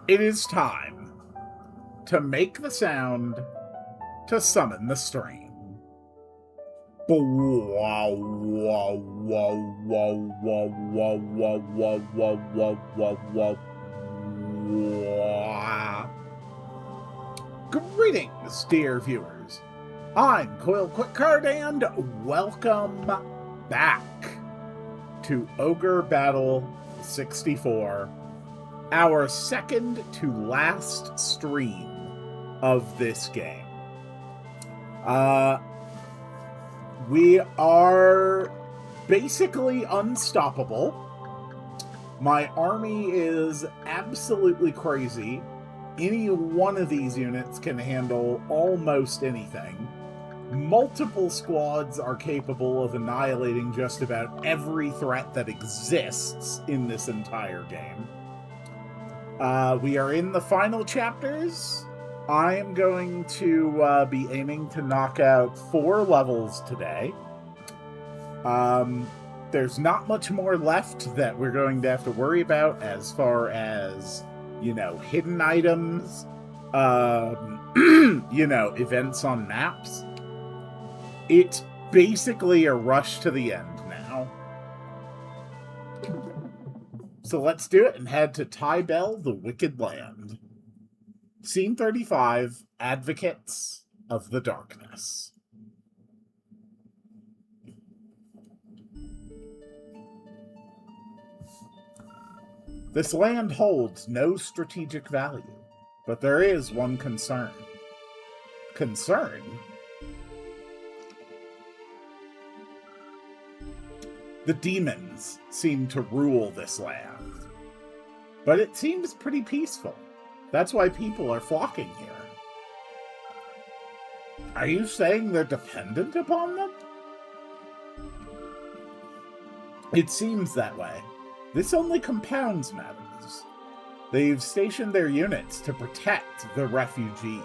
It is time to make the sound to summon the stream. Greetings, dear viewers. I'm Coil Quickcard, and welcome back to Ogre Battle 64, our second to last stream of this game. We are basically unstoppable. My army is absolutely crazy. Any one of these units can handle almost anything. Multiple squads are capable of annihilating just about every threat that exists in this entire game. We are in the final chapters. I am going to be aiming to knock out 4 levels today. There's not much more left that we're going to have to worry about as far as, hidden items, events on maps. It's basically a rush to the end now. So let's do it and head to Tybell, the Wicked Land. Scene 35, Advocates of the Darkness. This land holds no strategic value, but there is one concern. Concern? The demons seem to rule this land, but it seems pretty peaceful. That's why people are flocking here. Are you saying they're dependent upon them? It seems that way. This only compounds matters. They've stationed their units to protect the refugees.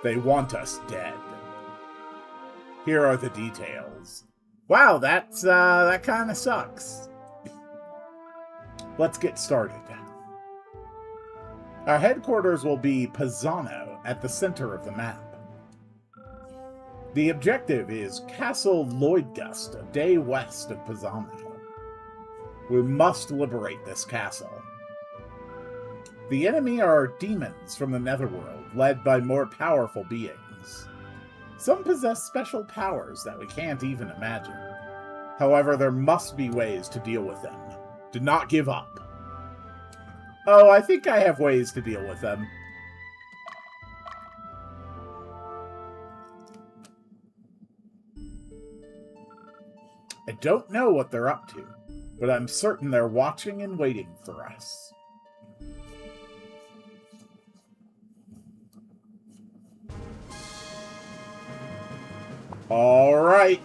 They want us dead. Here are the details. Wow, that kind of sucks. Let's get started. Our headquarters will be Pisano at the center of the map. The objective is Castle Lloydgust, a day west of Pisano. We must liberate this castle. The enemy are demons from the Netherworld, led by more powerful beings. Some possess special powers that we can't even imagine. However, there must be ways to deal with them. Do not give up. Oh, I think I have ways to deal with them. I don't know what they're up to, but I'm certain they're watching and waiting for us. All right.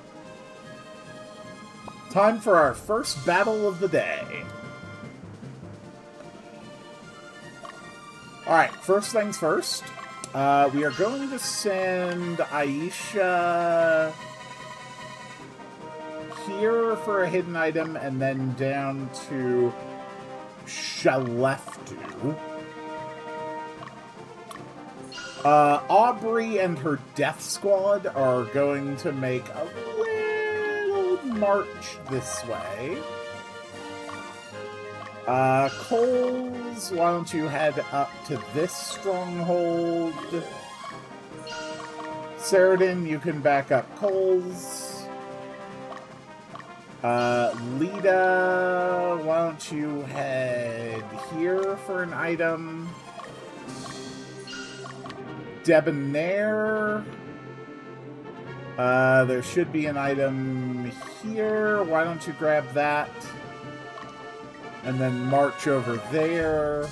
Time for our first battle of the day. Alright, first things first. We are going to send Aisha here for a hidden item and then down to Shaleftu. Aubrey and her death squad are going to make a little march this way. Coles, why don't you head up to this stronghold? Saradin, you can back up Coles. Lita, why don't you head here for an item? Debonair, there should be an item here. Why don't you grab that? And then march over there.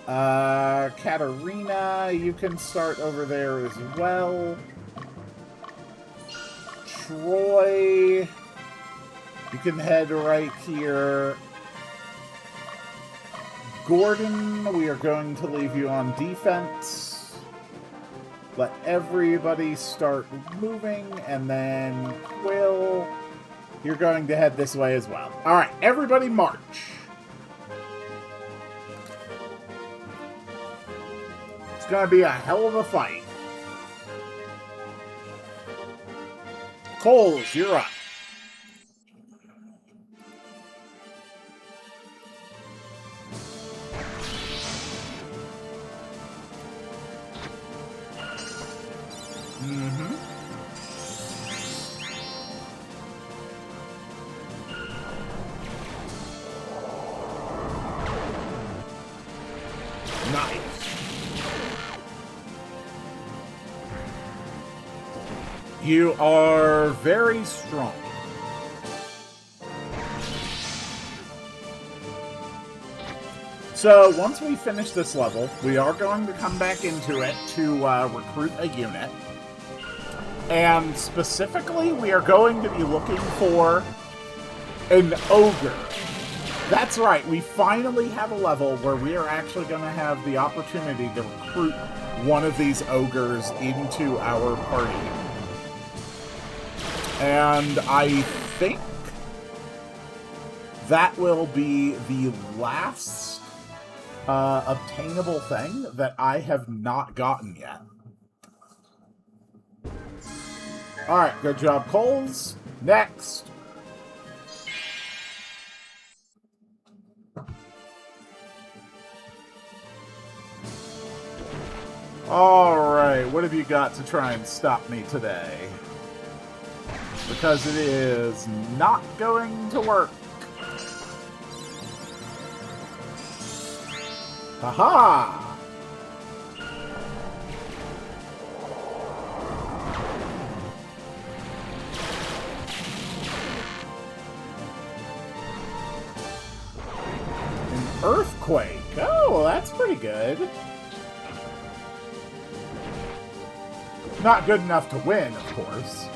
Katarina, you can start over there as well. Troy, you can head right here. Gordon, we are going to leave you on defense. Let everybody start moving, and then Quill, you're going to head this way as well. Alright, everybody march. gonna be a hell of a fight. Coles, you're up. Mm-hmm. Nice. You are very strong. So, once we finish this level, we are going to come back into it to recruit a unit. And specifically, we are going to be looking for an ogre. That's right, we finally have a level where we are actually going to have the opportunity to recruit one of these ogres into our party. And I think that will be the last obtainable thing that I have not gotten yet. Alright, good job, Coles. Next. Alright, what have you got to try and stop me today? Because it is not going to work. Haha! An earthquake. Oh, well, that's pretty good. Not good enough to win, of course.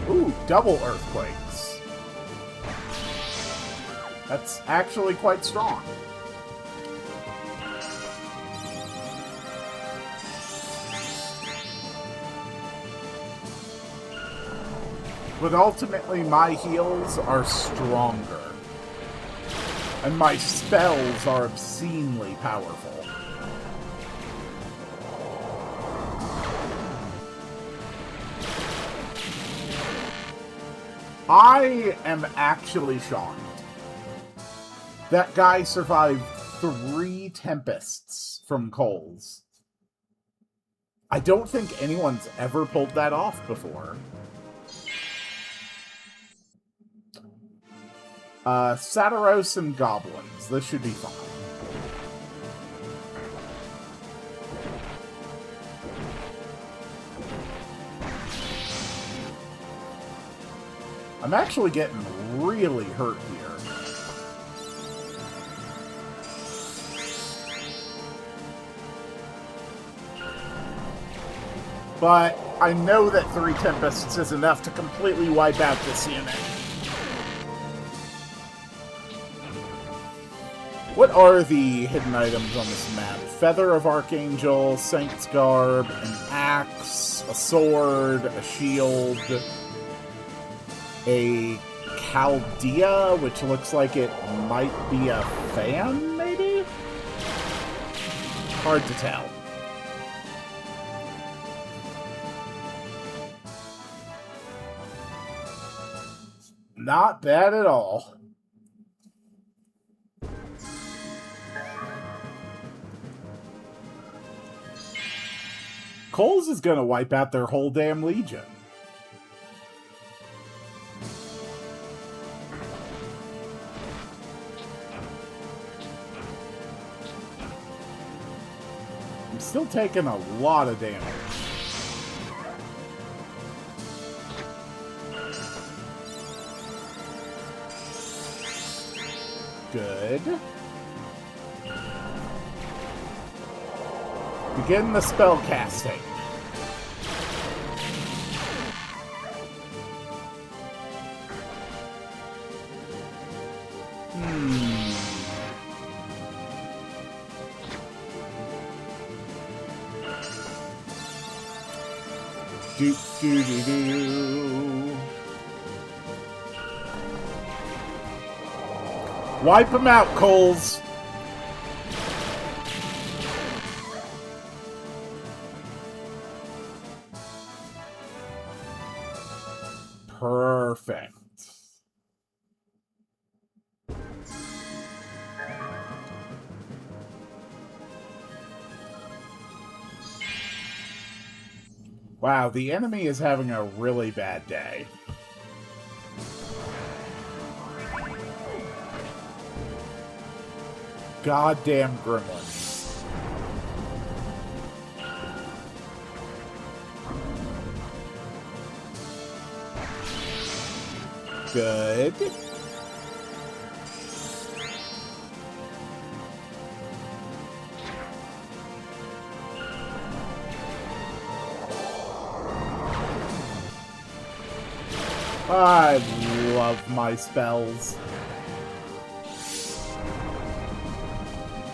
Ooh, double earthquakes. That's actually quite strong. But ultimately, my heals are stronger. And my spells are obscenely powerful. I am actually shocked. That guy survived 3 Tempests from Coles. I don't think anyone's ever pulled that off before. Satiros and Goblins. This should be fine. I'm actually getting really hurt here. But I know that 3 Tempests is enough to completely wipe out this unit. What are the hidden items on this map? Feather of Archangel, Saint's Garb, an axe, a sword, a shield, a Chaldea, which looks like it might be a fan, maybe? Hard to tell. Not bad at all. Coles is gonna wipe out their whole damn legion. I'm still taking a lot of damage. Good. Begin the spell casting. Do do do do. Wipe him out, Coles. Perfect. Wow, the enemy is having a really bad day. Goddamn gremlins. Good. I love my spells.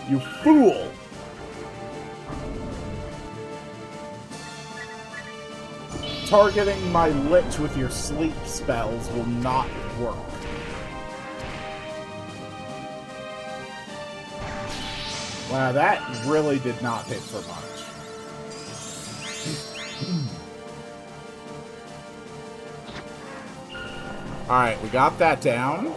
You fool! Targeting my Lich with your sleep spells will not work. Wow, that really did not hit for much. Alright, we got that down.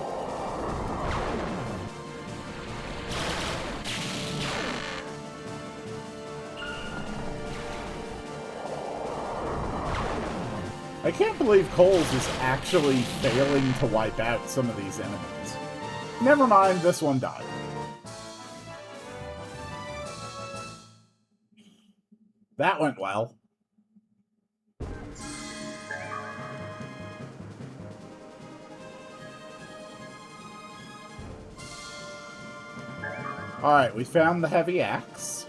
I can't believe Coles is actually failing to wipe out some of these enemies. Never mind, this one died. That went well. Alright, we found the heavy axe.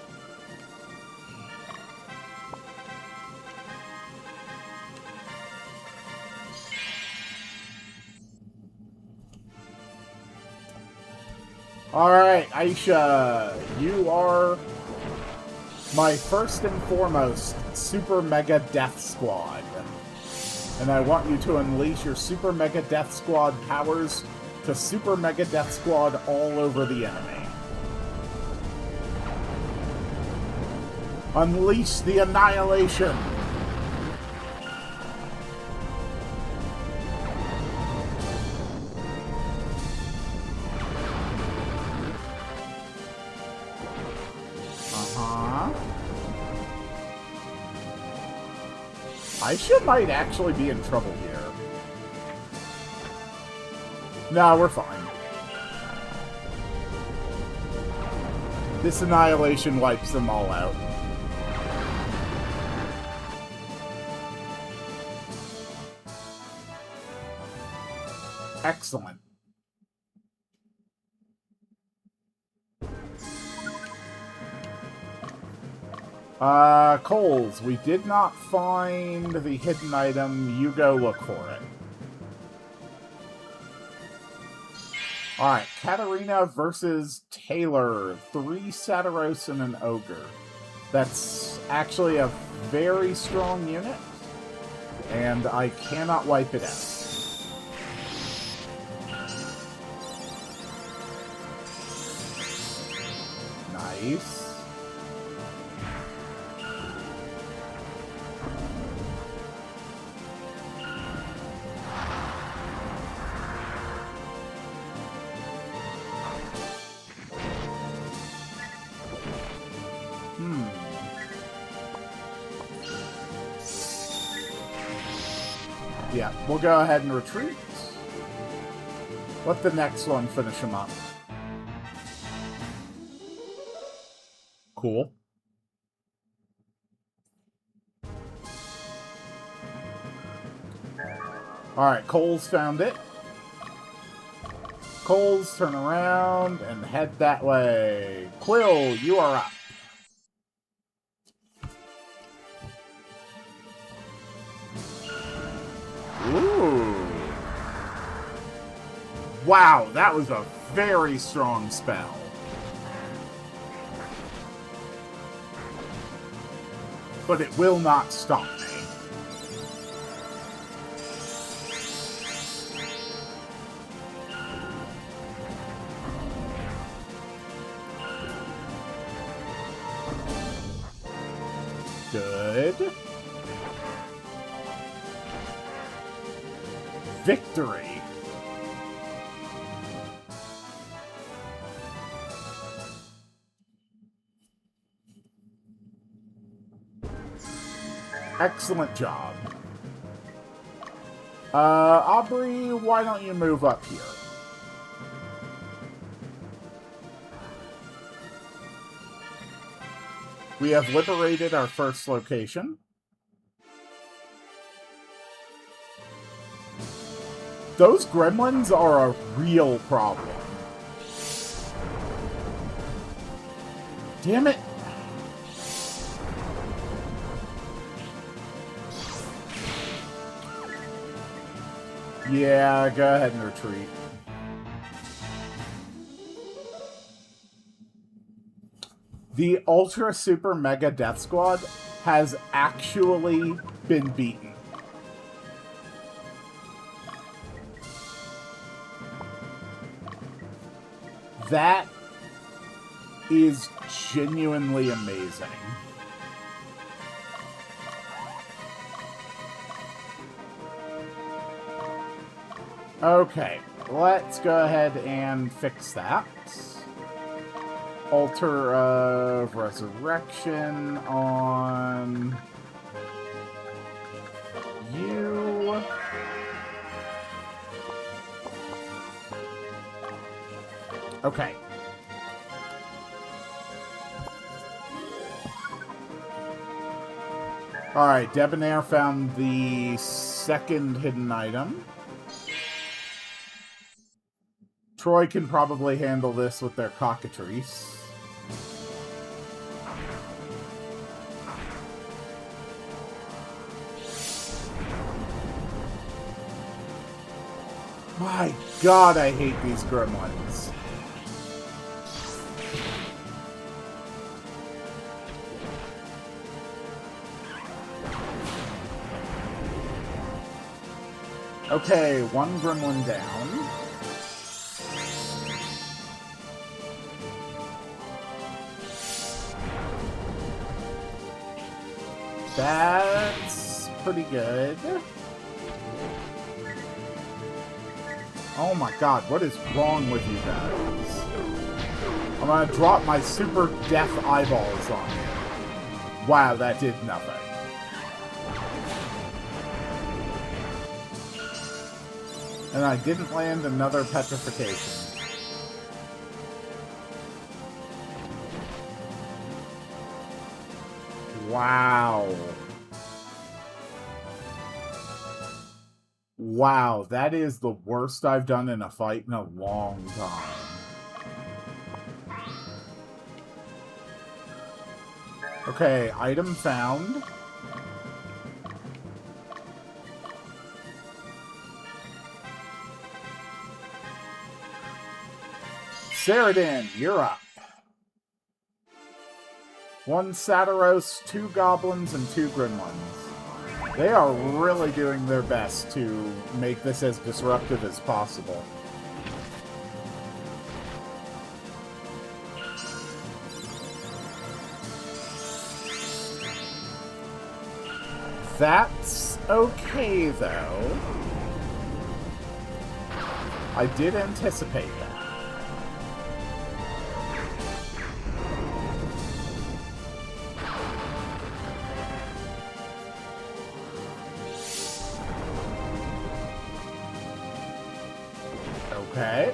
Alright, Aisha, you are my first and foremost Super Mega Death Squad. And I want you to unleash your Super Mega Death Squad powers to Super Mega Death Squad all over the enemy. Unleash the annihilation! Aisha might actually be in trouble here. No, we're fine. This annihilation wipes them all out. Excellent. Coles, we did not find the hidden item. You go look for it. Alright, Katarina versus Taylor. 3 Sataros and an Ogre. That's actually a very strong unit, and I cannot wipe it out. Nice. Yeah, we'll go ahead and retreat. Let the next one finish him up. Cool. Alright, Coles found it. Coles, turn around and head that way. Quill, you are up. Ooh. Wow, that was a very strong spell. But it will not stop me. Good. victory. Excellent job. Aubrey, why don't you move up here? We have liberated our first location. Those gremlins are a real problem. Damn it. Yeah, go ahead and retreat. The Ultra Super Mega Death Squad has actually been beaten. That is genuinely amazing. Okay, let's go ahead and fix that. Altar of Resurrection on you. Okay. Alright, Debonair found the second hidden item. Troy can probably handle this with their cockatrice. My god, I hate these gremlins. Okay, one gremlin down. That's pretty good. Oh my god, what is wrong with you guys? I'm gonna drop my super death eyeballs on you. Wow, that did nothing. And I didn't land another petrification. Wow. Wow, that is the worst I've done in a fight in a long time. Okay, item found. Saradin, you're up. 1 Satiros, 2 goblins, and 2 gremlins. They are really doing their best to make this as disruptive as possible. That's okay, though. I did anticipate that. Okay.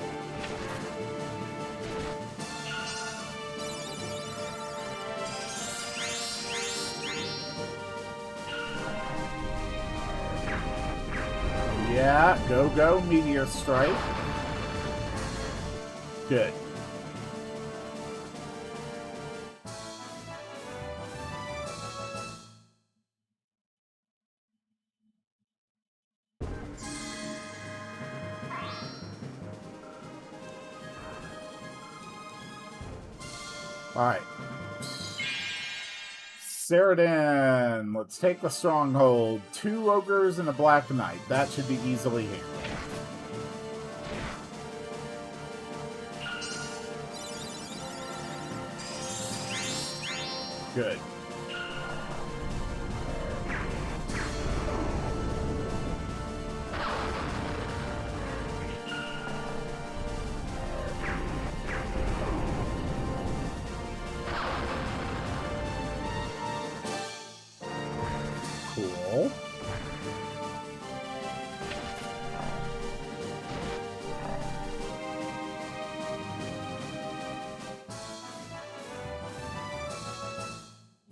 Yeah, go, Meteor Strike. Good. Alright. Saradin, let's take the stronghold. 2 ogres and a black knight. That should be easily handled. Good.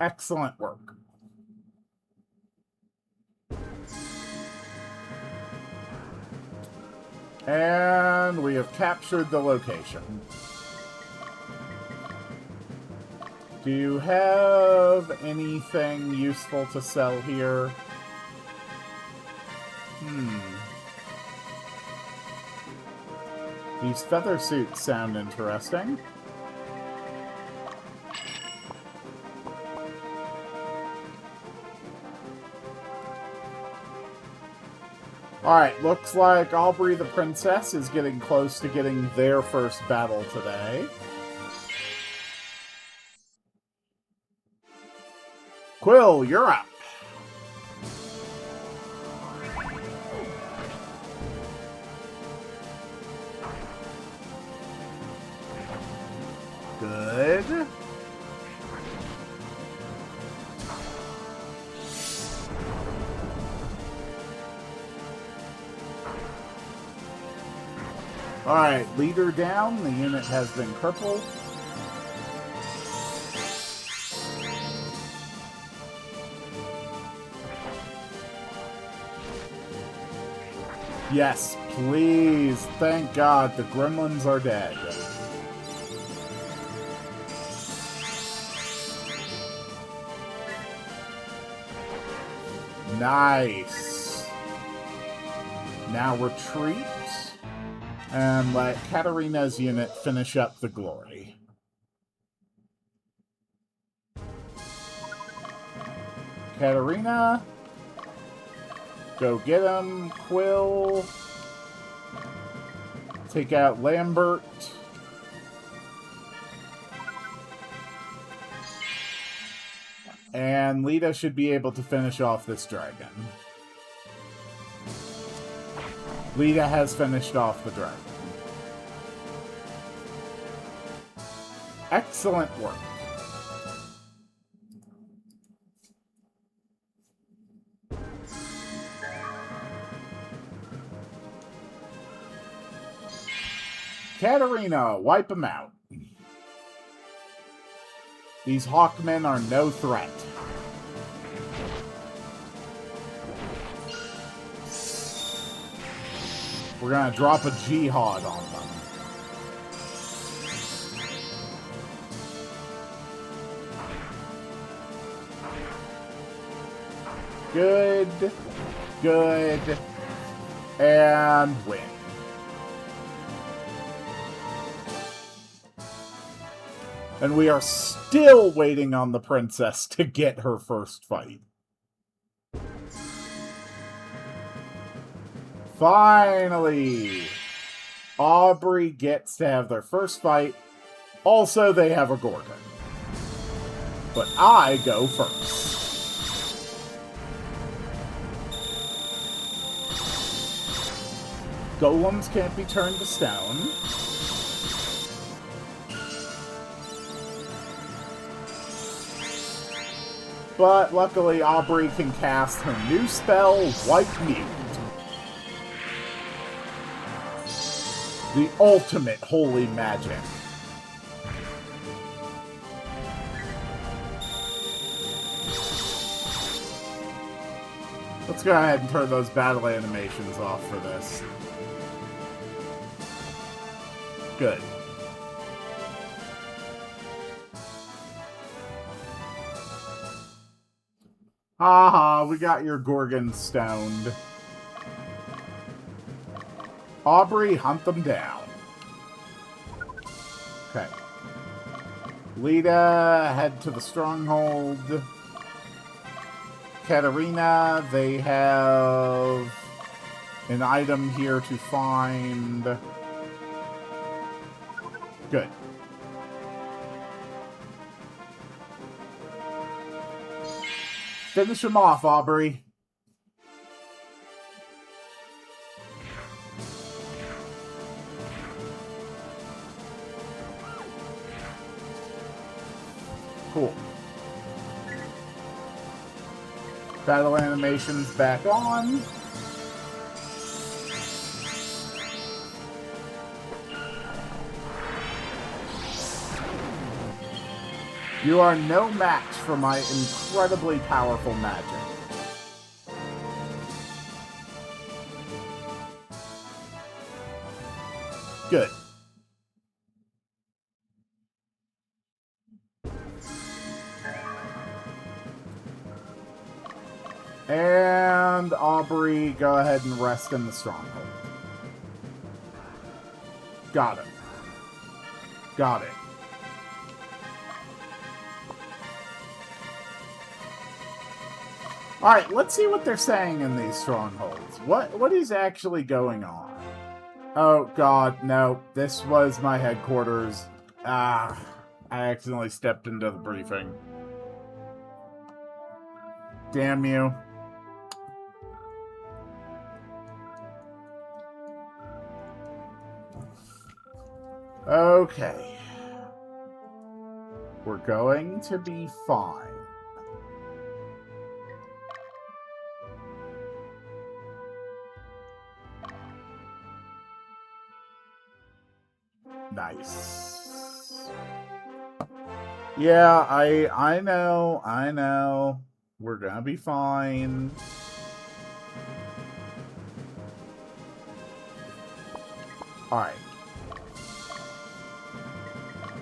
Excellent work. And we have captured the location. Do you have anything useful to sell here? These feather suits sound interesting. Alright, looks like Aubrey the Princess is getting close to getting their first battle today. Quill, you're up. Good. Alright, leader down. The unit has been crippled. Yes, please. Thank God the gremlins are dead. Nice. Now retreat. And let Katarina's unit finish up the glory. Katarina. Go get him. Quill. Take out Lambert. And Lita should be able to finish off this dragon. Lita has finished off the dragon. Excellent work. Katarina, wipe them out. These Hawkmen are no threat. We're gonna drop a jihad on them. Good. Good. And win. And we are still waiting on the princess to get her first fight. Finally! Aubrey gets to have their first fight. Also, they have a Gorgon. But I go first. Golems can't be turned to stone. But luckily, Aubrey can cast her new spell, White Mute. The ultimate holy magic. Let's go ahead and turn those battle animations off for this. Good. Haha, we got your Gorgon stoned. Aubrey, hunt them down. Okay. Lita, head to the stronghold. Katarina, they have an item here to find. Good. Finish him off, Aubrey. Cool. Battle animations back on. You are no match for my incredibly powerful magic. Good. And Aubrey, go ahead and rest in the stronghold. Got it. Got it. Alright, let's see what they're saying in these strongholds. What is actually going on? Oh, God, no. This was my headquarters. I accidentally stepped into the briefing. Damn you. Okay. We're going to be fine. Nice. Yeah, I know. We're gonna be fine. Alright.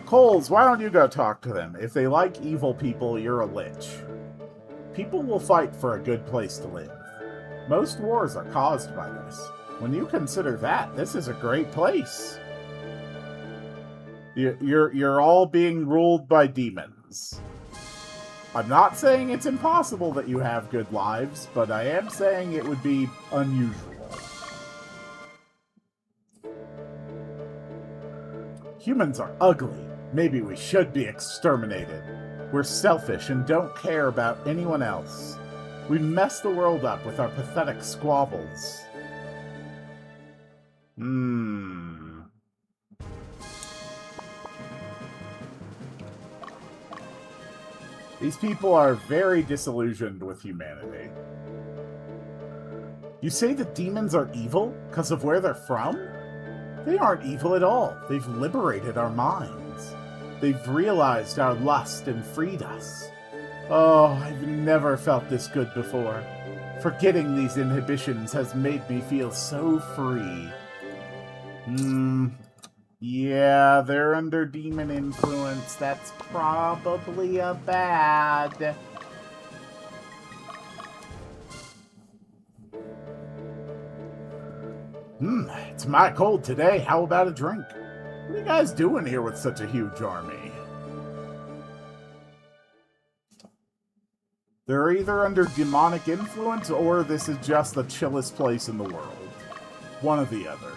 Coles, why don't you go talk to them? If they like evil people, you're a lich. People will fight for a good place to live. Most wars are caused by this. When you consider that, this is a great place. You're all being ruled by demons. I'm not saying it's impossible that you have good lives, but I am saying it would be unusual. Humans are ugly. Maybe we should be exterminated. We're selfish and don't care about anyone else. We mess the world up with our pathetic squabbles. These people are very disillusioned with humanity. You say the demons are evil because of where they're from? They aren't evil at all. They've liberated our minds. They've realized our lust and freed us. Oh, I've never felt this good before. Forgetting these inhibitions has made me feel so free. Yeah, they're under demon influence. That's probably a bad. It's my cold today. How about a drink? What are you guys doing here with such a huge army? They're either under demonic influence or this is just the chillest place in the world. One or the other.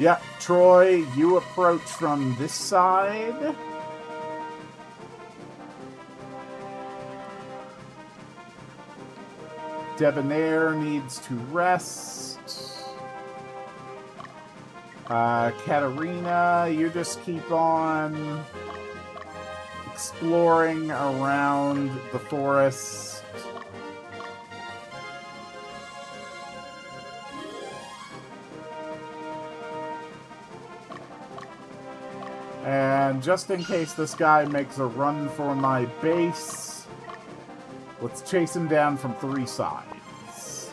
Yeah, Troy, you approach from this side. Debonair needs to rest. Katarina, you just keep on exploring around the forest. And just in case this guy makes a run for my base, let's chase him down from 3 sides.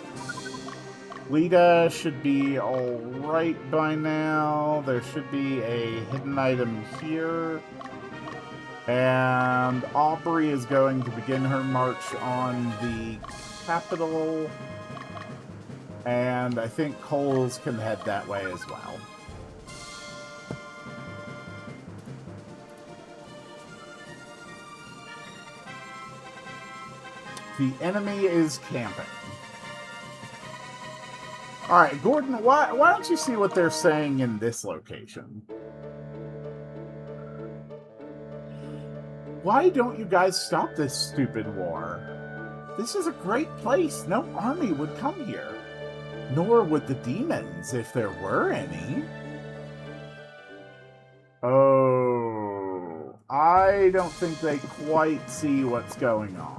Lita should be alright by now. There should be a hidden item here. And Aubrey is going to begin her march on the capital. And I think Coles can head that way as well. The enemy is camping. Alright, Gordon, why don't you see what they're saying in this location? Why don't you guys stop this stupid war? This is a great place. No army would come here. Nor would the demons, if there were any. Oh, I don't think they quite see what's going on.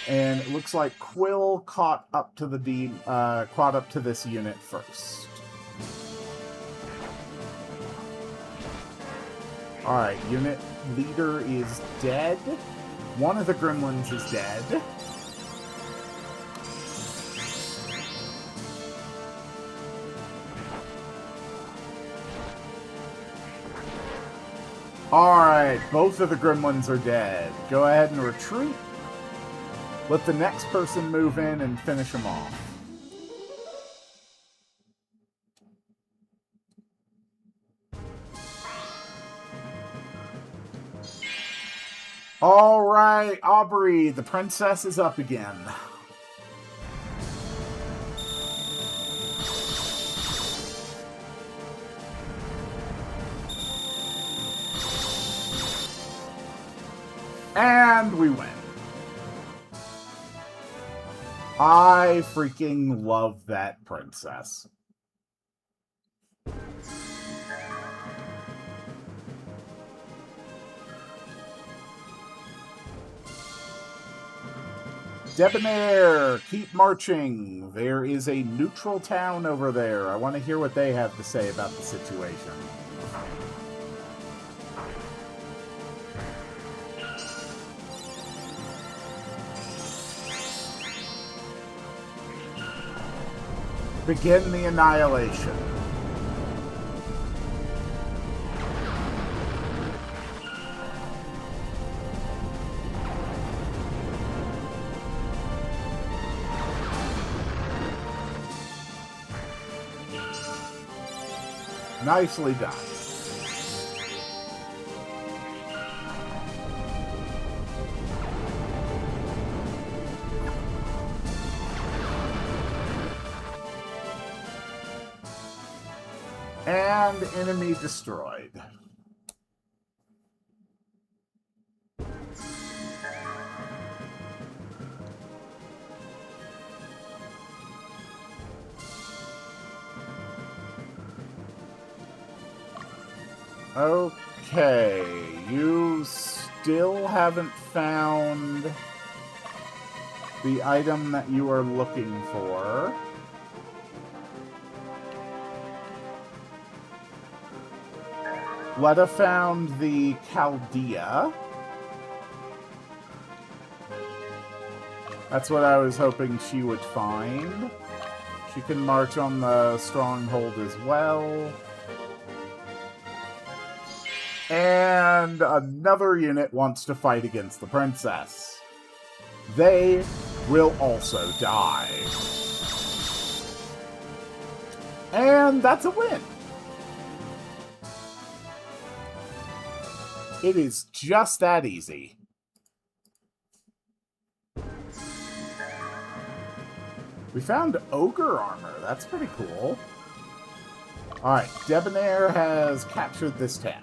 And it looks like Quill caught up to this unit first. Alright, unit leader is dead. One of the gremlins is dead. Alright, both of the gremlins are dead. Go ahead and retreat. Let the next person move in and finish them off. Alright, Aubrey, the princess is up again. And we win. I freaking love that princess. Debonair, keep marching. There is a neutral town over there. I want to hear what they have to say about the situation. Begin the annihilation. Nicely done. And enemy destroyed. Okay, you still haven't found the item that you are looking for. Letta found the Chaldea. That's what I was hoping she would find. She can march on the stronghold as well. And another unit wants to fight against the princess. They will also die. And that's a win. It is just that easy. We found ogre armor. That's pretty cool. Alright, Debonair has captured this town.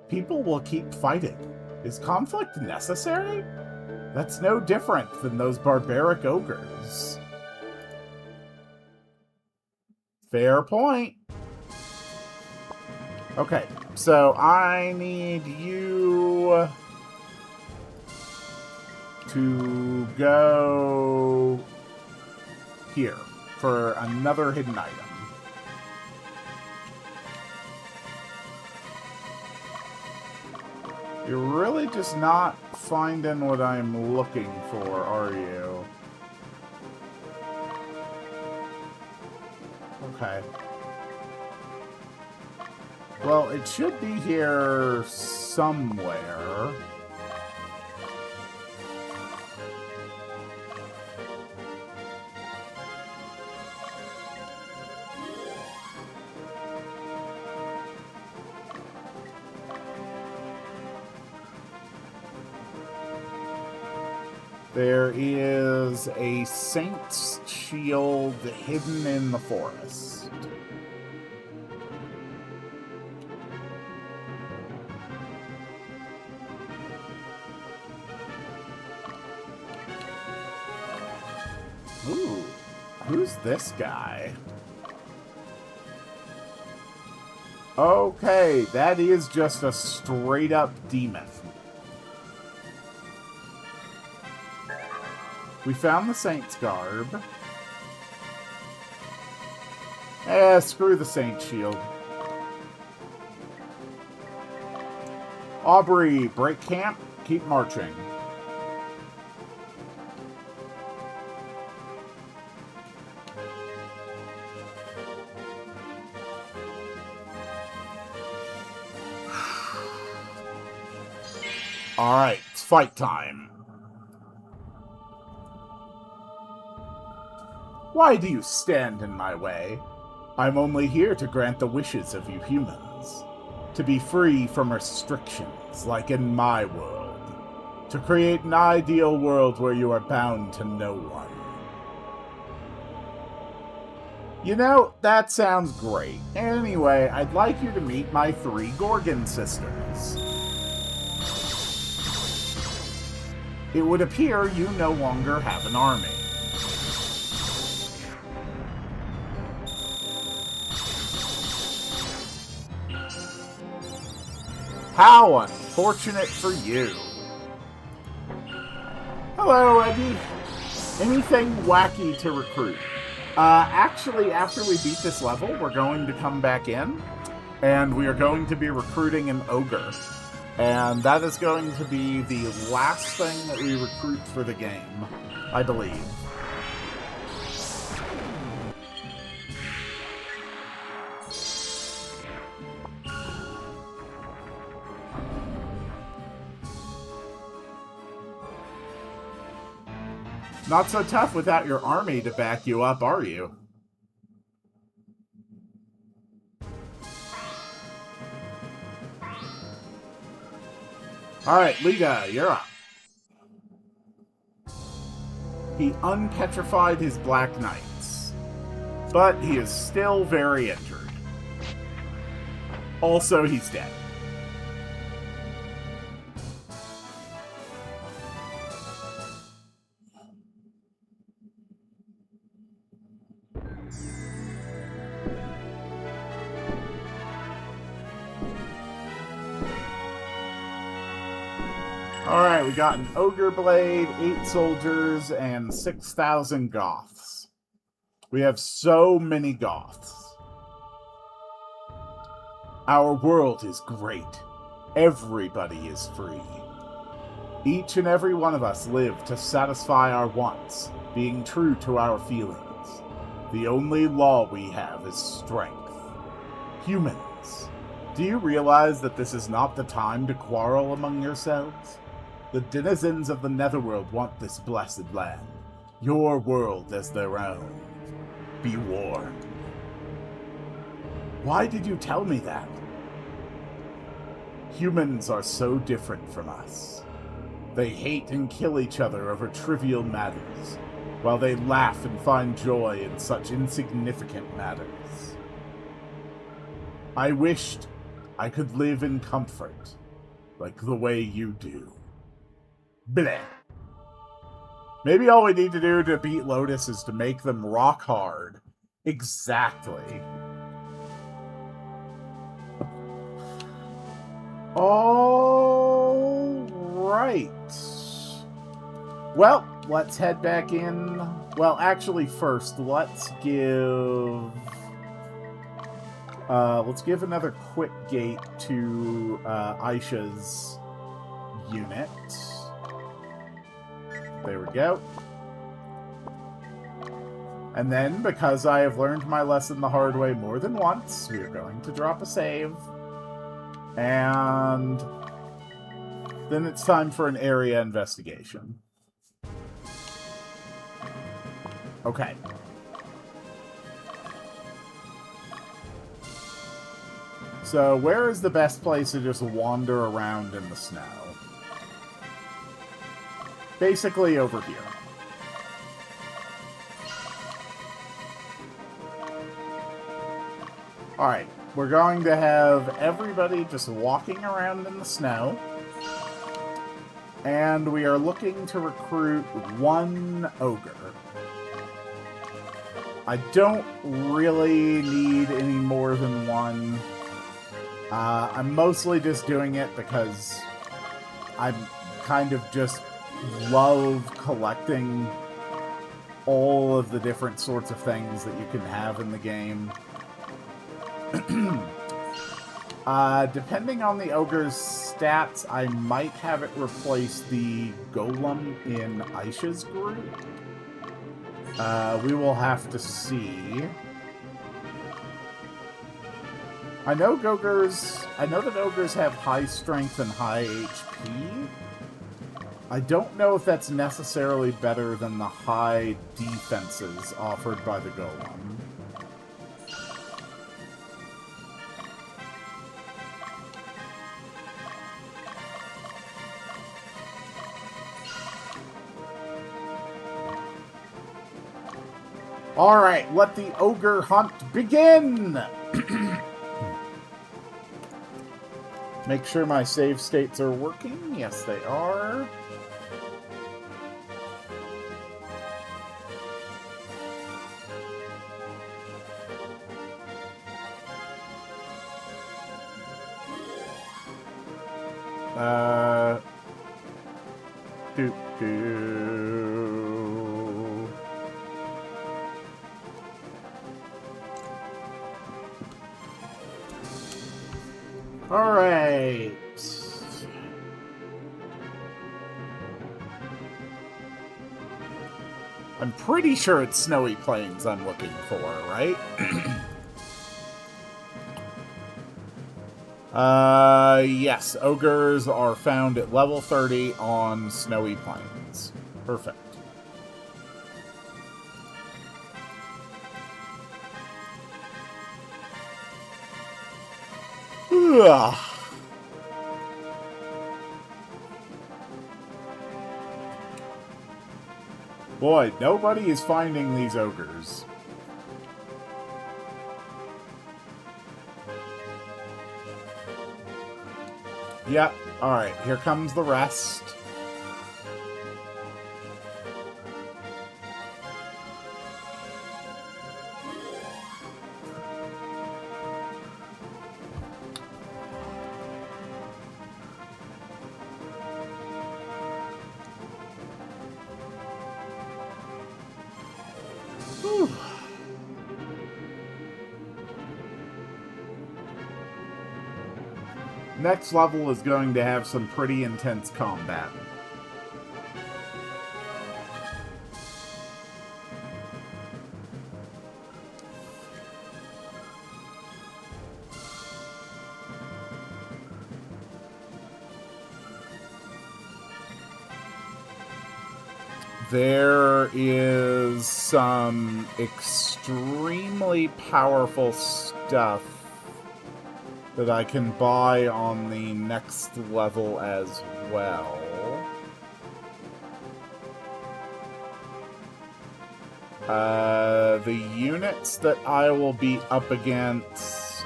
People will keep fighting. Is conflict necessary? That's no different than those barbaric ogres. Fair point. Okay, so I need you to go here for another hidden item. You're really just not finding what I'm looking for, are you? Okay. Well, it should be here somewhere. There is a saint's shield hidden in the forest. Ooh, who's this guy? Okay, that is just a straight-up demon. We found the Saint's Garb. Screw the Saint Shield. Aubrey, break camp, keep marching. Alright, it's fight time. Why do you stand in my way? I'm only here to grant the wishes of you humans. To be free from restrictions, like in my world. To create an ideal world where you are bound to no one. You know, that sounds great. Anyway, I'd like you to meet my 3 Gorgon sisters. It would appear you no longer have an army. How unfortunate for you. Hello, Eddie. Anything wacky to recruit? Actually, after we beat this level, we're going to come back in, and we are going to be recruiting an ogre. And that is going to be the last thing that we recruit for the game, I believe. Not so tough without your army to back you up, are you? Alright, Liga, you're up. He unpetrified his Black Knights, but he is still very injured. Also, he's dead. Alright, we got an Ogre Blade, 8 soldiers, and 6,000 Goths. We have so many Goths. Our world is great. Everybody is free. Each and every one of us live to satisfy our wants, being true to our feelings. The only law we have is strength. Humans, do you realize that this is not the time to quarrel among yourselves? The denizens of the Netherworld want this blessed land, your world as their own. Be warned. Why did you tell me that? Humans are so different from us. They hate and kill each other over trivial matters, while they laugh and find joy in such insignificant matters. I wished I could live in comfort, like the way you do. Bleh. Maybe all we need to do to beat Lotus is to make them rock hard. Exactly. All right. Well, let's head back in. Well, actually, first, let's give another quick gate to Aisha's unit. There we go. And then, because I have learned my lesson the hard way more than once, we are going to drop a save. And then it's time for an area investigation. Okay. So, where is the best place to just wander around in the snow? Basically over here. Alright, we're going to have everybody just walking around in the snow. And we are looking to recruit 1 ogre. I don't really need any more than 1. I'm mostly just doing it because I'm kind of just love collecting all of the different sorts of things that you can have in the game. Depending on the ogre's stats, I might have it replace the golem in Aisha's group. We will have to see. I know that ogres have high strength and high HP. I don't know if that's necessarily better than the high defenses offered by the golem. Alright, let the ogre hunt begin! Make sure my save states are working. Yes, they are. Alright. I'm pretty sure it's Snowy Plains I'm looking for, right? Yes. Ogres are found at level 30 on Snowy Plains. Perfect. Ugh. Boy, nobody is finding these ogres. Yep. Alright, here comes the rest. Whew. Next level is going to have some pretty intense combat. There is some extremely powerful stuff that I can buy on the next level as well. The units that I will be up against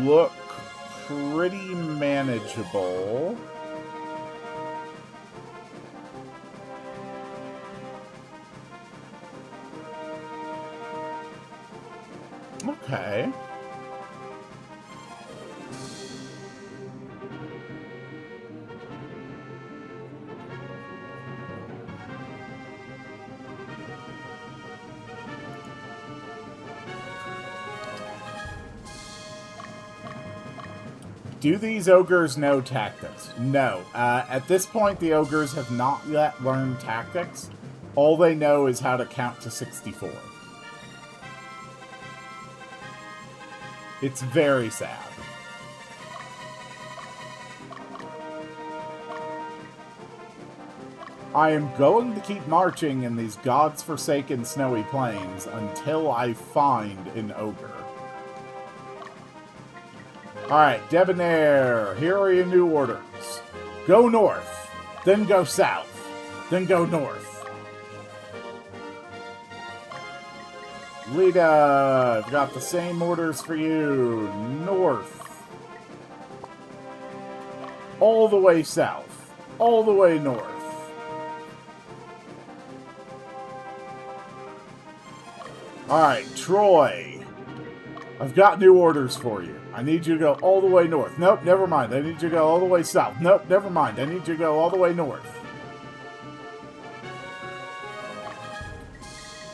look pretty manageable. Okay. Do these ogres know tactics? No. At this point, the ogres have not yet learned tactics. All they know is how to count to 64. It's very sad. I am going to keep marching in these god's-forsaken snowy plains until I find an ogre. Alright, Debonair, here are your new orders. Go north, then go south, then go north. Lita, I've got the same orders for you. North. All the way south. All the way north. Alright, Troy. I've got new orders for you. I need you to go all the way north. Nope, never mind. I need you to go all the way south. Nope, never mind. I need you to go all the way north.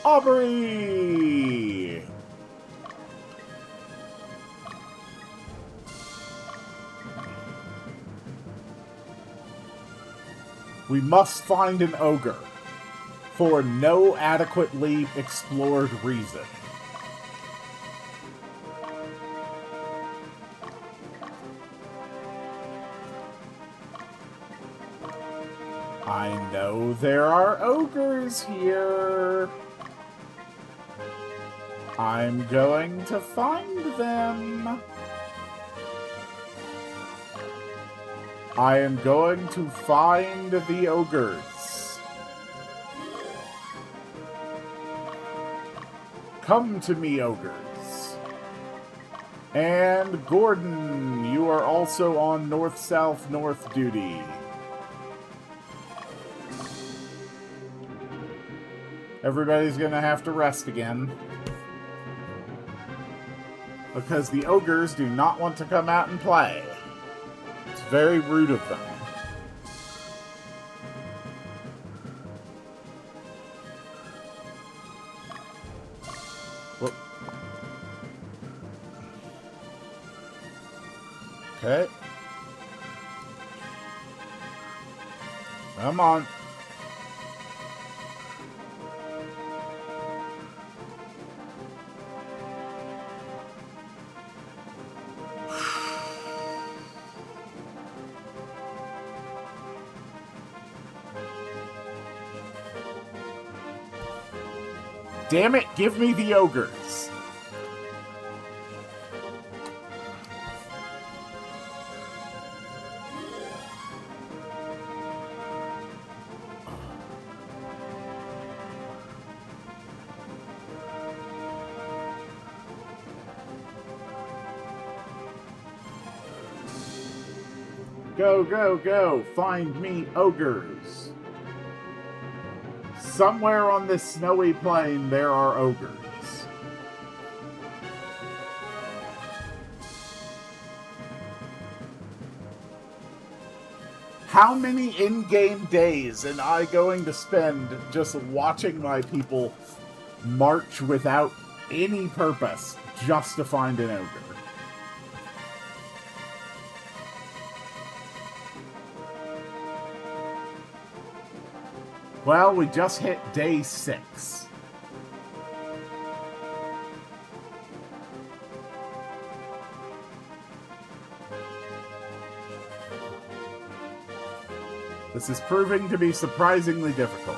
Aubrey! We must find an ogre for no adequately explored reason. I know there are ogres here. I'm going to find them. I am going to find the ogres. Come to me, ogres. And Gordon, you are also on north-south-north duty. Everybody's gonna have to rest again. Because the ogres do not want to come out and play. It's very rude of them. Whoop. Okay. Come on. Damn it, give me the ogres. Go, go, go. Find me ogres. Somewhere on this snowy plain, there are ogres. How many in-game days am I going to spend just watching my people march without any purpose just to find an ogre? Well, we just hit day 6. This is proving to be surprisingly difficult.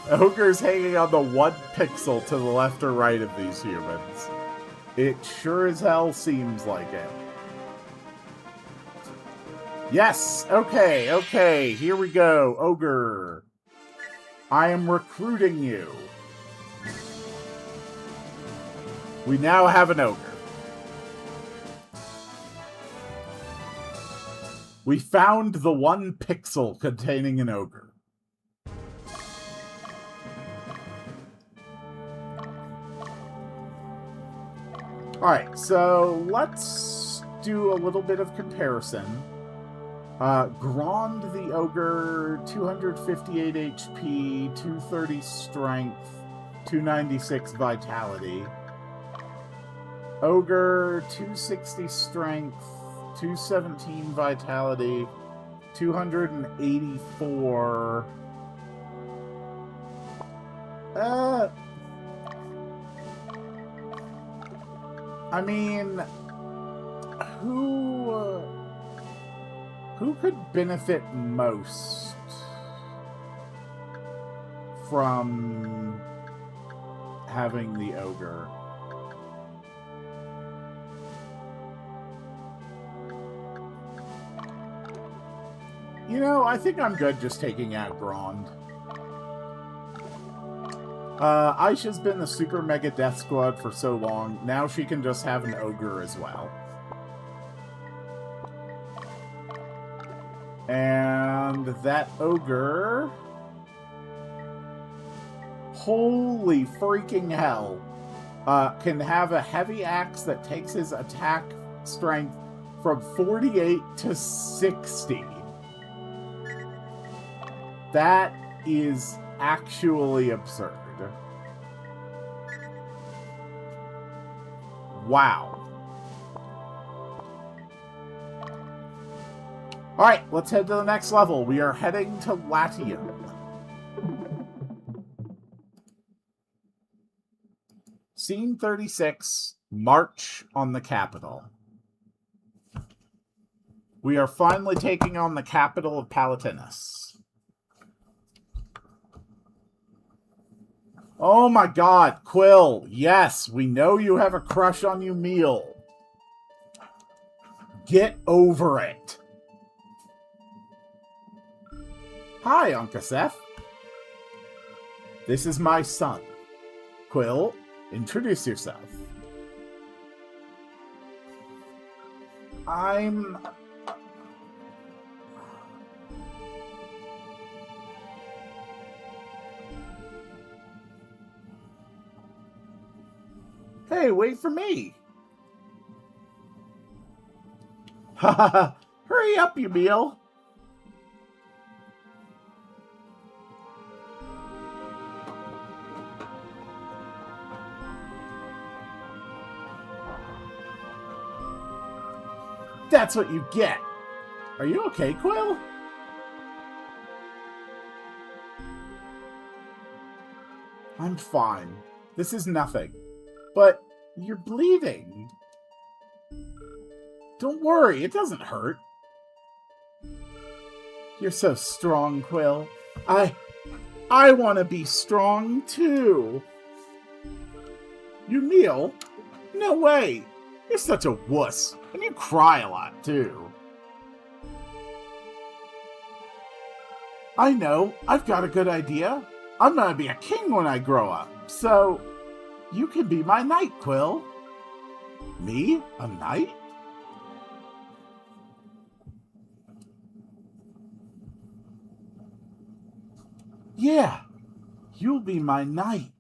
Ogre's hanging on the 1 pixel to the left or right of these humans. It sure as hell seems like it. Yes! Okay, okay, here we go. Ogre. I am recruiting you. We now have an ogre. We found the 1 pixel containing an ogre. Alright, so let's do a little bit of comparison. Grand the Ogre, 258 HP, 230 Strength, 296 Vitality. Ogre, 260 Strength, 217 Vitality, 284. I mean, who could benefit most from having the ogre? You know, I think I'm good just taking out Grand. Aisha's been the Super Mega Death Squad for so long, now she can just have an ogre as well. And that ogre Holy freaking hell. Can have a heavy axe that takes his attack strength from 48 to 60. That is actually absurd. Wow. Alright, let's head to the next level. We are heading to Latium. Scene 36, March on the Capital. We are finally taking on the capital of Palatinus. Oh my god, Quill, yes, we know you have a crush on Emil. Get over it. Hi, Uncle Seth. This is my son. Quill, introduce yourself. Hey, wait for me. Haha, hurry up, Emil. That's what you get. Are you okay, Quill? I'm fine. This is nothing. But you're bleeding. Don't worry, it doesn't hurt. You're so strong, Quill. I want to be strong, too. Emil? No way. You're such a wuss. And you cry a lot, too. I know. I've got a good idea. I'm going to be a king when I grow up. So, you can be my knight, Quill. Me? A knight? Yeah. You'll be my knight.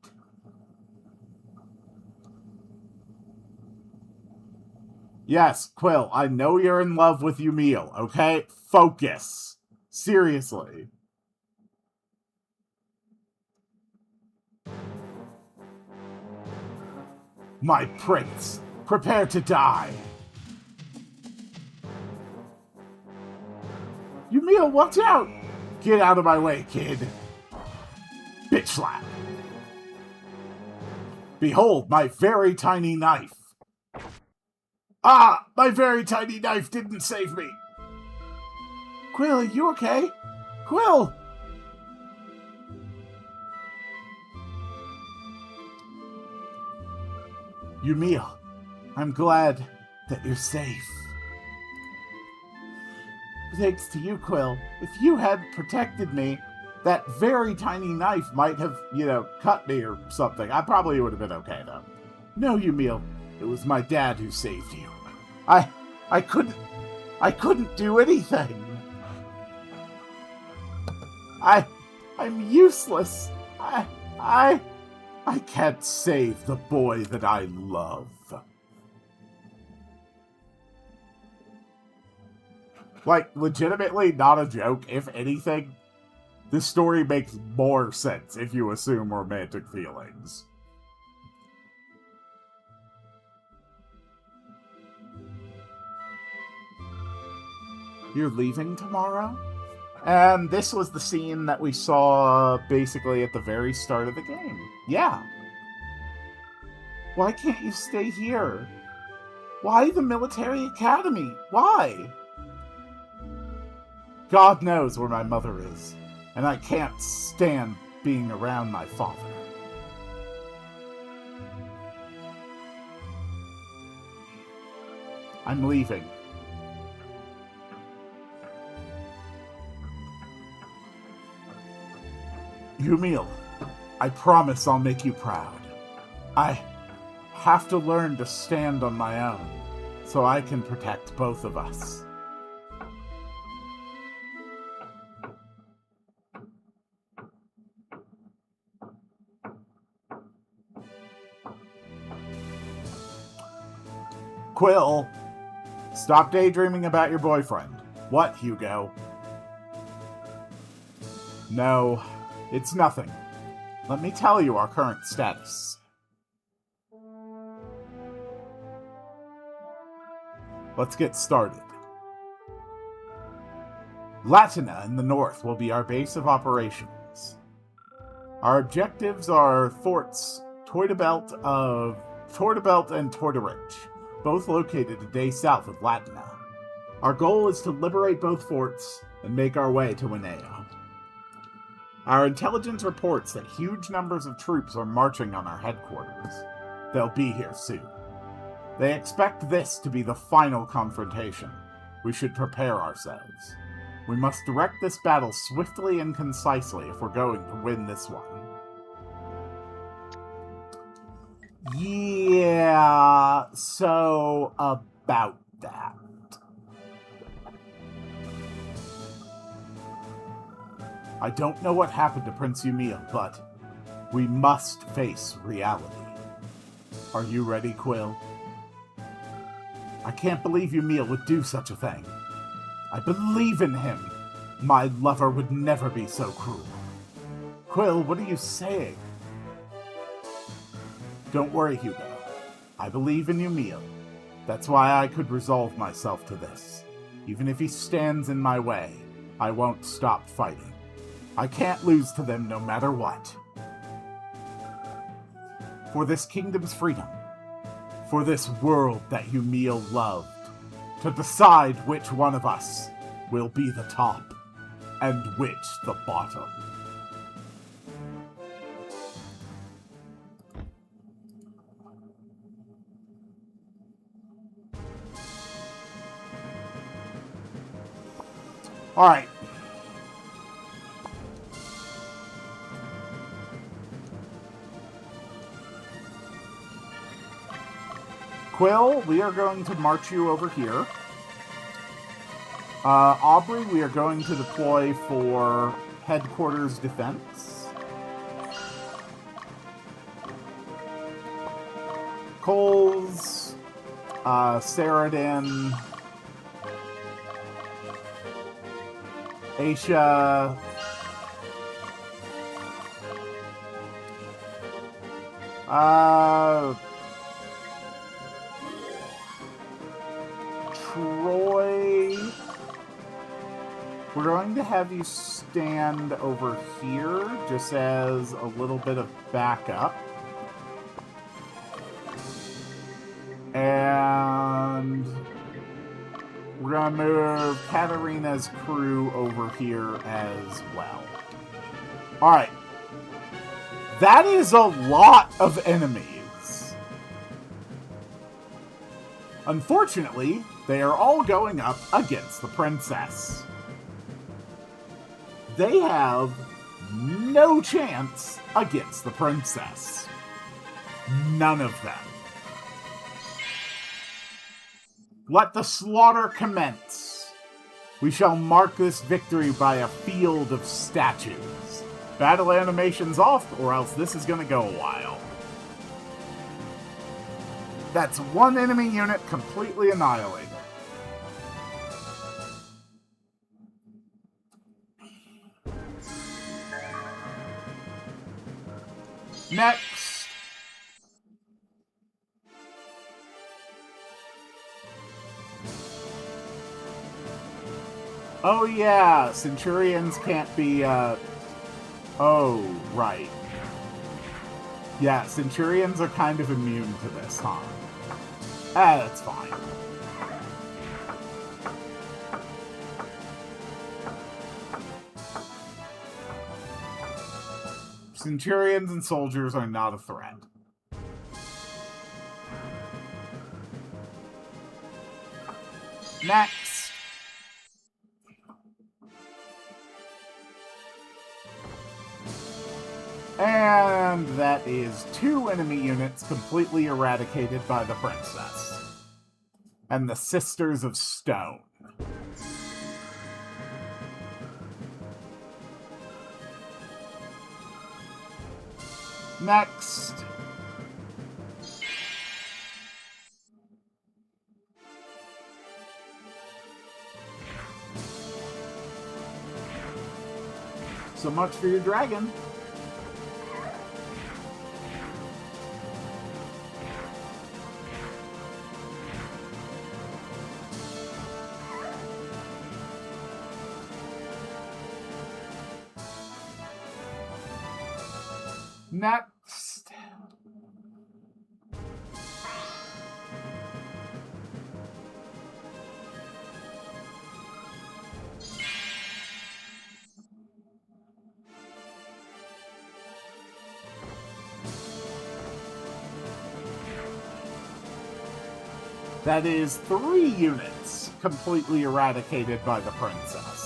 Yes, Quill, I know you're in love with Emil, okay? Focus. Seriously. My prince, prepare to die. Emil, watch out! Get out of my way, kid. Bitch slap. Behold, my very tiny knife. Ah! My very tiny knife didn't save me! Quill, are you okay? Quill! Emil, I'm glad that you're safe. Thanks to you, Quill. If you had protected me, that very tiny knife might have, cut me or something. I probably would have been okay, though. No, Emil, it was my dad who saved you. I couldn't do anything. I'm useless. I can't save the boy that I love. Like, legitimately, not a joke. If anything, this story makes more sense if you assume romantic feelings. You're leaving tomorrow? And this was the scene that we saw basically at the very start of the game. Yeah. Why can't you stay here? Why the military academy? Why? God knows where my mother is, and I can't stand being around my father. I'm leaving. Emil, I promise I'll make you proud. I have to learn to stand on my own, so I can protect both of us. Quill, stop daydreaming about your boyfriend. What, Hugo? No, it's nothing. Let me tell you our current status. Let's get started. Latina in the north will be our base of operations. Our objectives are Forts Tortobelt and Tortorich, both located a day south of Latina. Our goal is to liberate both forts and make our way to Winea. Our intelligence reports that huge numbers of troops are marching on our headquarters. They'll be here soon. They expect this to be the final confrontation. We should prepare ourselves. We must direct this battle swiftly and concisely if we're going to win this one. Yeah, so about that. I don't know what happened to Prince Emil, but we must face reality. Are you ready, Quill? I can't believe Emil would do such a thing. I believe in him. My lover would never be so cruel. Quill, what are you saying? Don't worry, Hugo. I believe in Emil. That's why I could resolve myself to this. Even if he stands in my way, I won't stop fighting. I can't lose to them no matter what. For this kingdom's freedom, for this world that Emil loved, to decide which one of us will be the top and which the bottom. All right. Quill, we are going to march you over here. Aubrey, we are going to deploy for headquarters defense. Coles, Saradin, Aisha, Troy, we're going to have you stand over here just as a little bit of backup. And we're going to move Katarina's crew over here as well. Alright. That is a lot of enemies. Unfortunately, they are all going up against the princess. They have no chance against the princess. None of them. Let the slaughter commence. We shall mark this victory by a field of statues. Battle animation's off, or else this is going to go a while. That's one enemy unit completely annihilated. Next. Oh yeah, Centurions can't be, oh, right. Yeah, Centurions are kind of immune to this, huh? That's fine. Centurions and soldiers are not a threat. Next. And that is 2 enemy units completely eradicated by the princess. And the Sisters of Stone. Next. So much for your dragon. Next. That is 3 units completely eradicated by the princess.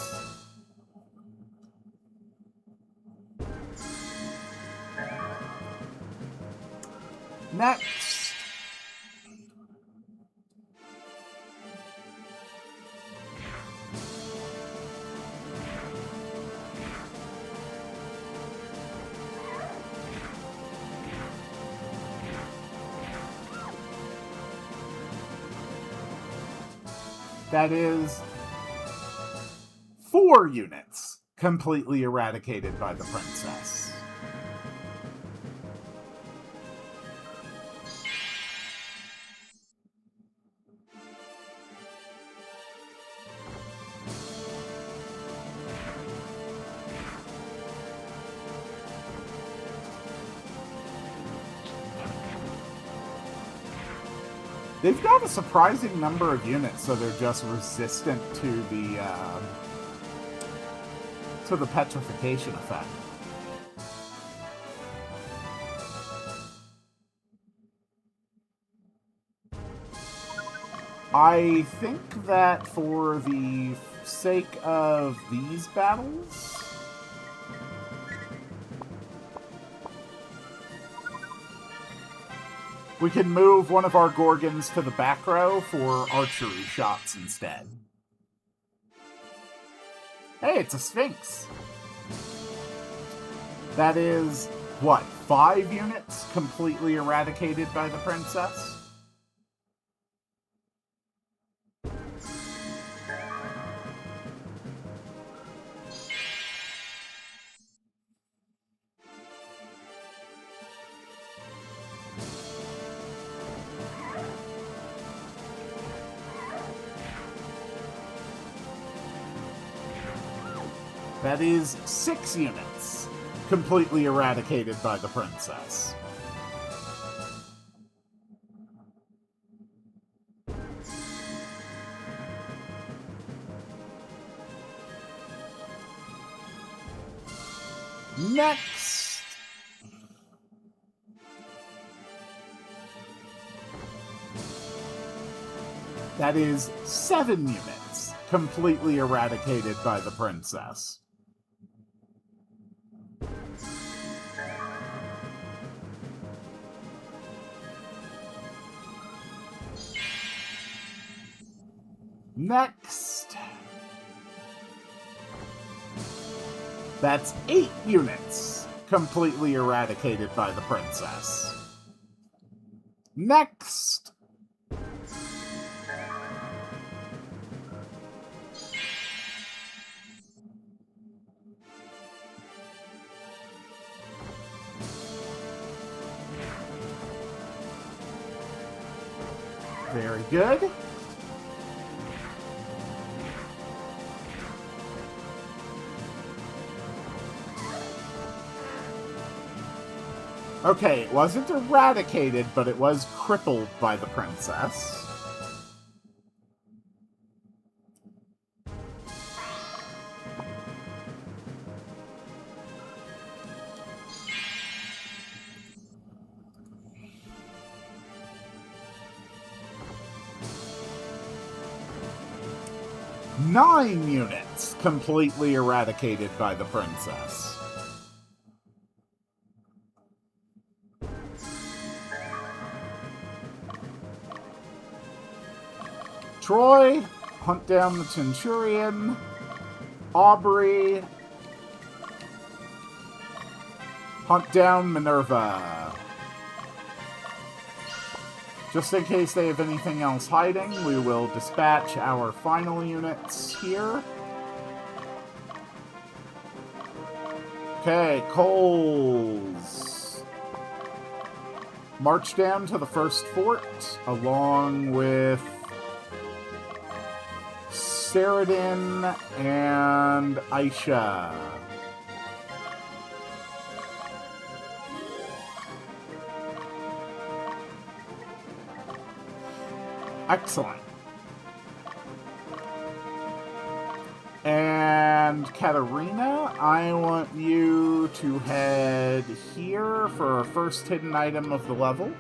Next. That is 4 units completely eradicated by the princess. They've got a surprising number of units, so they're just resistant to the petrification effect. I think that for the sake of these battles, we can move one of our Gorgons to the back row for archery shots instead. Hey, it's a Sphinx. That is, what, 5 units completely eradicated by the princess? That is 6 units completely eradicated by the princess. Next. That is 7 units completely eradicated by the princess. Next. That's 8 units completely eradicated by the princess. Next. Very good. Okay, it wasn't eradicated, but it was crippled by the princess. Nine units completely eradicated by the princess. Troy, hunt down the Centurion. Aubrey, hunt down Minerva. Just in case they have anything else hiding, we will dispatch our final units here. Okay, Coles. March down to the first fort, along with Saradin and Aisha. Excellent. And Katarina, I want you to head here for our first hidden item of the level.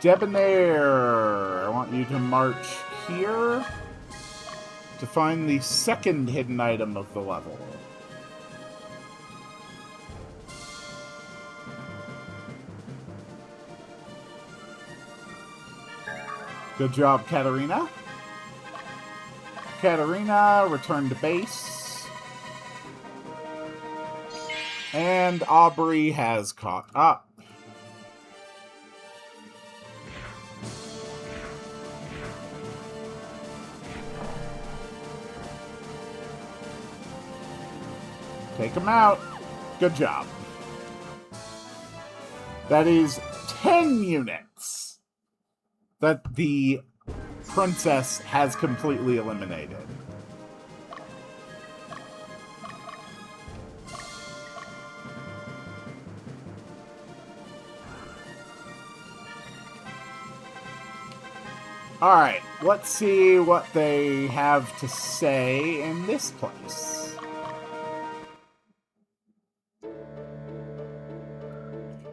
Debonair, I want you to march here to find the second hidden item of the level. Good job, Katarina. Katarina, return to base. And Aubrey has caught up. Take him out. Good job. That is 10 units that the princess has completely eliminated. Alright, let's see what they have to say in this place.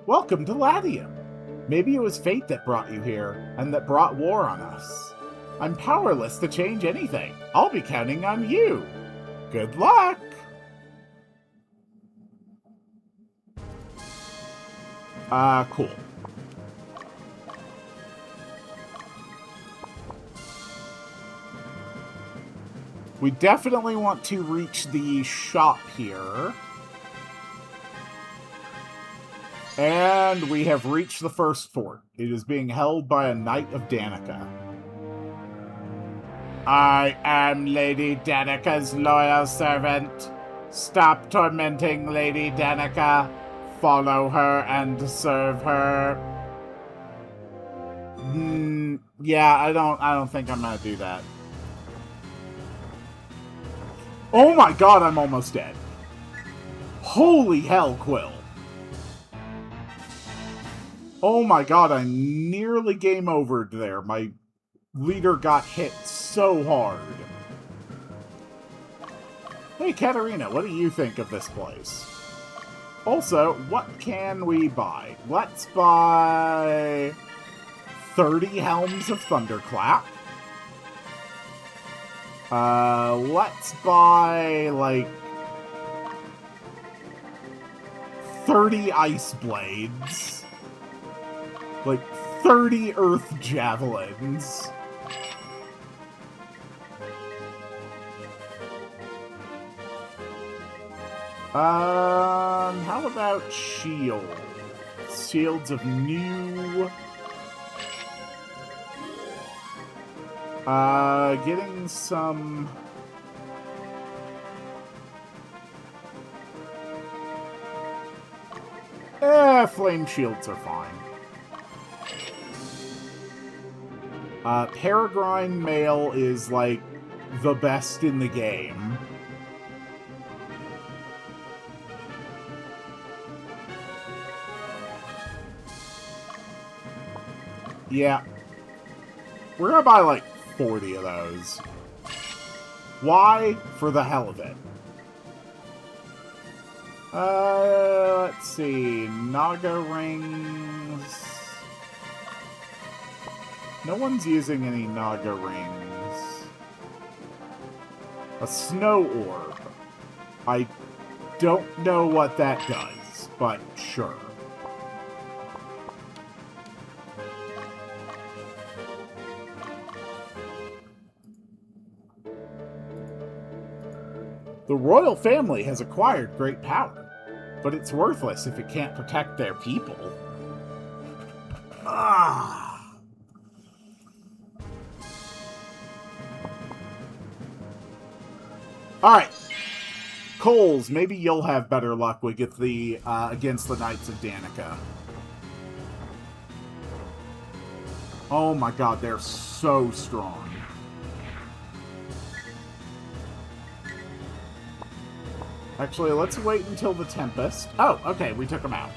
Welcome to Latium. Maybe it was fate that brought you here, and that brought war on us. I'm powerless to change anything. I'll be counting on you. Good luck! Cool. We definitely want to reach the shop here. And we have reached the first fort. It is being held by a Knight of Danica. I am Lady Danica's loyal servant. Stop tormenting Lady Danica. Follow her and serve her. Yeah, I don't think I'm gonna do that. Oh my god, I'm almost dead. Holy hell, Quill. Oh my god, I nearly game overed there. My leader got hit so hard. Hey, Katarina, what do you think of this place? Also, what can we buy? Let's buy 30 Helms of Thunderclap. Let's buy, like, 30 Ice Blades. Like, 30 Earth Javelins. How about shields? Shields of new... getting some... flame shields are fine. Peregrine Mail is, like, the best in the game. Yeah. We're gonna buy, like, 40 of those. Why? For the hell of it. Let's see. Naga rings. No one's using any Naga rings. A snow orb. I don't know what that does, but sure. The royal family has acquired great power, but it's worthless if it can't protect their people. Ah. Alright. Coles, maybe you'll have better luck against the Knights of Danica. Oh my god, they're so strong. Actually, let's wait until the Tempest. Oh, okay, we took them out.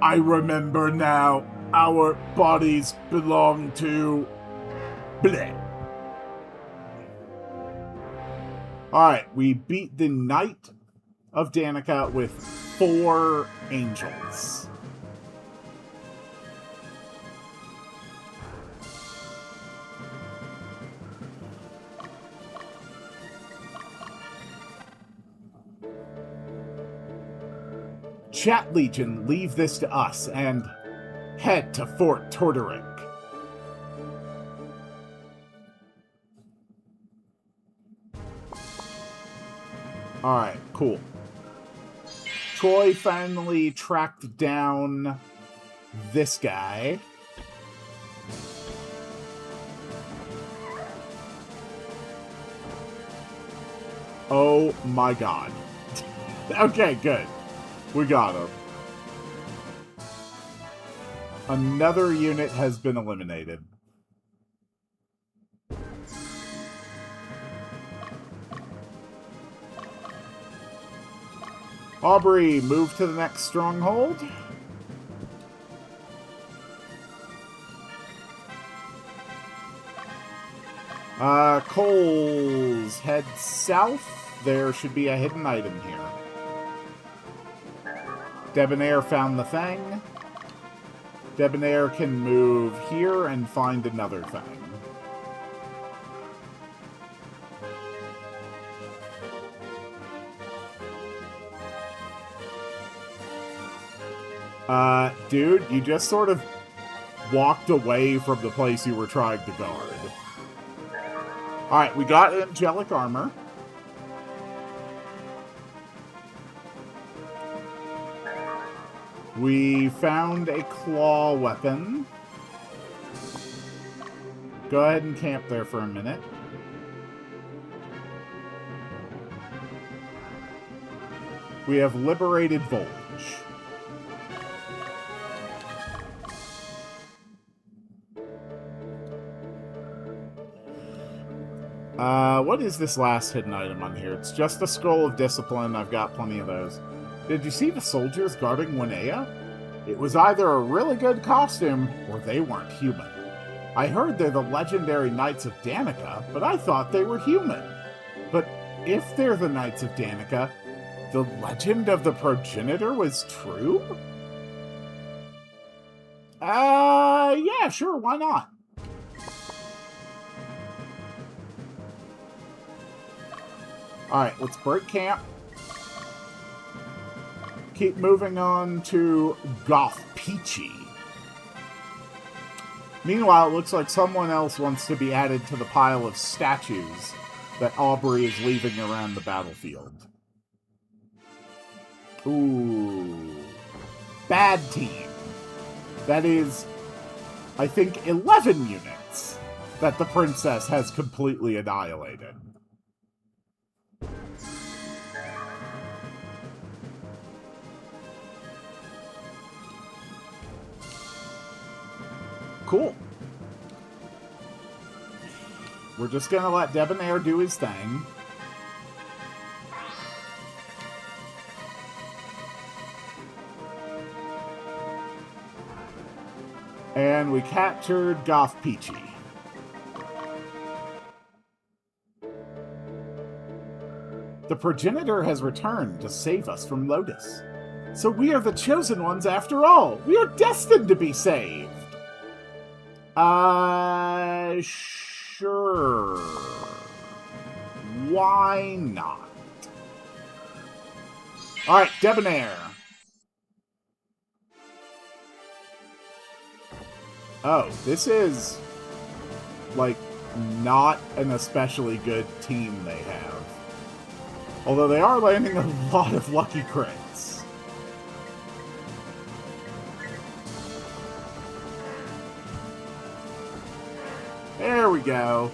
I remember now. Our bodies belong to... Bleh. Alright, we beat the Knight of Danica with 4 angels. Chat Legion, leave this to us and head to Fort Tortoric. Alright, cool. Troy finally tracked down this guy. Oh my god. Okay, good. We got him. Another unit has been eliminated. Aubrey, move to the next stronghold. Coles, head south. There should be a hidden item here. Debonair found the thing. Debonair can move here and find another thing. Dude, you just sort of walked away from the place you were trying to guard. Alright, we got angelic armor. We found a claw weapon. Go ahead and camp there for a minute. We have liberated Volge. What is this last hidden item on here? It's just a Scroll of Discipline. I've got plenty of those. Did you see the soldiers guarding Winea? It was either a really good costume, or they weren't human. I heard they're the legendary Knights of Danica, but I thought they were human. But if they're the Knights of Danica, the legend of the progenitor was true? Yeah, sure, why not? Alright, let's break camp. Keep moving on to Goth Peachy. Meanwhile, it looks like someone else wants to be added to the pile of statues that Aubrey is leaving around the battlefield. Ooh. Bad team. That is, I think, 11 units that the princess has completely annihilated. Cool. We're just gonna let Debonair do his thing. And we captured Goth Peachy. The progenitor has returned to save us from Lotus. So we are the chosen ones after all. We are destined to be saved. Sure. Why not? Alright, Debonair. Oh, this is, like, not an especially good team they have. Although they are landing a lot of lucky crits. There we go.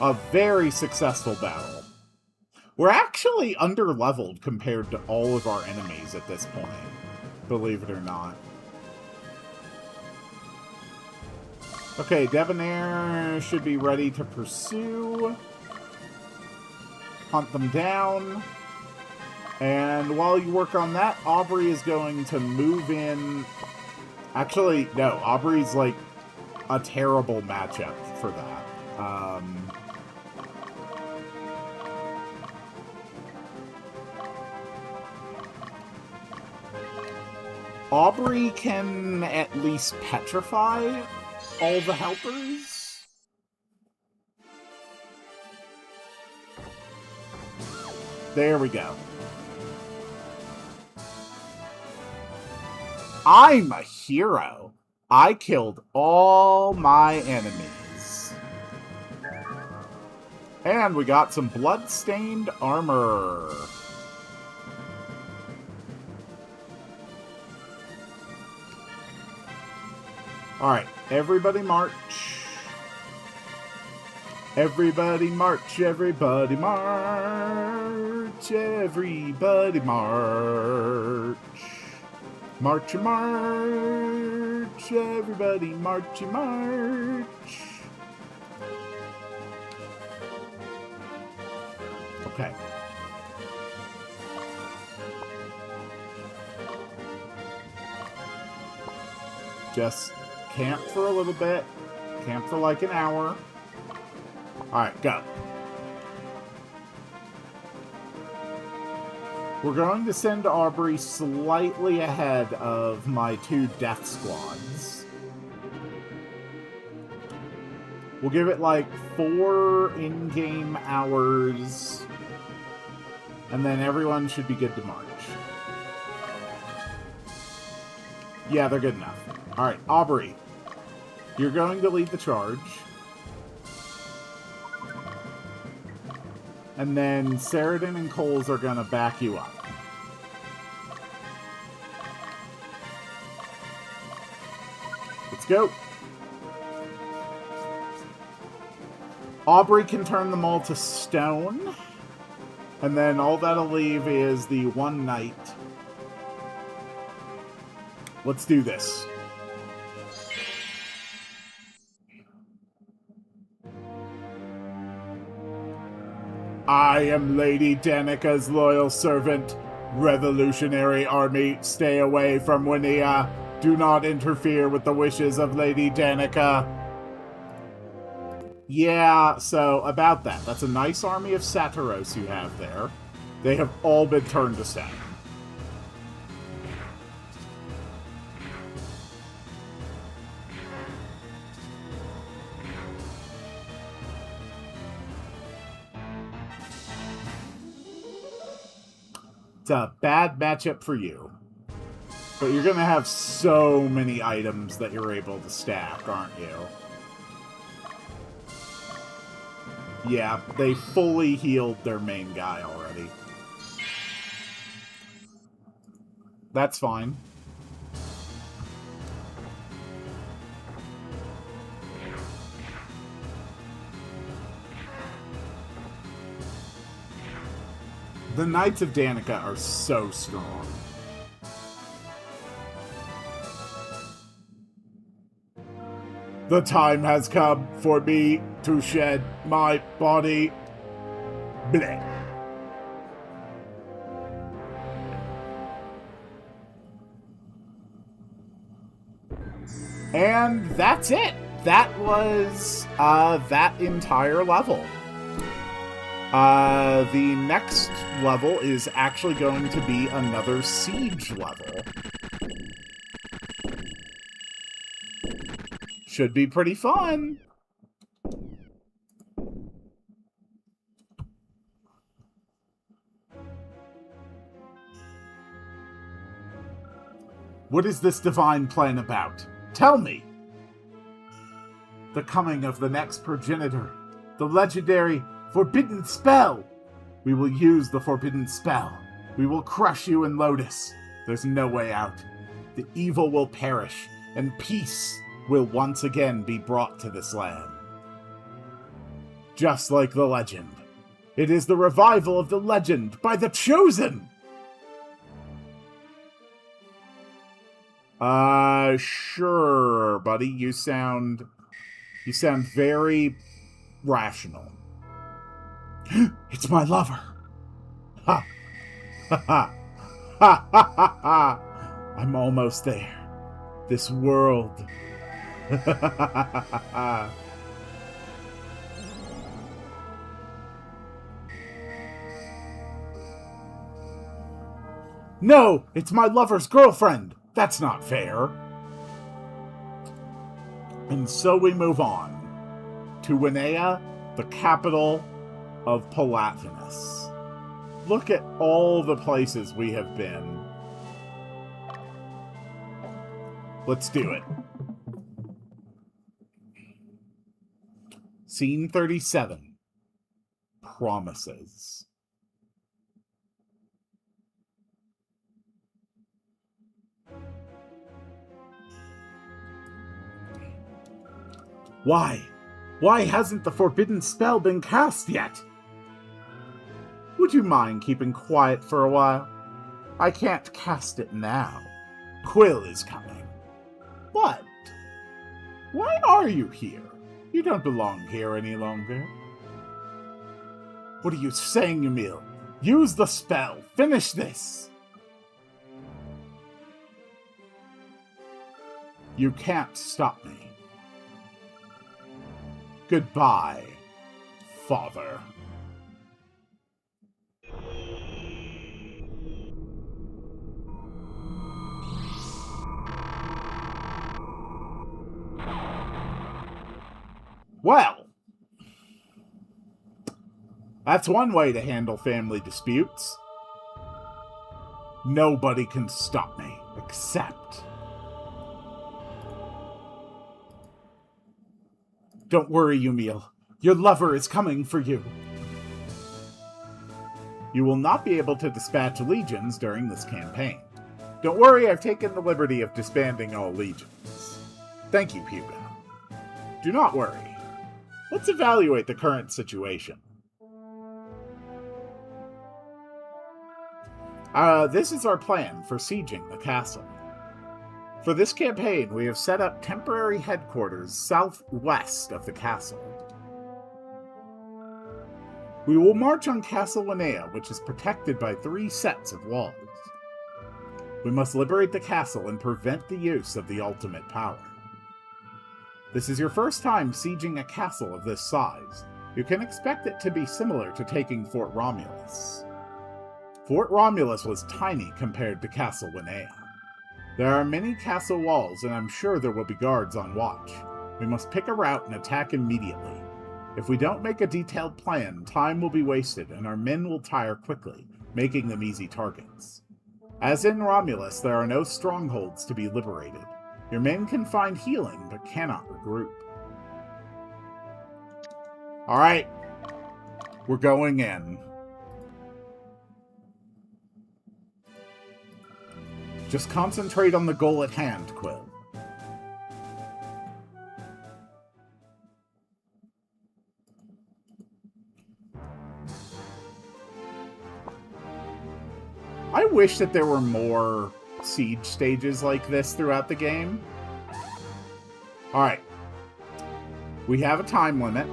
A very successful battle. We're actually under-leveled compared to all of our enemies at this point, believe it or not. Okay, Debonair should be ready to pursue. Hunt them down. And while you work on that, Aubrey is going to move in. Actually, no, Aubrey's like a terrible matchup for that. Aubrey can at least petrify all the helpers. There we go. I'm a hero. I killed all my enemies. And we got some blood-stained armor. Alright, everybody march. Everybody march, everybody march, everybody march. March, march, everybody march, march. Okay. Just camp for a little bit. Camp for like an hour. Alright, go. We're going to send Aubrey slightly ahead of my 2 death squads. We'll give it like 4 in-game hours. And then everyone should be good to march. Yeah, they're good enough. Alright, Aubrey. You're going to lead the charge. And then Saradin and Coles are going to back you up. Let's go. Aubrey can turn them all to stone. And then all that'll leave is the one knight. Let's do this. I am Lady Danica's loyal servant. Revolutionary Army, stay away from Winia. Do not interfere with the wishes of Lady Danica. Yeah, so about that. That's a nice army of Satiros you have there. They have all been turned to stone. It's a bad matchup for you. But you're going to have so many items that you're able to stack, aren't you? Yeah, they fully healed their main guy already. That's fine. The Knights of Danica are so strong. The time has come for me to shed my body. Bleh. And that's it. That was that entire level. The next level is actually going to be another siege level. Should be pretty fun. What is this divine plan about? Tell me! The coming of the next progenitor. The legendary forbidden spell. We will use the forbidden spell. We will crush you in Lotus. There's no way out. The evil will perish, and peace will once again be brought to this land. Just like the legend. It is the revival of the legend by the Chosen! Sure, buddy. You sound very rational. It's my lover. Ha! Ha ha! Ha ha ha ha! I'm almost there. This world. Ha ha ha ha ha! No! It's my lover's girlfriend! That's not fair. And so we move on to Winea, the capital of Palatinus. Look at all the places we have been. Let's do it. Scene 37. Promises. Why? Why hasn't the forbidden spell been cast yet? Would you mind keeping quiet for a while? I can't cast it now. Quill is coming. What? Why are you here? You don't belong here any longer. What are you saying, Emil? Use the spell. Finish this. You can't stop me. Goodbye, Father. Well, that's one way to handle family disputes. Nobody can stop me, except... Don't worry, Emil. Your lover is coming for you. You will not be able to dispatch legions during this campaign. Don't worry, I've taken the liberty of disbanding all legions. Thank you, Hugo. Do not worry. Let's evaluate the current situation. This is our plan for sieging the castle. For this campaign, we have set up temporary headquarters southwest of the castle. We will march on Castle Winea, which is protected by 3 sets of walls. We must liberate the castle and prevent the use of the ultimate power. This is your first time sieging a castle of this size. You can expect it to be similar to taking Fort Romulus. Fort Romulus was tiny compared to Castle Winea. There are many castle walls, and I'm sure there will be guards on watch. We must pick a route and attack immediately. If we don't make a detailed plan, time will be wasted, and our men will tire quickly, making them easy targets. As in Romulus, there are no strongholds to be liberated. Your men can find healing, but cannot regroup. Alright. We're going in. Just concentrate on the goal at hand, Quill. I wish that there were more siege stages like this throughout the game. Alright. We have a time limit.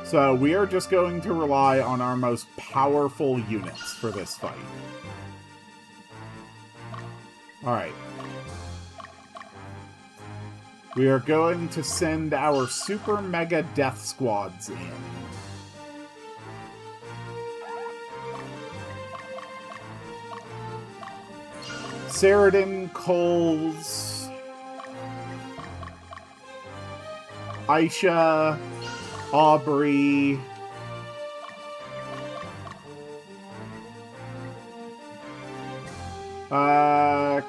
So we are just going to rely on our most powerful units for this fight. Alright. We are going to send our super mega death squads in. Saradin, Coles, Aisha, Aubrey,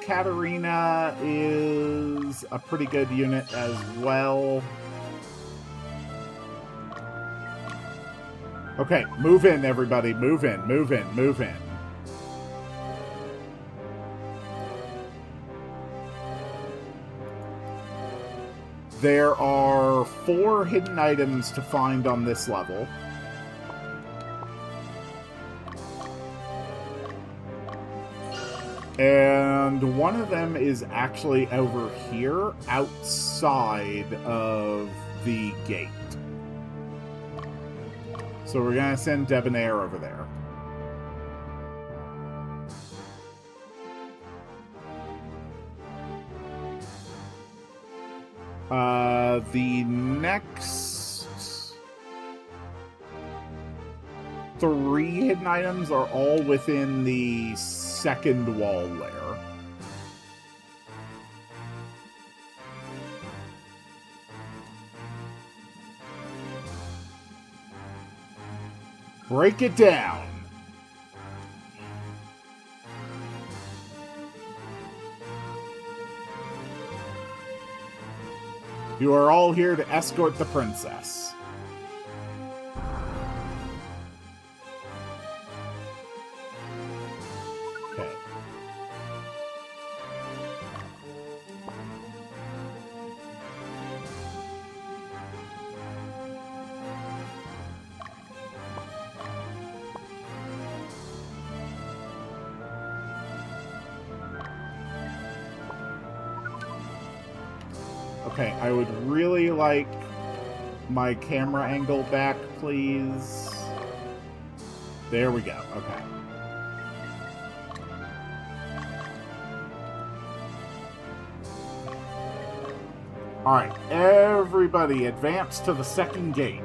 Katarina is a pretty good unit as well. Okay, move in, everybody. Move in, move in, move in. There are 4 hidden items to find on this level. And one of them is actually over here, outside of the gate. So we're going to send Debonair over there. The next 3 hidden items are all within the second wall layer. Break it down. You are all here to escort the princess. Okay. Okay, I would really like my camera angle back, please. There we go. Okay. Alright, everybody advance to the second gate.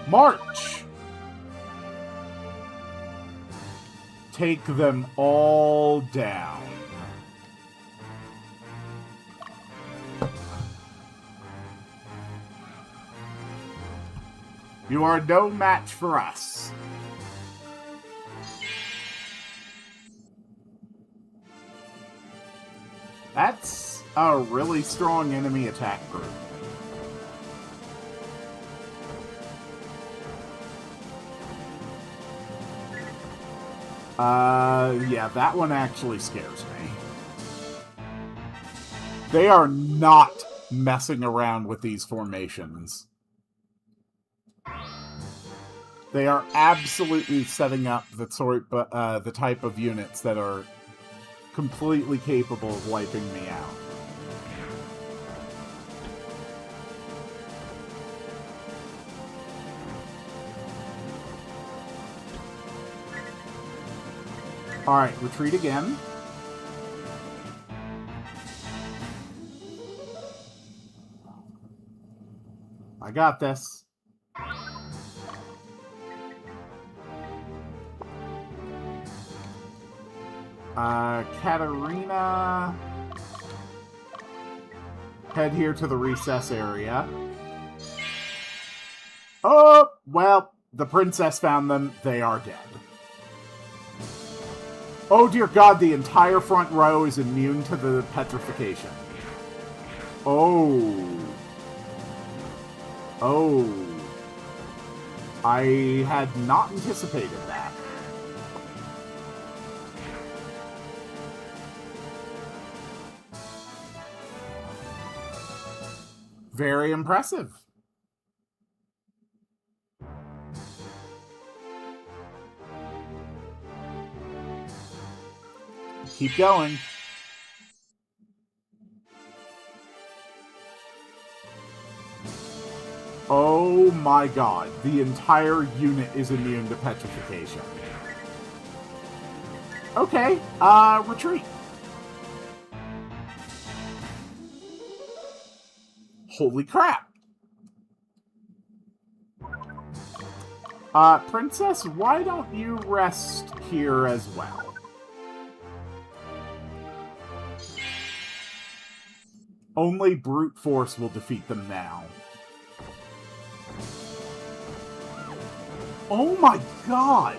March! Take them all down. You are no match for us. That's a really strong enemy attack group. Yeah, that one actually scares me. They are not messing around with these formations. They are absolutely setting up the type of units that are completely capable of wiping me out. Alright, retreat again. I got this. Katarina. Head here to the recess area. Oh, well, the princess found them. They are dead. Oh dear God, the entire front row is immune to the petrification. Oh. Oh. I had not anticipated that. Very impressive. Keep going. Oh my God. The entire unit is immune to petrification. Okay, retreat. Holy crap. Princess, why don't you rest here as well? Only brute force will defeat them now. Oh my god!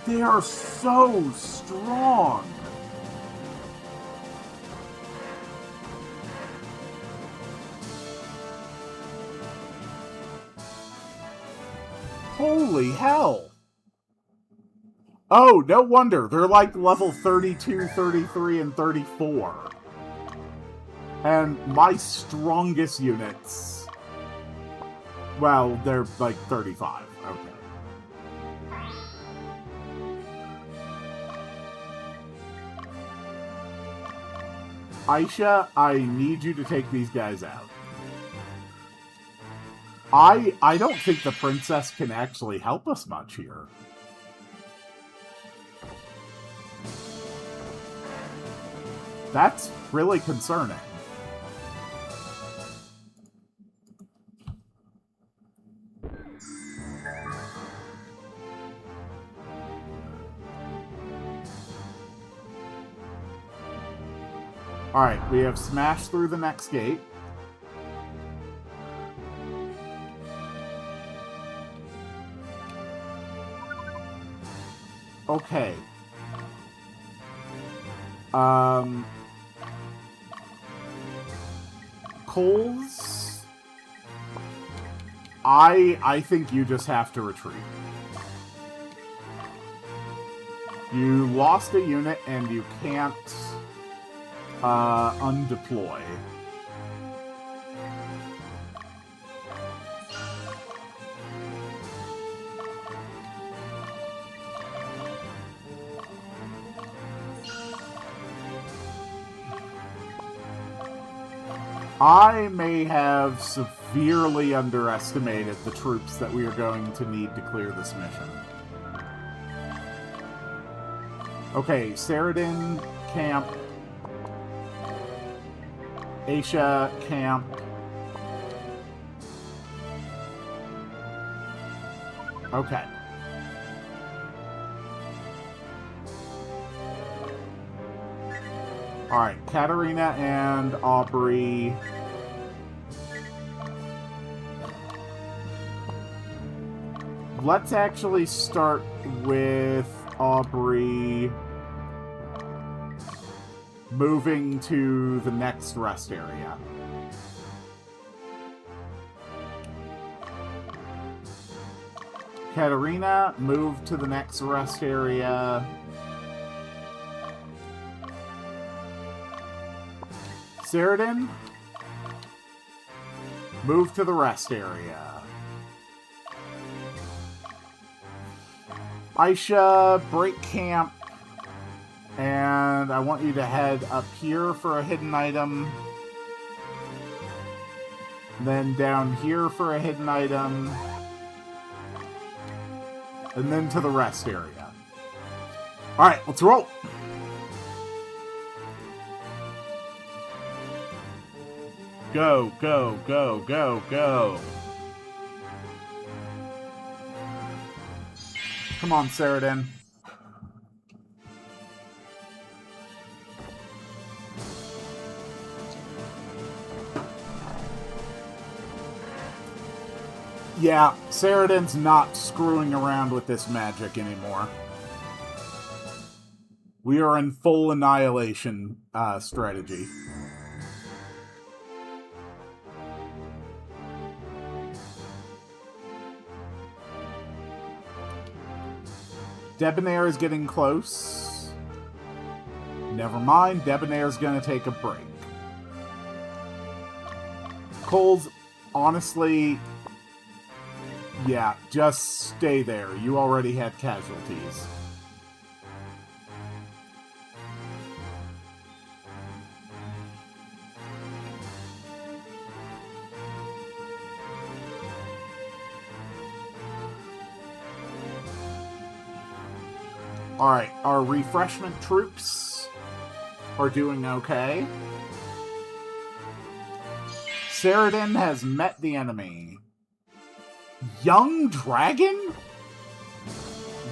They are so strong! Holy hell! Oh, no wonder. They're like level 32, 33, and 34. And my strongest units... Well, they're like 35. Okay. Aisha, I need you to take these guys out. I don't think the princess can actually help us much here. That's really concerning. Alright, we have smashed through the next gate. Okay. Coles? I think you just have to retreat. You lost a unit and you can't undeploy. I may have severely underestimated the troops that we are going to need to clear this mission. Okay, Saradin, camp. Aisha, camp. Okay. Alright, Katarina and Aubrey. Let's actually start with Aubrey moving to the next rest area. Katarina, move to the next rest area. Saradin, move to the rest area. Aisha, break camp. And I want you to head up here for a hidden item. Then down here for a hidden item. And then to the rest area. Alright, let's roll! Go, go, go, go, go. Come on, Saradin. Yeah, Saradin's not screwing around with this magic anymore. We are in full annihilation strategy. Debonair is getting close. Never mind, Debonair's gonna take a break. Cole's, honestly, yeah, just stay there. You already had casualties. Alright, our refreshment troops are doing okay. Saradin has met the enemy. Young Dragon?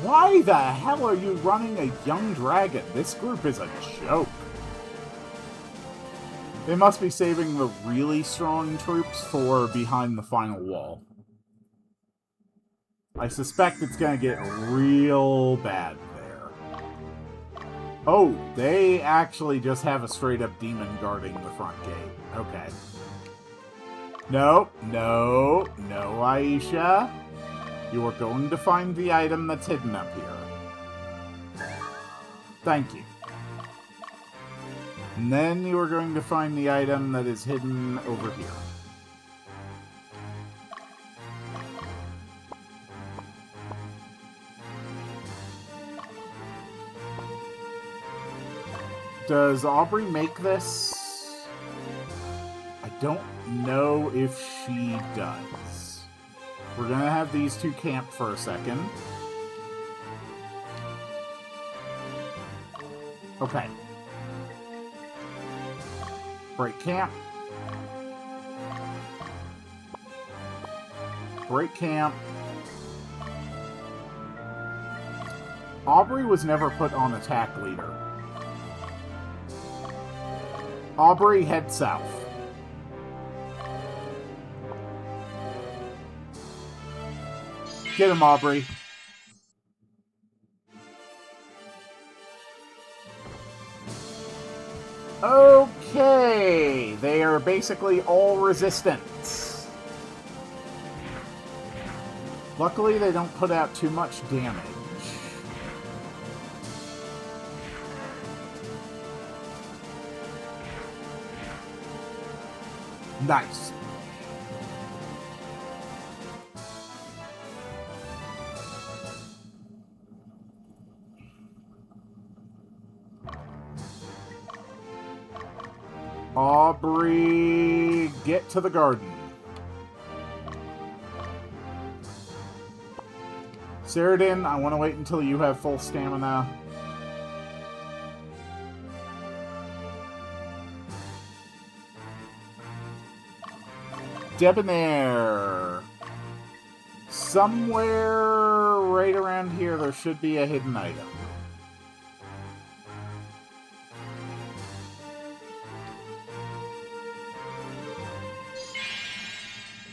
Why the hell are you running a Young Dragon? This group is a joke. They must be saving the really strong troops for behind the final wall. I suspect it's going to get real bad there. Oh, they actually just have a straight-up demon guarding the front gate. Okay. No, no, no, Aisha. You are going to find the item that's hidden up here. Thank you. And then you are going to find the item that is hidden over here. Does Aubrey make this? I don't know if she does. We're gonna have these two camp for a second. Okay. Break camp. Break camp. Aubrey was never put on attack leader. Aubrey, head south. Get him, Aubrey. Okay, they are basically all resistant. Luckily, they don't put out too much damage. Nice. Aubrey, get to the garden. Ceridan, I want to wait until you have full stamina. Debonair. Somewhere right around here there should be a hidden item.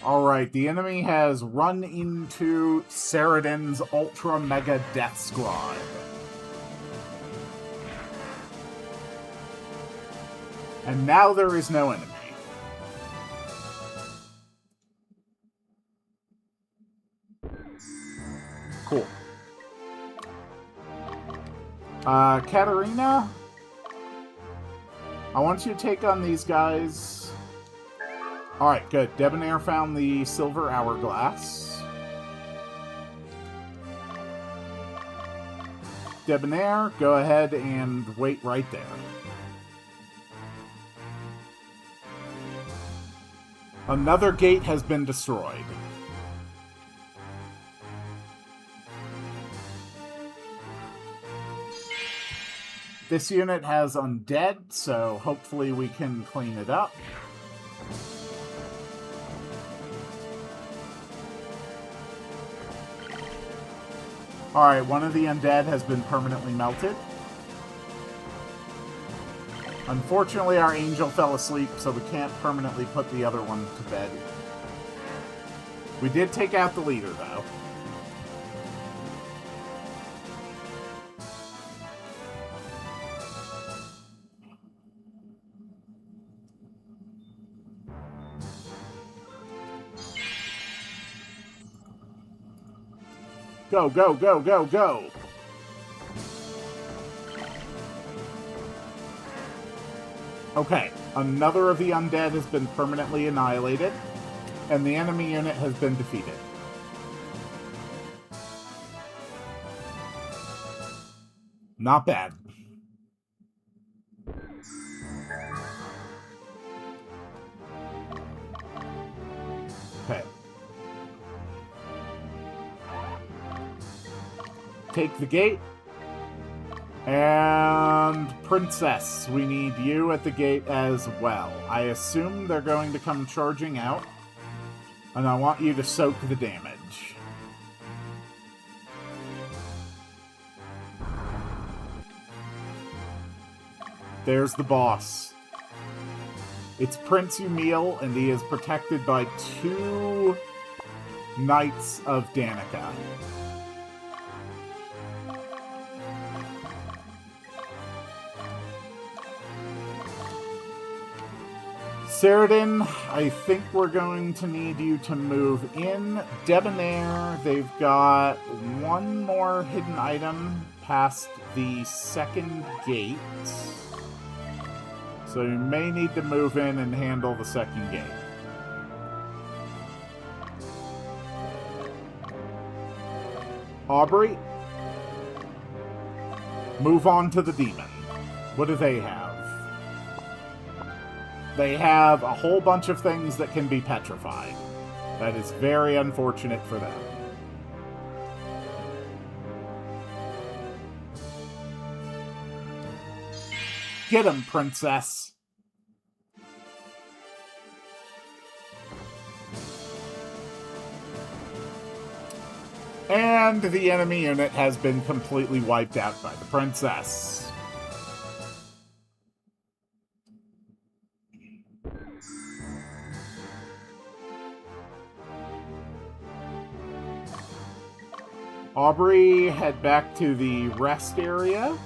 Alright, the enemy has run into Ceridan's Ultra Mega Death Squad. And now there is no enemy. Cool. Katarina? I want you to take on these guys. Alright, good. Debonair found the silver hourglass. Debonair, go ahead and wait right there. Another gate has been destroyed. This unit has undead, so hopefully we can clean it up. Alright, one of the undead has been permanently melted. Unfortunately, our angel fell asleep, so we can't permanently put the other one to bed. We did take out the leader, though. Go, go, go, go, go! Okay, another of the undead has been permanently annihilated, and the enemy unit has been defeated. Not bad. Okay. Take the gate. And Princess, we need you at the gate as well. I assume they're going to come charging out, and I want you to soak the damage. There's the boss. It's Prince Umil, and he is protected by 2 Knights of Danica. Ceradan, I think we're going to need you to move in. Debonair, they've got 1 more hidden item past the second gate. So you may need to move in and handle the second gate. Aubrey, move on to the demon. What do they have? They have a whole bunch of things that can be petrified. That is very unfortunate for them. Get him, princess! And the enemy unit has been completely wiped out by the princess. Aubrey, head back to the rest area.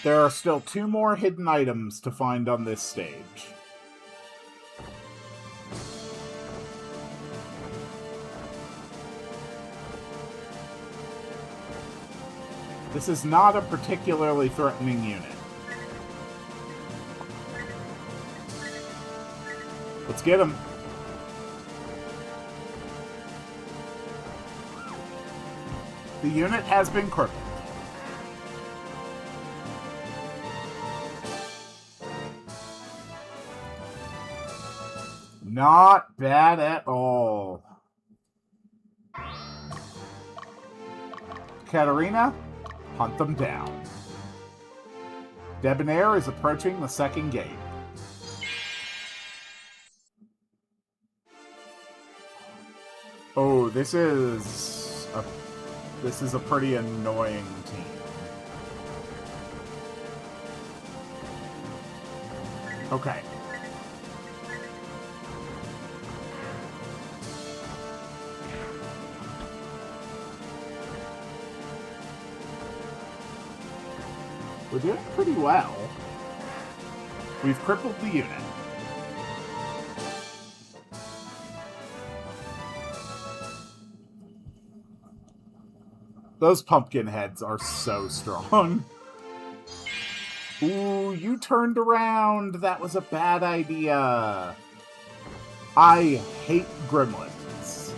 There are still 2 more hidden items to find on this stage. This is not a particularly threatening unit. Let's get him. The unit has been crippled. Not bad at all. Katarina, hunt them down. Debonair is approaching the second gate. Oh, this is a pretty annoying team. Okay. We're doing pretty well. We've crippled the unit. Those pumpkin heads are so strong. Ooh, you turned around. That was a bad idea. I hate gremlins.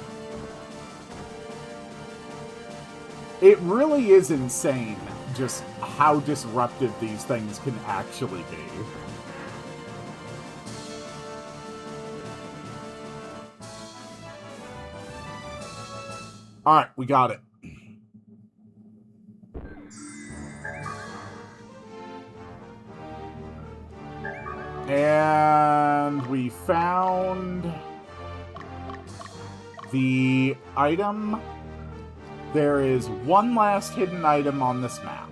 It really is insane just how disruptive these things can actually be. Alright, we got it. And we found the item. There is one last hidden item on this map.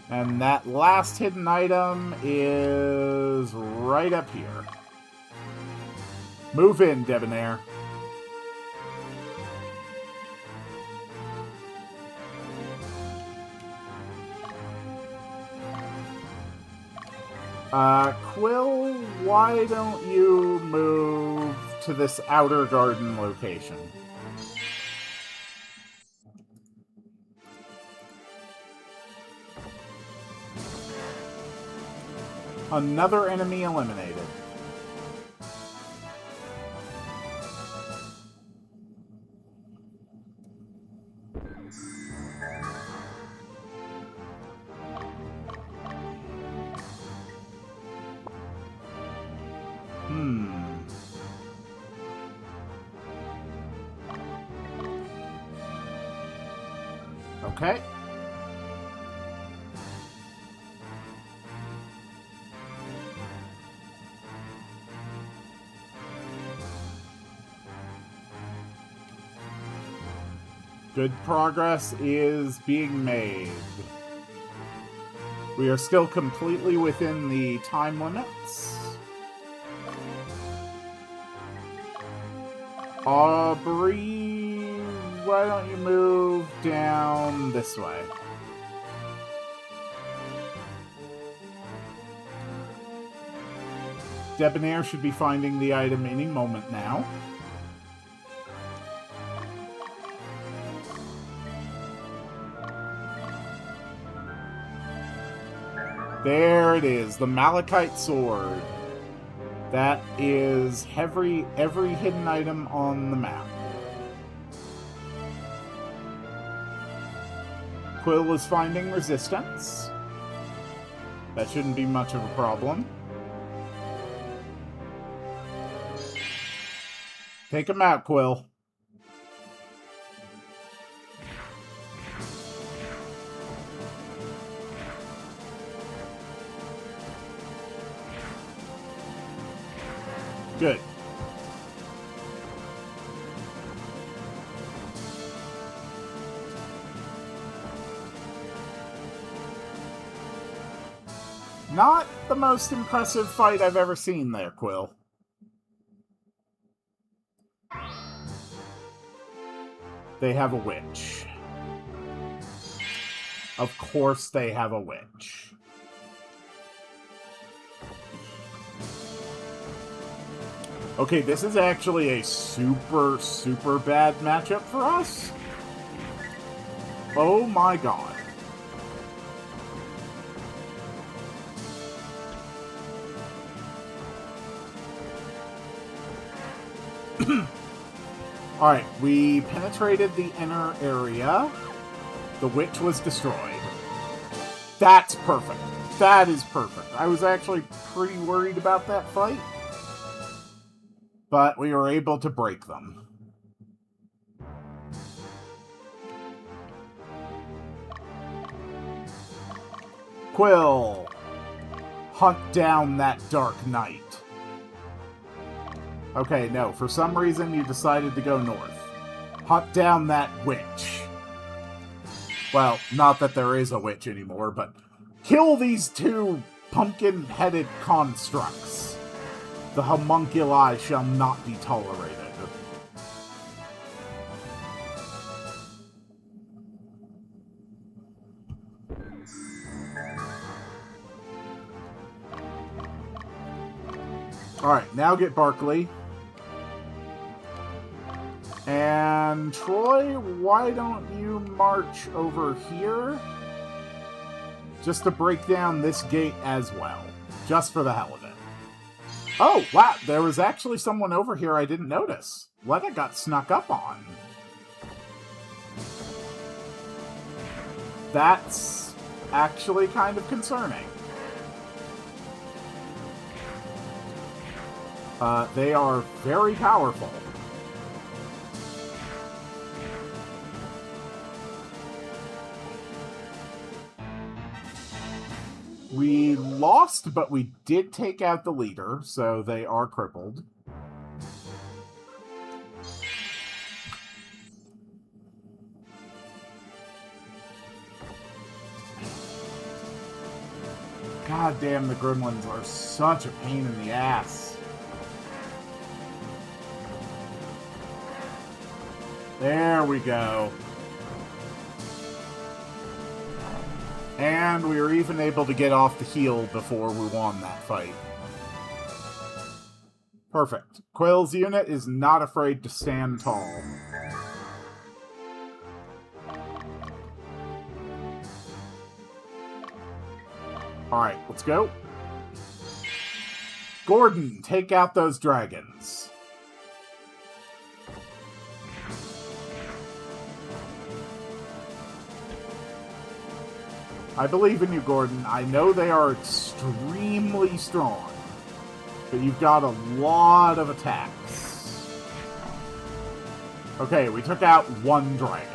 And that last hidden item is right up here. Move in, Debonair. Quill, why don't you move to this outer garden location? Another enemy eliminated. Okay. Good progress is being made. We are still completely within the time limits. Aubrey, why don't you move down this way? Debonair should be finding the item any moment now. There it is, the Malachite Sword. That is every hidden item on the map. Quill is finding resistance. That shouldn't be much of a problem. Take him out, Quill. Good. Not the most impressive fight I've ever seen there, Quill. They have a witch. Of course they have a witch. Okay, this is actually a super, super bad matchup for us. Oh my god. Alright, we penetrated the inner area. The witch was destroyed. That's perfect. That is perfect. I was actually pretty worried about that fight. But we were able to break them. Quill, hunt down that Dark Knight. Okay, no, for some reason you decided to go north. Hunt down that witch. Well, not that there is a witch anymore, but kill these two pumpkin-headed constructs. The homunculi shall not be tolerated. Alright, now get Barkley. And Troy, why don't you march over here? Just to break down this gate as well. Just for the hell of it. Oh, wow, there was actually someone over here I didn't notice. Letta got snuck up on. That's actually kind of concerning. They are very powerful. We lost, but we did take out the leader, so they are crippled. God damn, the gremlins are such a pain in the ass. There we go. And we were even able to get off the heel before we won that fight. Perfect. Quill's unit is not afraid to stand tall. Alright, let's go. Gordon, take out those dragons. I believe in you, Gordon. I know they are extremely strong, but you've got a lot of attacks. Okay, we took out one dragon.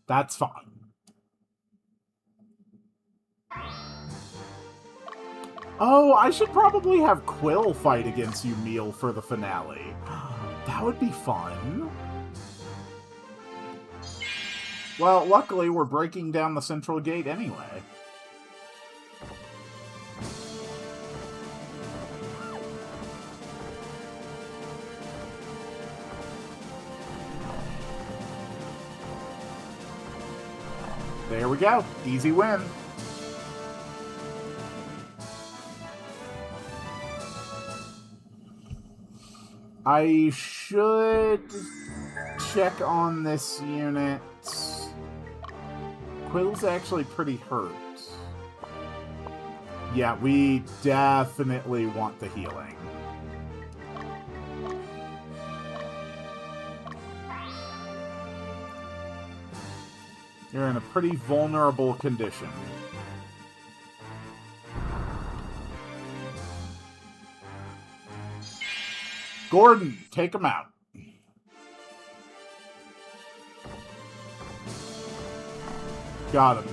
That's fine. Oh, I should probably have Quill fight against you, Meal, for the finale. That would be fun. Well, luckily, we're breaking down the central gate anyway. There we go. Easy win. I should check on this unit. Quill's actually pretty hurt. Yeah, we definitely want the healing. You're in a pretty vulnerable condition. Gordon, take him out. Got him.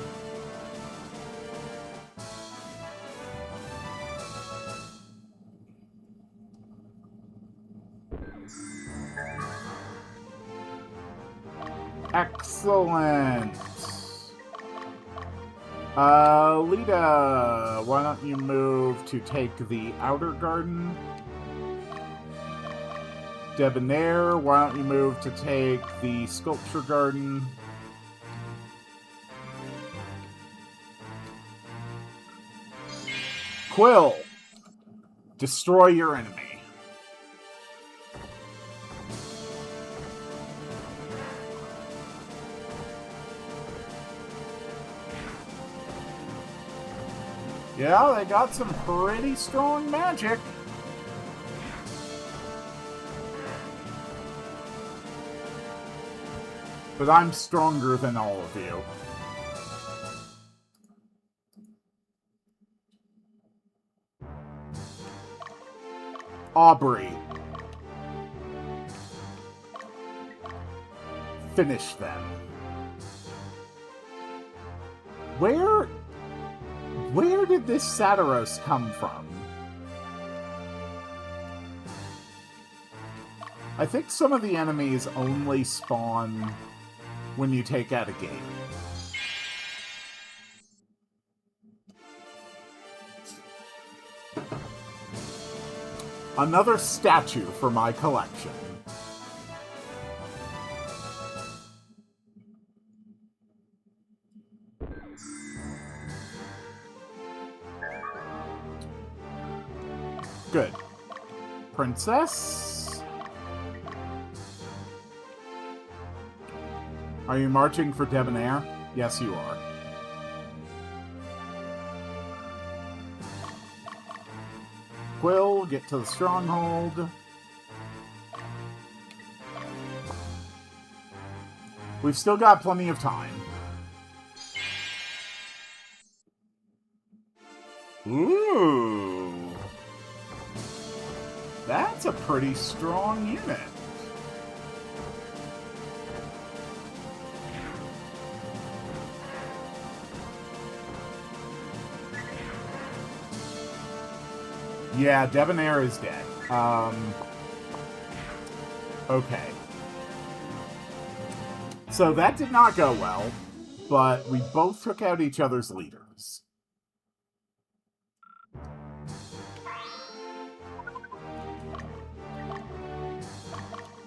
Excellent. Lita, why don't you move to take the outer garden? Debonair, why don't you move to take the sculpture garden? Quill, destroy your enemy. Yeah, they got some pretty strong magic. But I'm stronger than all of you. Aubrey. Finish them. Where did this Satiros come from? I think some of the enemies only spawn when you take out a gate. Another statue for my collection. Good. Princess? Are you marching for Debonair? Yes, you are. Quill, get to the stronghold. We've still got plenty of time. Ooh. That's a pretty strong unit. Yeah, Debonair is dead. Okay. So that did not go well, but we both took out each other's leaders.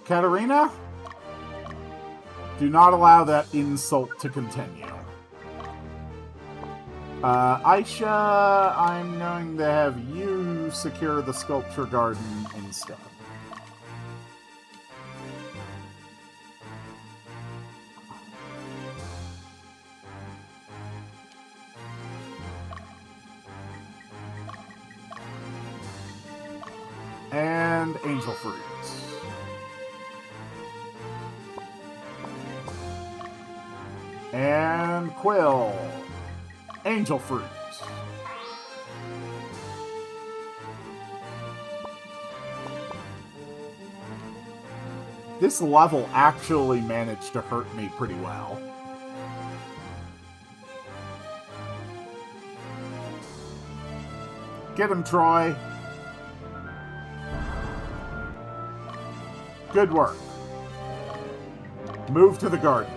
Katarina? Do not allow that insult to continue. Aisha, I'm going to have you secure the sculpture garden instead. And angel fruit. And Quill. Angel fruit. This level actually managed to hurt me pretty well. Get him, Troy. Good work. Move to the garden.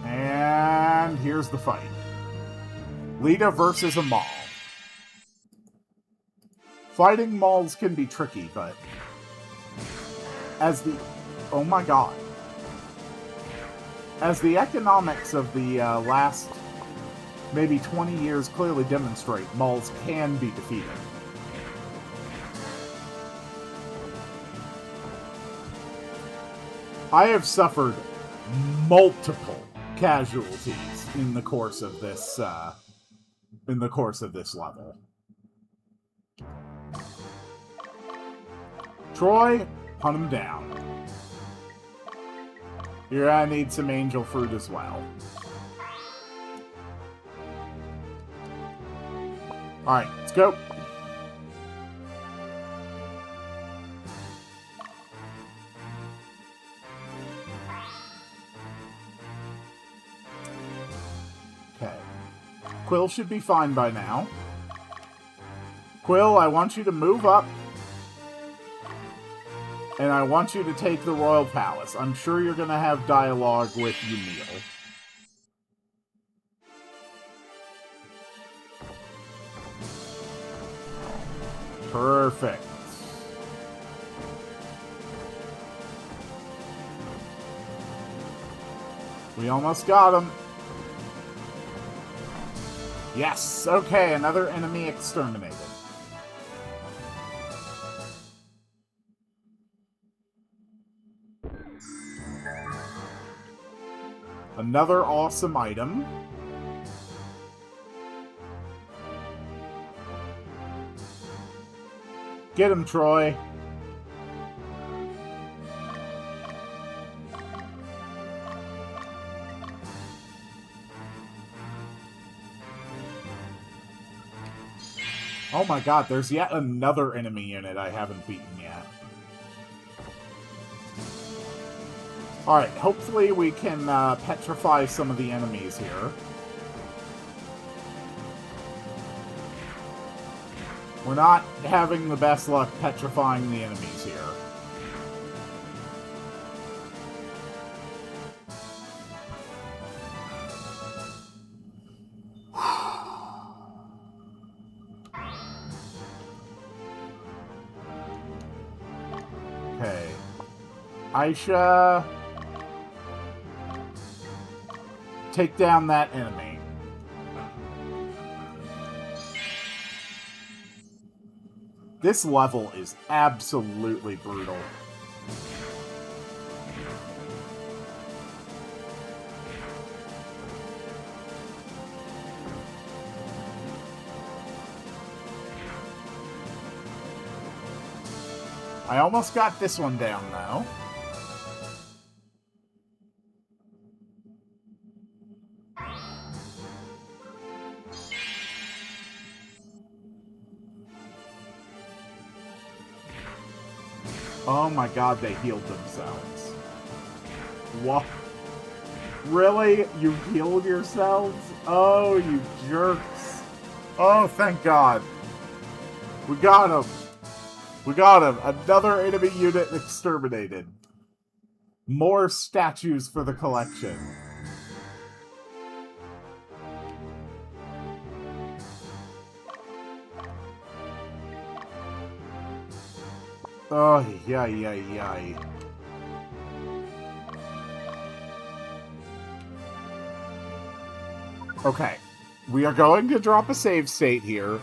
And here's the fight. Lita versus a Maul. Fighting Mauls can be tricky, but as the... Oh my god. As the economics of the last maybe 20 years clearly demonstrate, Mauls can be defeated. I have suffered multiple casualties in the course of this level. Troy, hunt him down. Here I need some angel fruit as well. Alright, let's go. Okay. Quill should be fine by now. Quill, I want you to move up. And I want you to take the Royal Palace. I'm sure you're going to have dialogue with Ymil. Perfect. We almost got him. Yes, okay, another enemy exterminated. Another awesome item. Get him, Troy. Oh my god, there's yet another enemy unit I haven't beaten yet. Alright, hopefully we can petrify some of the enemies here. We're not having the best luck petrifying the enemies here. Okay. Aisha... Take down that enemy. This level is absolutely brutal. I almost got this one down, though. Oh my god, they healed themselves. What? Really? You healed yourselves? Oh, you jerks. Oh, thank god. We got him. We got him. Another enemy unit exterminated. More statues for the collection. Oh, yay. Okay. We are going to drop a save state here,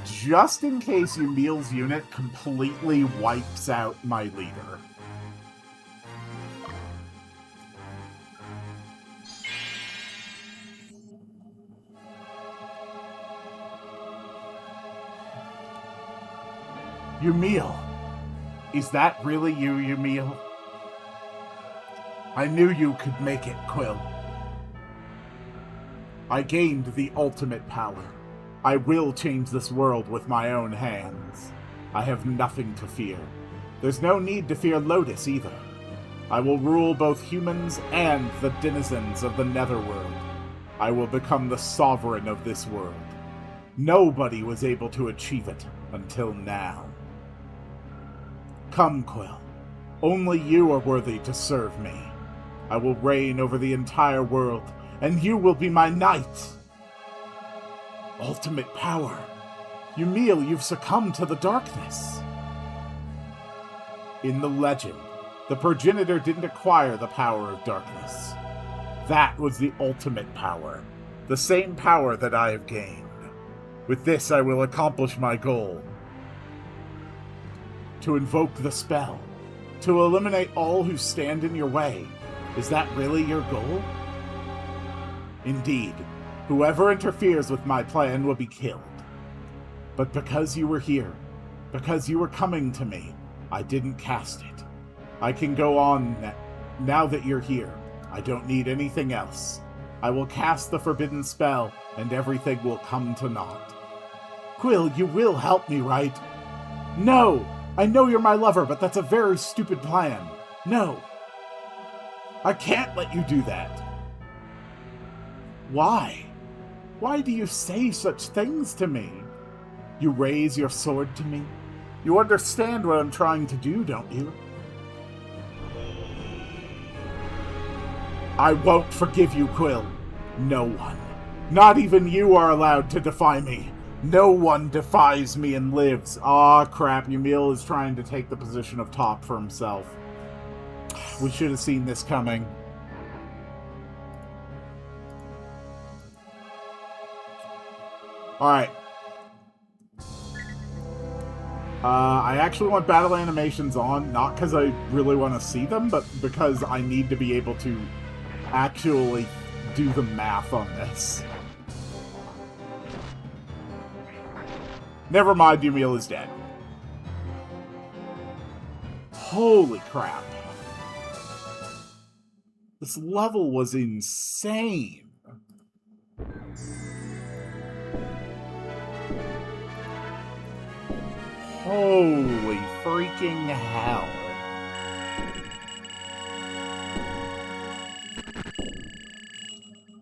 just in case Ymil's unit completely wipes out my leader. Ymil! Is that really you, Ymil? I knew you could make it, Quill. I gained the ultimate power. I will change this world with my own hands. I have nothing to fear. There's no need to fear Lotus either. I will rule both humans and the denizens of the Netherworld. I will become the sovereign of this world. Nobody was able to achieve it until now. Come, Quill. Only you are worthy to serve me. I will reign over the entire world, and you will be my knight. Ultimate power. Ymil, you've succumbed to the darkness. In the legend, the progenitor didn't acquire the power of darkness. That was the ultimate power, the same power that I have gained. With this, I will accomplish my goal. To invoke the spell, to eliminate all who stand in your way. Is that really your goal? Indeed, whoever interferes with my plan will be killed. But because you were here, because you were coming to me, I didn't cast it. I can go on now that you're here. I don't need anything else. I will cast the forbidden spell, and everything will come to naught. Quill, you will help me, right? No! I know you're my lover, but that's a very stupid plan. No. I can't let you do that. Why? Why do you say such things to me? You raise your sword to me? You understand what I'm trying to do, don't you? I won't forgive you, Quill. No one. Not even you are allowed to defy me. No one defies me and lives. Aw, crap. Ymil is trying to take the position of top for himself. We should have seen this coming. Alright. I actually want battle animations on, not because I really want to see them, but because I need to be able to actually do the math on this. Never mind, Ymil is dead. Holy crap. This level was insane. Holy freaking hell.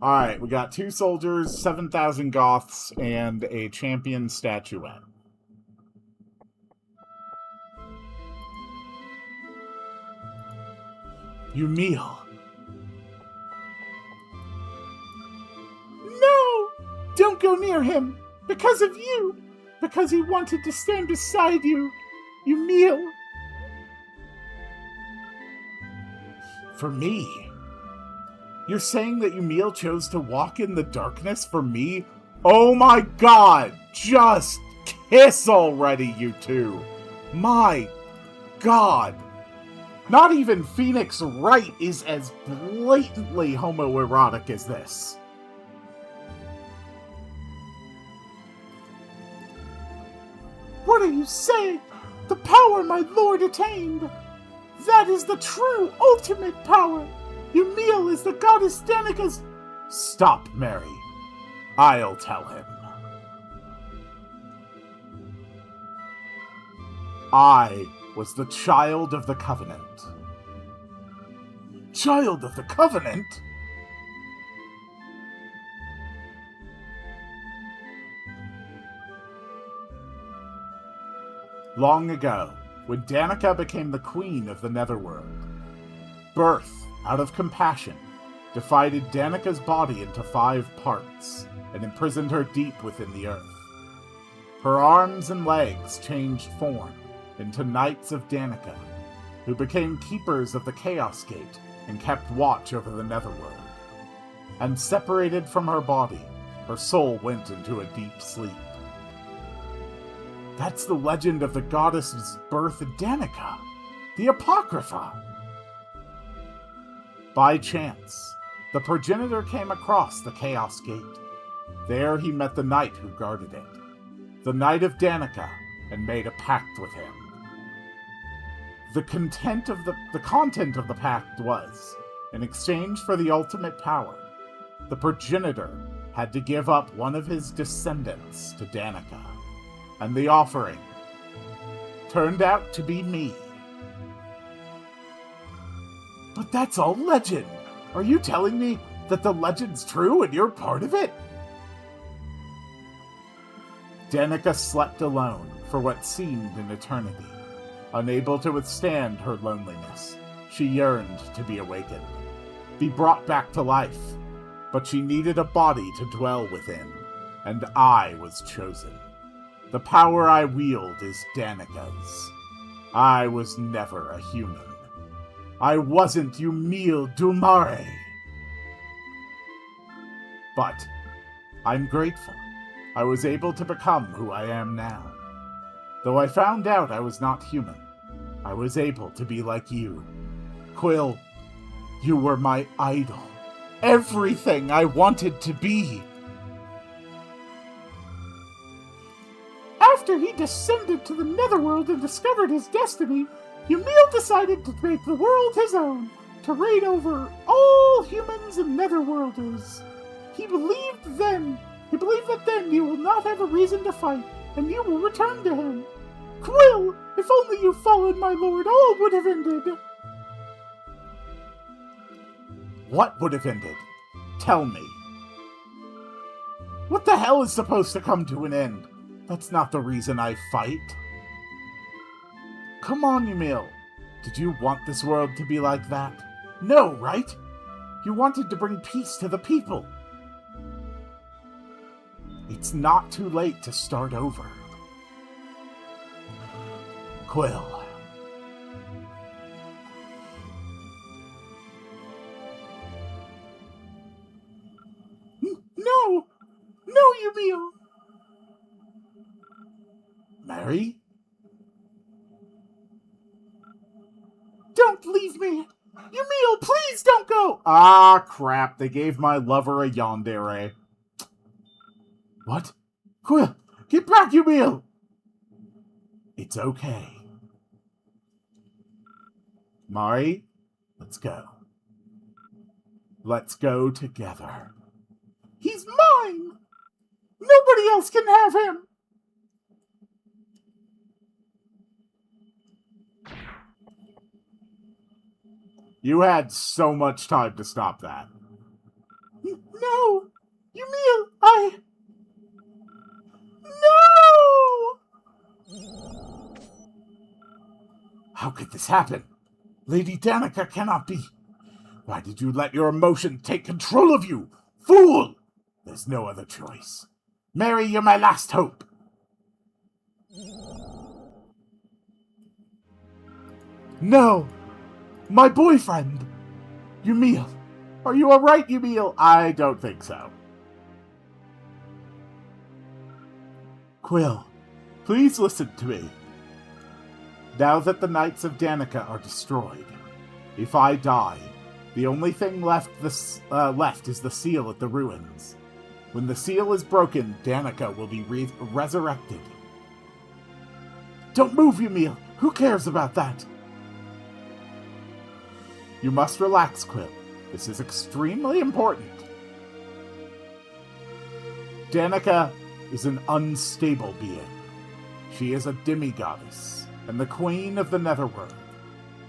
Alright, we got 2 soldiers, 7,000 Goths, and a champion statuette. Ymil. No! Don't go near him! Because of you! Because he wanted to stand beside you! Ymil! For me? You're saying that Ymil chose to walk in the darkness for me? Oh my god! Just kiss already, you two! My god! Not even Phoenix Wright is as blatantly homoerotic as this. What are you saying? The power my lord attained! That is the true ultimate power! Ymil is the goddess Danica's... Stop, Mary. I'll tell him. I was the child of the Covenant. Child of the Covenant? Long ago, when Danica became the queen of the Netherworld, Birth, out of compassion, divided Danica's body into 5 parts and imprisoned her deep within the earth. Her arms and legs changed form into Knights of Danica, who became keepers of the Chaos Gate and kept watch over the Netherworld. And separated from her body, her soul went into a deep sleep. That's the legend of the goddess's birth in Danica, the Apocrypha. By chance, the progenitor came across the Chaos Gate. There he met the knight who guarded it, the Knight of Danica, and made a pact with him. The content of the pact was, in exchange for the ultimate power, the progenitor had to give up one of his descendants to Danica, and the offering turned out to be me. But that's all legend. Are you telling me that the legend's true and you're part of it? Danica slept alone for what seemed an eternity. Unable to withstand her loneliness, she yearned to be awakened, be brought back to life. But she needed a body to dwell within, and I was chosen. The power I wield is Danica's. I was never a human. I wasn't Yumil Dumare. But I'm grateful. I was able to become who I am now. Though I found out I was not human, I was able to be like you. Quill, you were my idol. Everything I wanted to be. After he descended to the netherworld and discovered his destiny, Yumil decided to make the world his own, to reign over all humans and netherworlders. He believed that then you will not have a reason to fight, and you will return to him. Quill, if only you followed my lord, all would have ended. What would have ended? Tell me. What the hell is supposed to come to an end? That's not the reason I fight. Come on, Yumil. Did you want this world to be like that? No, right? You wanted to bring peace to the people. It's not too late to start over. Quill. No! No, Yumil! Mary? Don't leave me! Yumil, please don't go! Ah, crap, they gave my lover a yandere. What? Quill, get back, Yumil! It's okay. Mari, let's go. Let's go together. He's mine! Nobody else can have him! You had so much time to stop that. No! Yumil, No! How could this happen? Lady Danica cannot be. Why did you let your emotion take control of you? Fool! There's no other choice. Mary, you're my last hope. No! My boyfriend! Yumil! Are you alright, Yumil? I don't think so. Quill, please listen to me. Now that the Knights of Danica are destroyed, if I die, the only thing left is the seal at the ruins. When the seal is broken, Danica will be resurrected. Don't move, Yumil! Who cares about that? You must relax, Quill. This is extremely important. Danica is an unstable being. She is a demigoddess, and the queen of the Netherworld.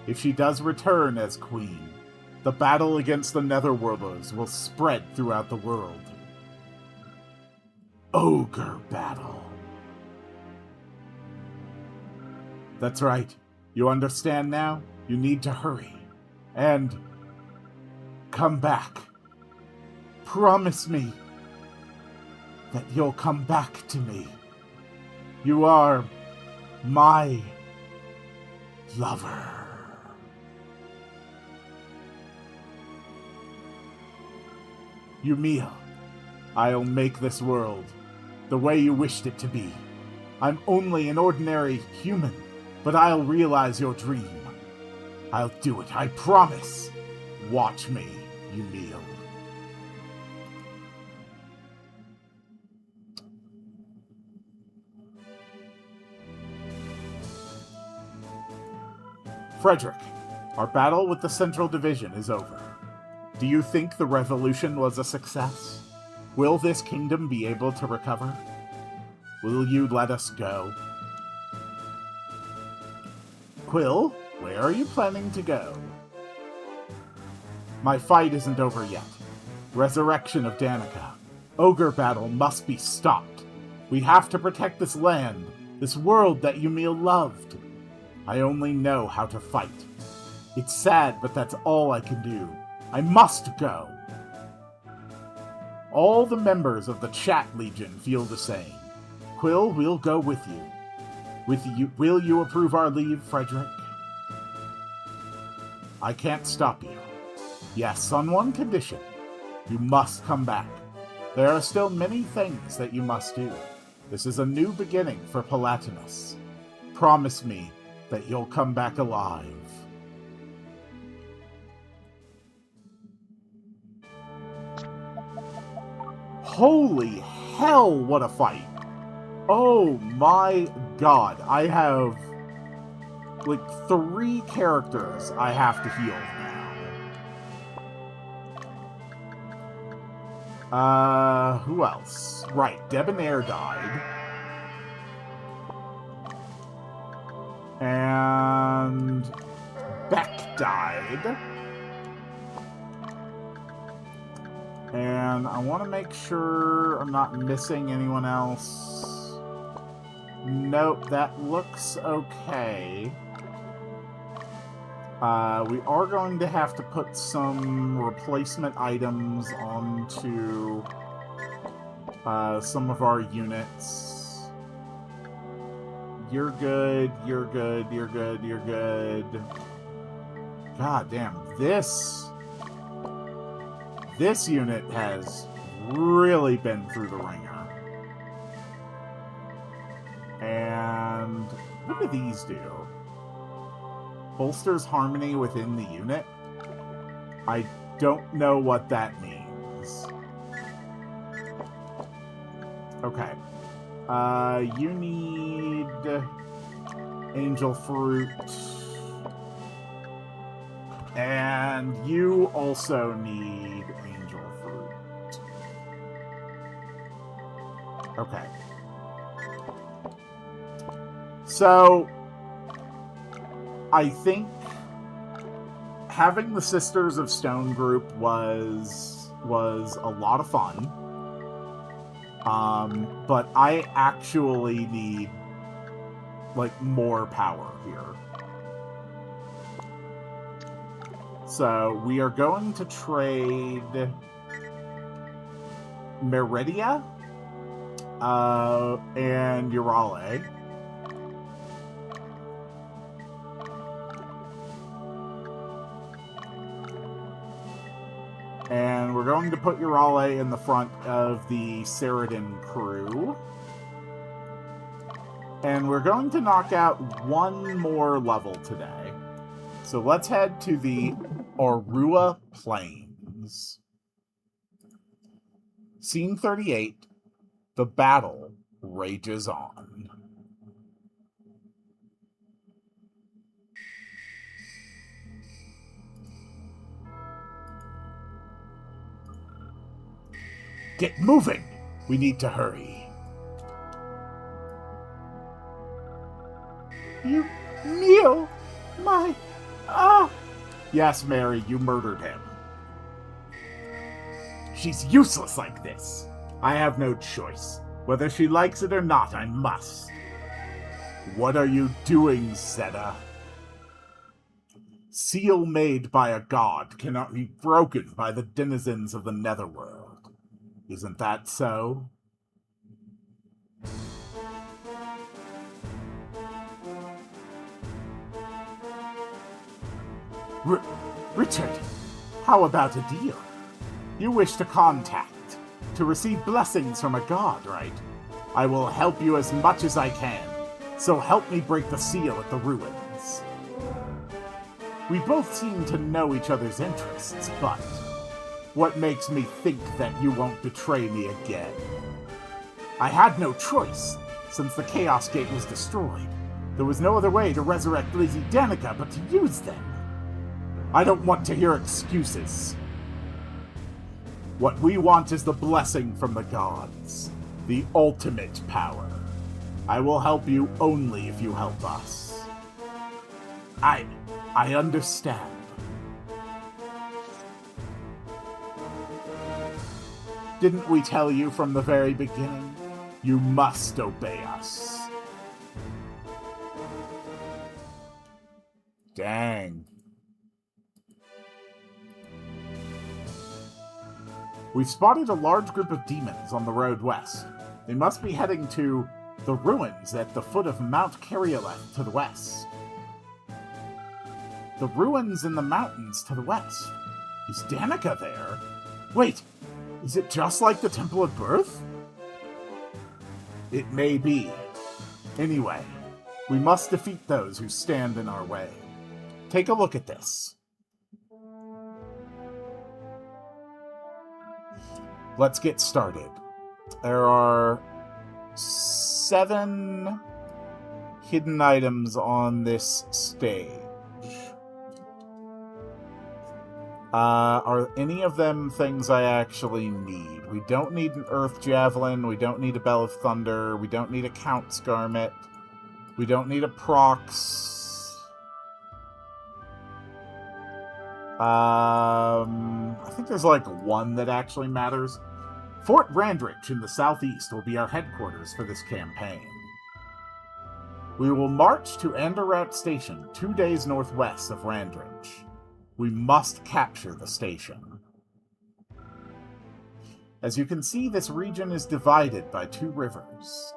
If she does return as queen, the battle against the Netherworlders will spread throughout the world. Ogre Battle. That's right. You understand now? You need to hurry. And come back. Promise me that you'll come back to me. You are my lover. Yumil, I'll make this world the way you wished it to be. I'm only an ordinary human, but I'll realize your dream. I'll do it, I promise. Watch me, Yumil. Frederick, our battle with the Central Division is over. Do you think the revolution was a success? Will this kingdom be able to recover? Will you let us go? Quill, where are you planning to go? My fight isn't over yet. Resurrection of Danica. Ogre Battle must be stopped. We have to protect this land, this world that Ymil loved. I only know how to fight. It's sad, but that's all I can do. I must go. All the members of the Chat Legion feel the same. Quill, we'll go with you. Will you approve our leave, Frederick? I can't stop you. Yes, on one condition. You must come back. There are still many things that you must do. This is a new beginning for Palatinus. Promise me that you'll come back alive. Holy hell, what a fight! Oh my god, I have like 3 characters I have to heal now. Who else? Right, Debonair died. And Beck died. And I want to make sure I'm not missing anyone else. Nope, that looks okay. We are going to have to put some replacement items onto some of our units. You're good, you're good, you're good, you're good. God damn, this unit has really been through the ringer. And what do these do? Bolsters harmony within the unit? I don't know what that means. Okay. You need Angel Fruit. And you also need Angel Fruit. Okay. So, I think having the Sisters of Stone group was a lot of fun. But I actually need, like, more power here. So, we are going to trade Meridia and Urale. And we're going to put Urale in the front of the Ceridan crew. And we're going to knock out one more level today. So let's head to the Arua Plains. Scene 38. The battle rages on. Get moving! We need to hurry. You kneel! My... Yes, Mary, you murdered him. She's useless like this. I have no choice. Whether she likes it or not, I must. What are you doing, Zeta? Seal made by a god cannot be broken by the denizens of the netherworld. Isn't that so? Richard, how about a deal? You wish to contact, to receive blessings from a god, right? I will help you as much as I can, so help me break the seal at the ruins. We both seem to know each other's interests, but what makes me think that you won't betray me again? I had no choice, since the Chaos Gate was destroyed. There was no other way to resurrect Lizzie Danica but to use them. I don't want to hear excuses. What we want is the blessing from the gods, the ultimate power. I will help you only if you help us. I understand. Didn't we tell you from the very beginning? You must obey us. Dang. We've spotted a large group of demons on the road west. They must be heading to the ruins at the foot of Mount Kerioleth to the west. The ruins in the mountains to the west. Is Danica there? Wait, is it just like the Temple of Birth? It may be. Anyway, we must defeat those who stand in our way. Take a look at this. Let's get started. There are 7 hidden items on this stage. Are any of them things I actually need? We don't need an Earth Javelin, we don't need a Bell of Thunder, we don't need a Count's Garment, we don't need a Prox. I think there's like one that actually matters. Fort Brandrich in the southeast will be our headquarters for this campaign. We will march to Anderout Station, 2 days northwest of Randrich. We must capture the station. As you can see, this region is divided by 2 rivers.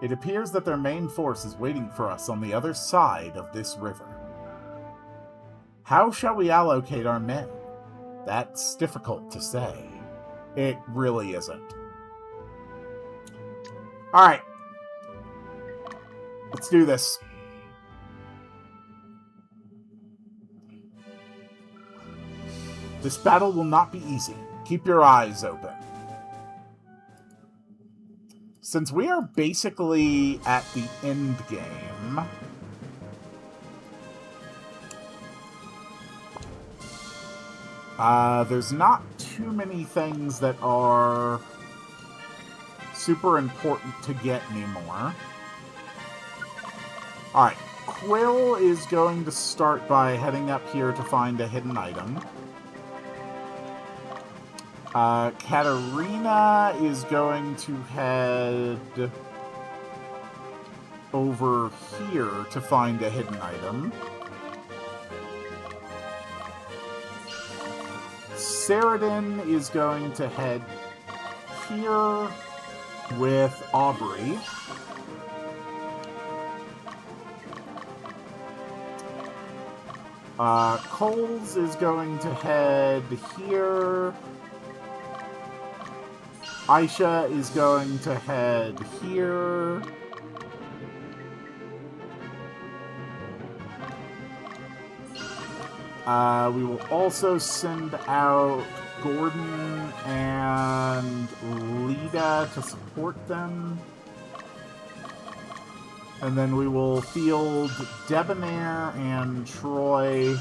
It appears that their main force is waiting for us on the other side of this river. How shall we allocate our men? That's difficult to say. It really isn't. Alright. Let's do this. This battle will not be easy. Keep your eyes open. Since we are basically at the end game, there's not too many things that are super important to get anymore. Alright, Quill is going to start by heading up here to find a hidden item. Katarina is going to head over here to find a hidden item. Saradin is going to head here with Aubrey. Coles is going to head here. Aisha is going to head here. We will also send out Gordon and Lita to support them. And then we will field Debonair and Troy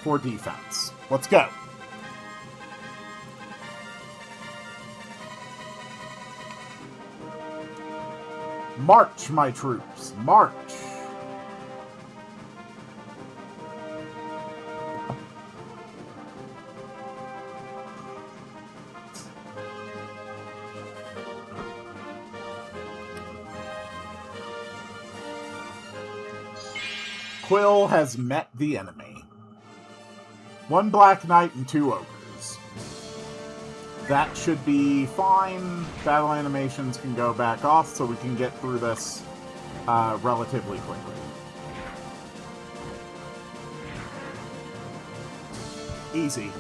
for defense. Let's go. March, my troops, march! Quill has met the enemy. 1 Black Knight and 2 Ogres. That should be fine. Battle animations can go back off so we can get through this relatively quickly. Easy.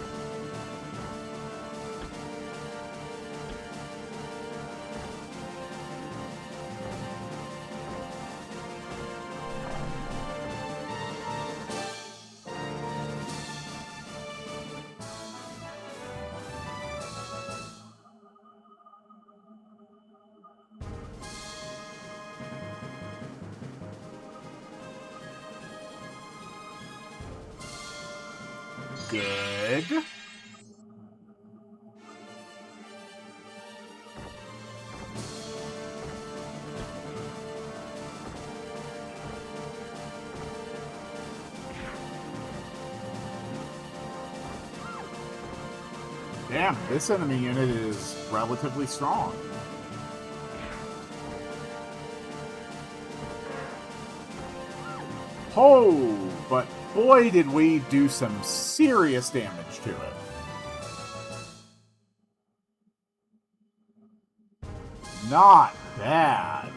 Good. Damn, this enemy unit is relatively strong. Oh, but boy did we do some serious damage to it. Not bad.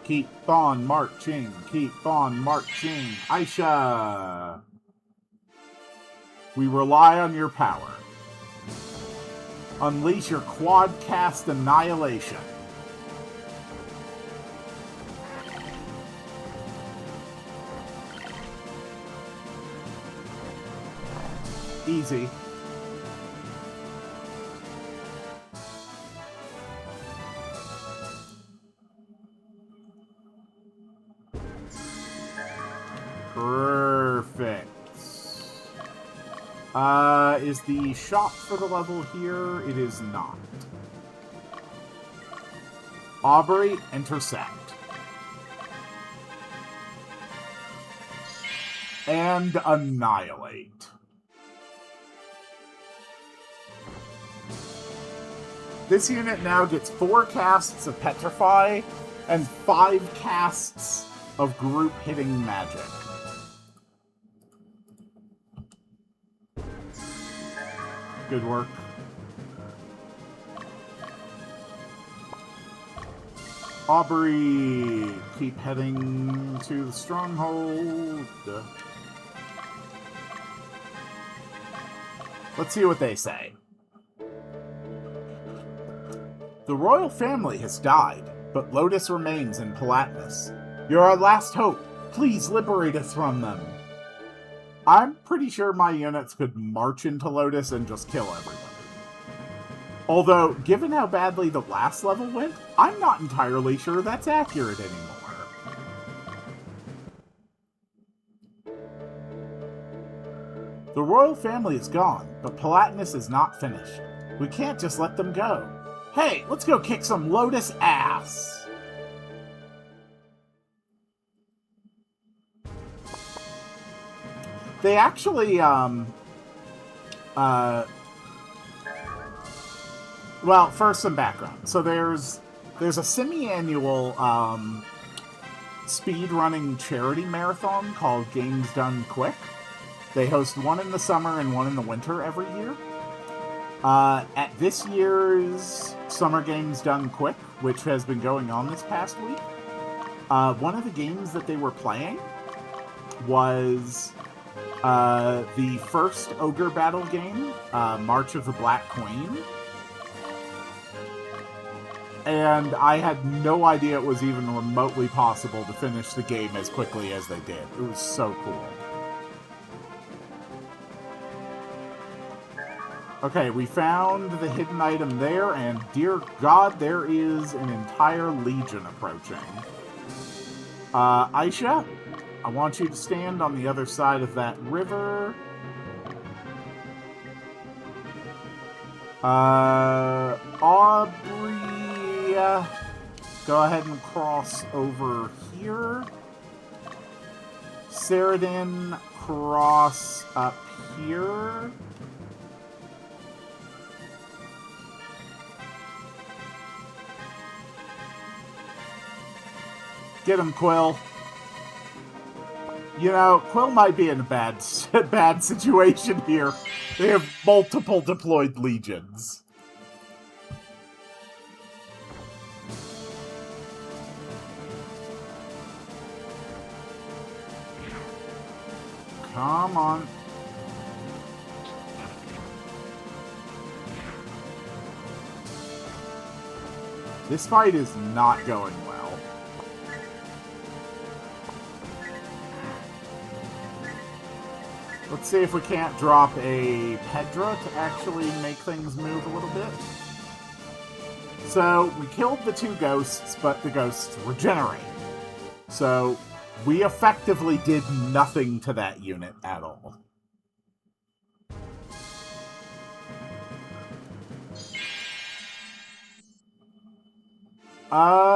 Keep on marching, keep on marching. Aisha! We rely on your power. Unleash your quad-cast annihilation. Easy. Perfect. Is the shop for the level here? It is not. Aubrey, intercept. And annihilate. This unit now gets 4 casts of Petrify and 5 casts of group hitting magic. Good work. Aubrey, keep heading to the stronghold. Let's see what they say. The royal family has died, but Lotus remains in Palatinus. You're our last hope. Please liberate us from them. I'm pretty sure my units could march into Lotus and just kill everybody. Although, given how badly the last level went, I'm not entirely sure that's accurate anymore. The royal family is gone, but Palatinus is not finished. We can't just let them go. Hey, let's go kick some Lotus ass! They actually, well, first some background. So there's a semi-annual, speed-running charity marathon called Games Done Quick. They host one in the summer and one in the winter every year. At this year's Summer Games Done Quick, which has been going on this past week, one of the games that they were playing was the first Ogre Battle game, March of the Black Queen. And I had no idea it was even remotely possible to finish the game as quickly as they did. It was so cool. Okay, we found the hidden item there, and dear God, there is an entire legion approaching. Aisha, I want you to stand on the other side of that river. Aubrey, go ahead and cross over here. Saradin, cross up here. Get him, Quill. You know, Quill might be in a bad situation here. They have multiple deployed legions. Come on. This fight is not going well. Let's see if we can't drop a Pedra to actually make things move a little bit. So, we killed the 2 ghosts, but the ghosts regenerate. So, we effectively did nothing to that unit at all.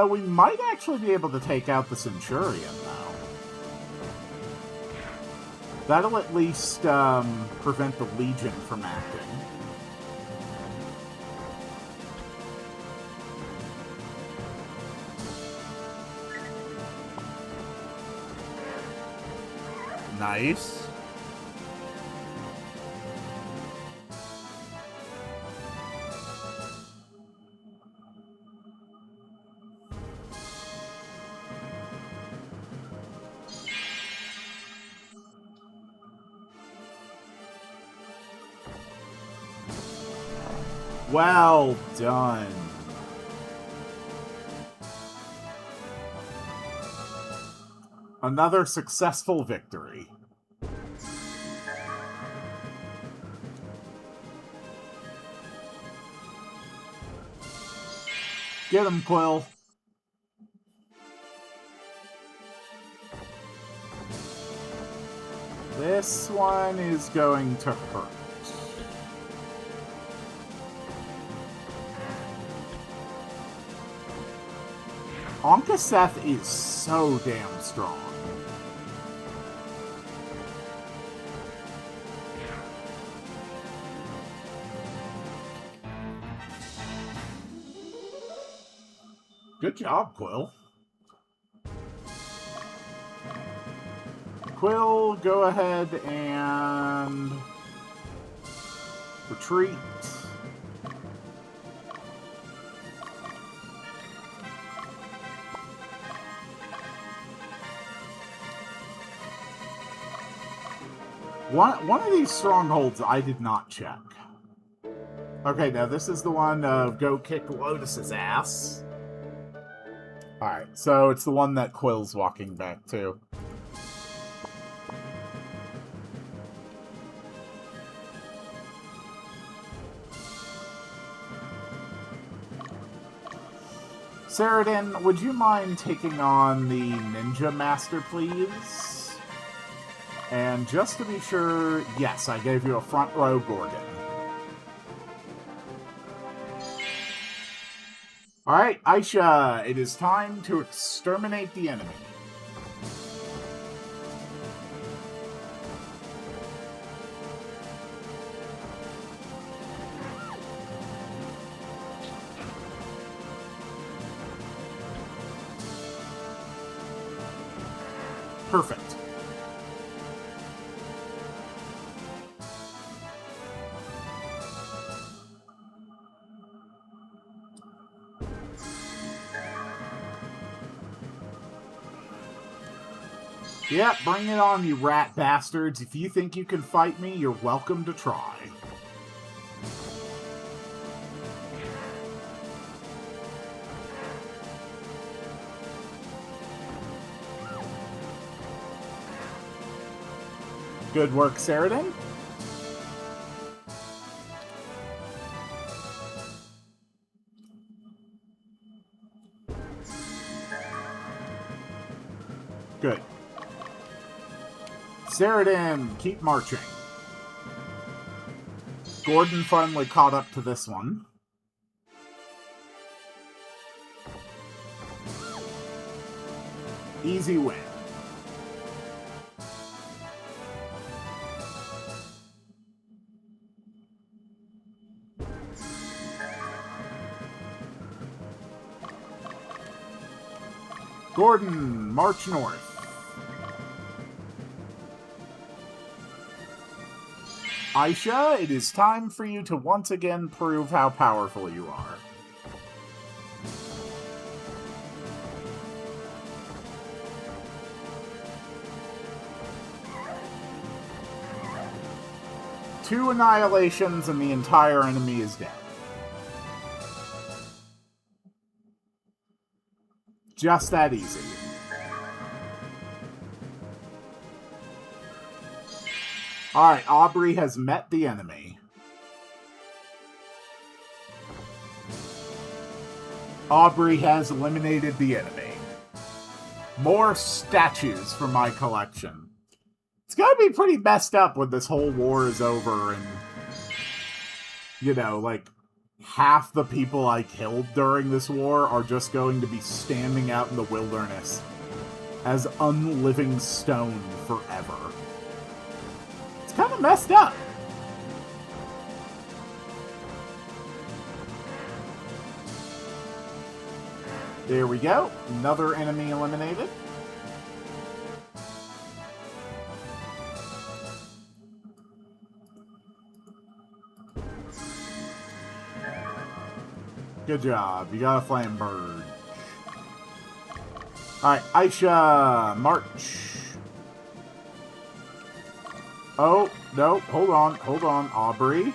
We might actually be able to take out the Centurion, though. That'll at least prevent the Legion from acting. Nice. Well done. Another successful victory. Get him, Quill. This one is going to hurt. Onkaseth is so damn strong. Good job, Quill. Quill, go ahead and retreat. One of these strongholds I did not check. Okay, now this is the one of go kick Lotus's ass. Alright, so it's the one that Quill's walking back to. Saradin, would you mind taking on the Ninja Master, please? And just to be sure, yes, I gave you a front row Gorgon. Alright, Aisha, it is time to exterminate the enemy. Perfect. Yeah, bring it on, you rat bastards. If you think you can fight me, you're welcome to try. Good work, Saradin. Good. Saradin, keep marching. Gordon finally caught up to this one. Easy win. Gordon, march north. Aisha, it is time for you to once again prove how powerful you are. Two annihilations and the entire enemy is dead. Just that easy. Alright, Aubrey has met the enemy. Aubrey has eliminated the enemy. More statues for my collection. It's gotta be pretty messed up when this whole war is over and, you know, like, half the people I killed during this war are just going to be standing out in the wilderness as unliving stone forever. got messed up. There we go. Another enemy eliminated. Good job. You got a flame bird. Alright, Aisha, march. Oh, no, hold on, Aubrey.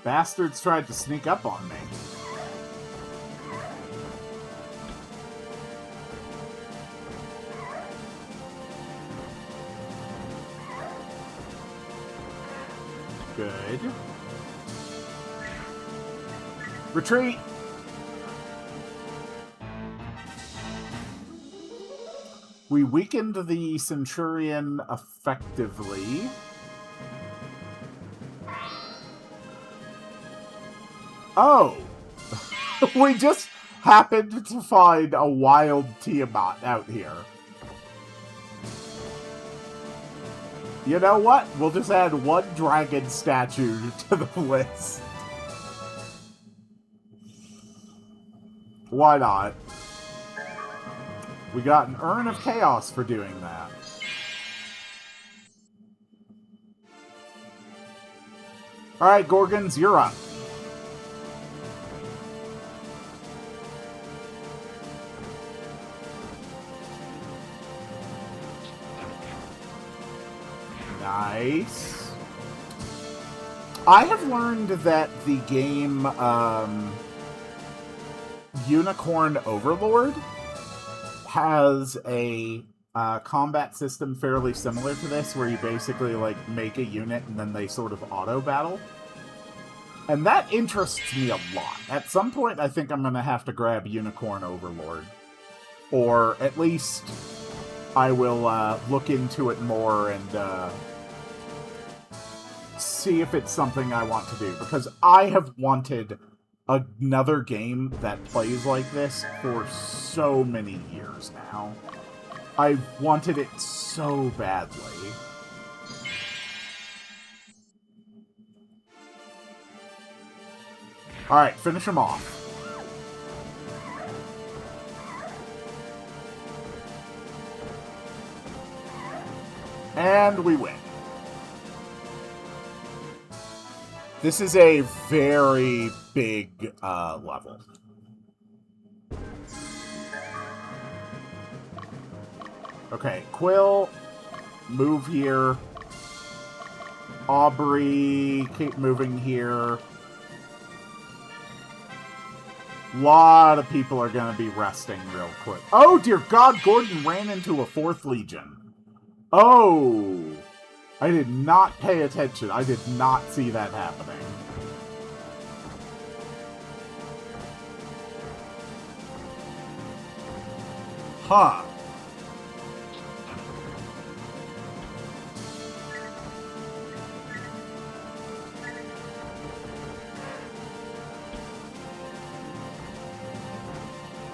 Bastards tried to sneak up on me. Good. Retreat! We weakened the Centurion effectively. Oh! We just happened to find a wild Tiamat out here. You know what? We'll just add one dragon statue to the list. Why not? We got an Urn of Chaos for doing that. Alright, Gorgons, you're up. Nice. I have learned that the game Unicorn Overlord has a combat system fairly similar to this, where you basically like make a unit and then they sort of auto battle. And that interests me a lot. At some point, I think I'm going to have to grab Unicorn Overlord. Or at least I will look into it more and see if it's something I want to do. Because I have wanted another game that plays like this for so many years now. I've wanted it so badly. Alright, finish him off. And we win. This is a very big level. Okay, Quill, move here. Aubrey, keep moving here. A lot of people are going to be resting real quick. Oh, dear God, Gordon ran into a 4th Legion. Oh, I did not pay attention. I did not see that happening. Huh.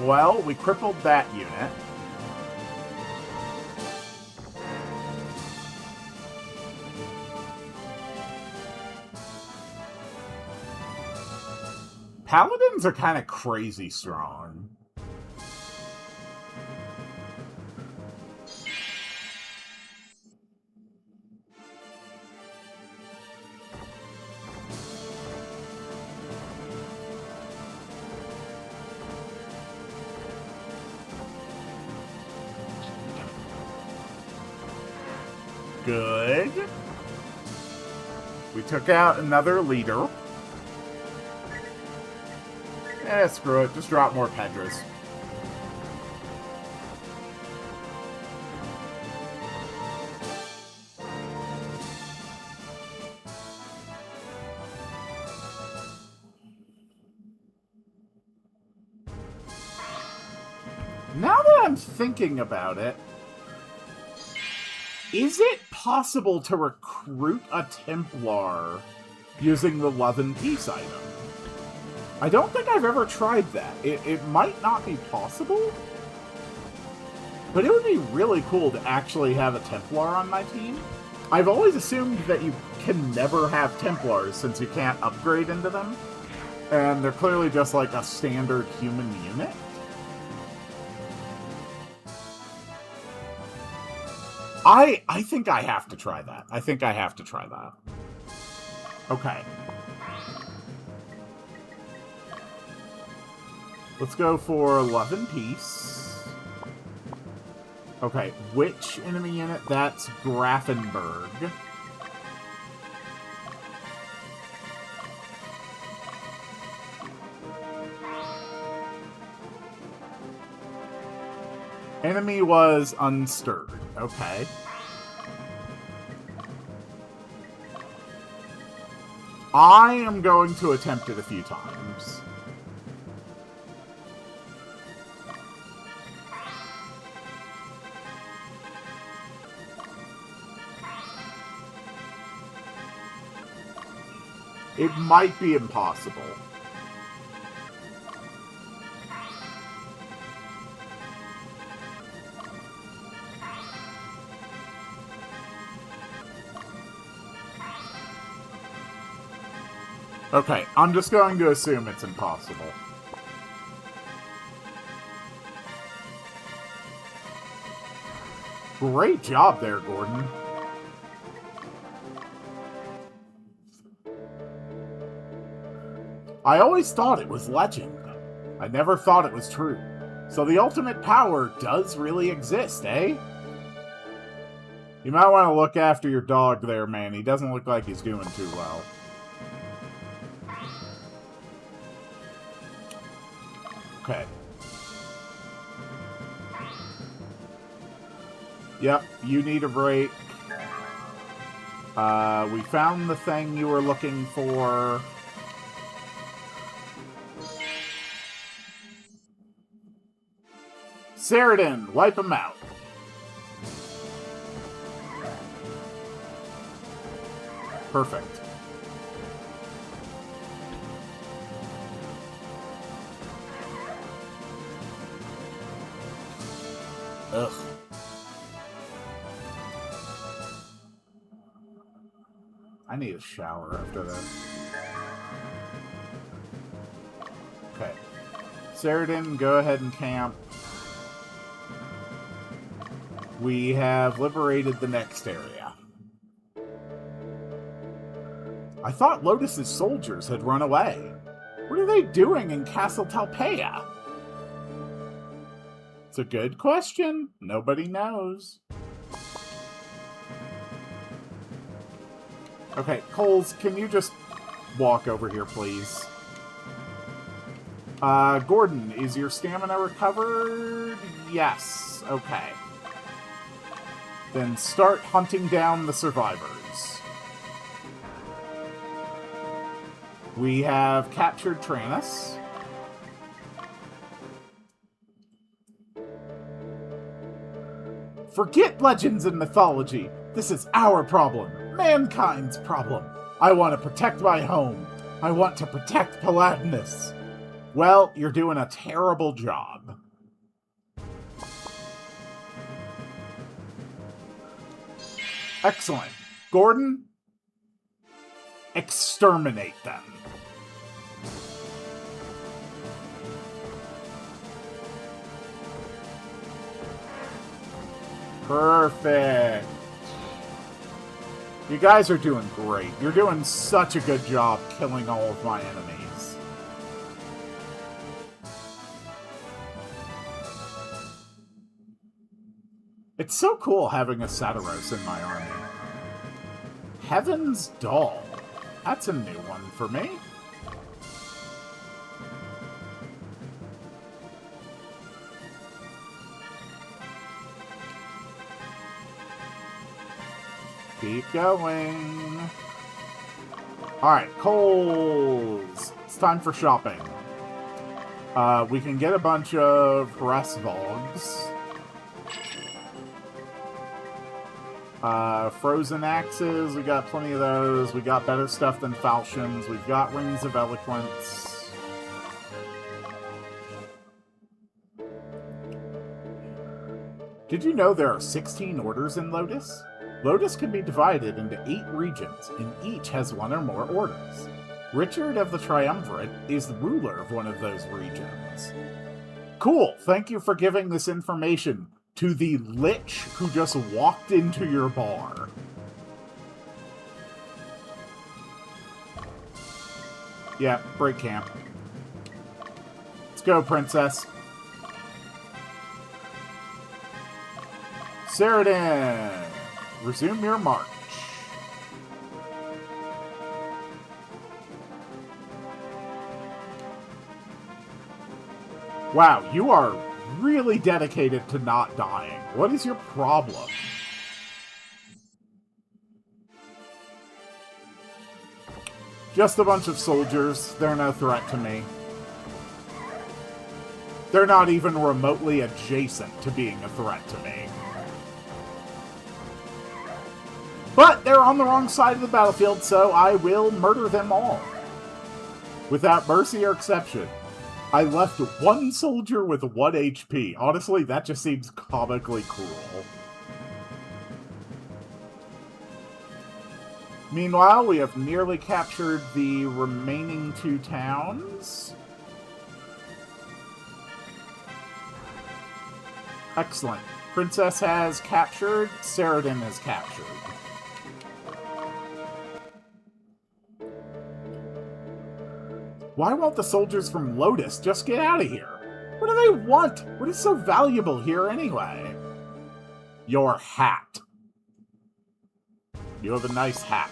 Well, we crippled that unit. Paladins are kind of crazy strong. Good. We took out another leader. Eh, screw it. Just drop more Pedras. Now that I'm thinking about it, is it possible to recruit a Templar using the Love and Peace item? I don't think I've ever tried that. It might not be possible, but it would be really cool to actually have a Templar on my team. I've always assumed that you can never have Templars since you can't upgrade into them, and they're clearly just like a standard human unit. I think I have to try that. I think I have to try that. Okay. Let's go for Love and Peace. Okay, which enemy unit? That's Grafenberg. Enemy was unstirred. Okay. I am going to attempt it a few times. It might be impossible. Okay, I'm just going to assume it's impossible. Great job there, Gordon. I always thought it was legend. I never thought it was true. So the ultimate power does really exist, eh? You might want to look after your dog there, man. He doesn't look like he's doing too well. Okay. Yep, you need a break. We found the thing you were looking for. Ceridan, wipe him out. Perfect. Ugh. I need a shower after this. Okay. Ceridan, go ahead and camp. We have liberated the next area. I thought Lotus's soldiers had run away. What are they doing in Castle Talpeia? It's a good question. Nobody knows. Okay, Coles, can you just walk over here, please? Gordon, is your stamina recovered? Yes. Okay. Then start hunting down the survivors. We have captured Tranus. Forget legends and mythology. This is our problem. Mankind's problem. I want to protect my home. I want to protect Paladinus. Well, you're doing a terrible job. Excellent. Gordon, exterminate them. Perfect. You guys are doing great. You're doing such a good job killing all of my enemies. It's so cool having a Satiros in my army. Heaven's Doll. That's a new one for me. Keep going. Alright, Coles. It's time for shopping. We can get a bunch of Hrassvogs. Frozen Axes, we got plenty of those. We got better stuff than Falchions. We've got Rings of Eloquence. Did you know there are 16 orders in Lotus? Lotus can be divided into 8 regions, and each has 1 or more orders. Richard of the Triumvirate is the ruler of one of those regions. Cool, thank you for giving this information to the lich who just walked into your bar. Yeah, break camp. Let's go, princess. Ceradan, resume your march. Wow, you are really dedicated to not dying. What is your problem? Just a bunch of soldiers. They're no threat to me. They're not even remotely adjacent to being a threat to me. But they're on the wrong side of the battlefield, so I will murder them all. Without mercy or exception. I left 1 soldier with 1 HP. Honestly, that just seems comically cruel. Meanwhile, we have nearly captured the remaining 2 towns. Excellent. Princess has captured. Ceradan has captured. Why won't the soldiers from Lotus just get out of here? What do they want? What is so valuable here anyway? Your hat. You have a nice hat.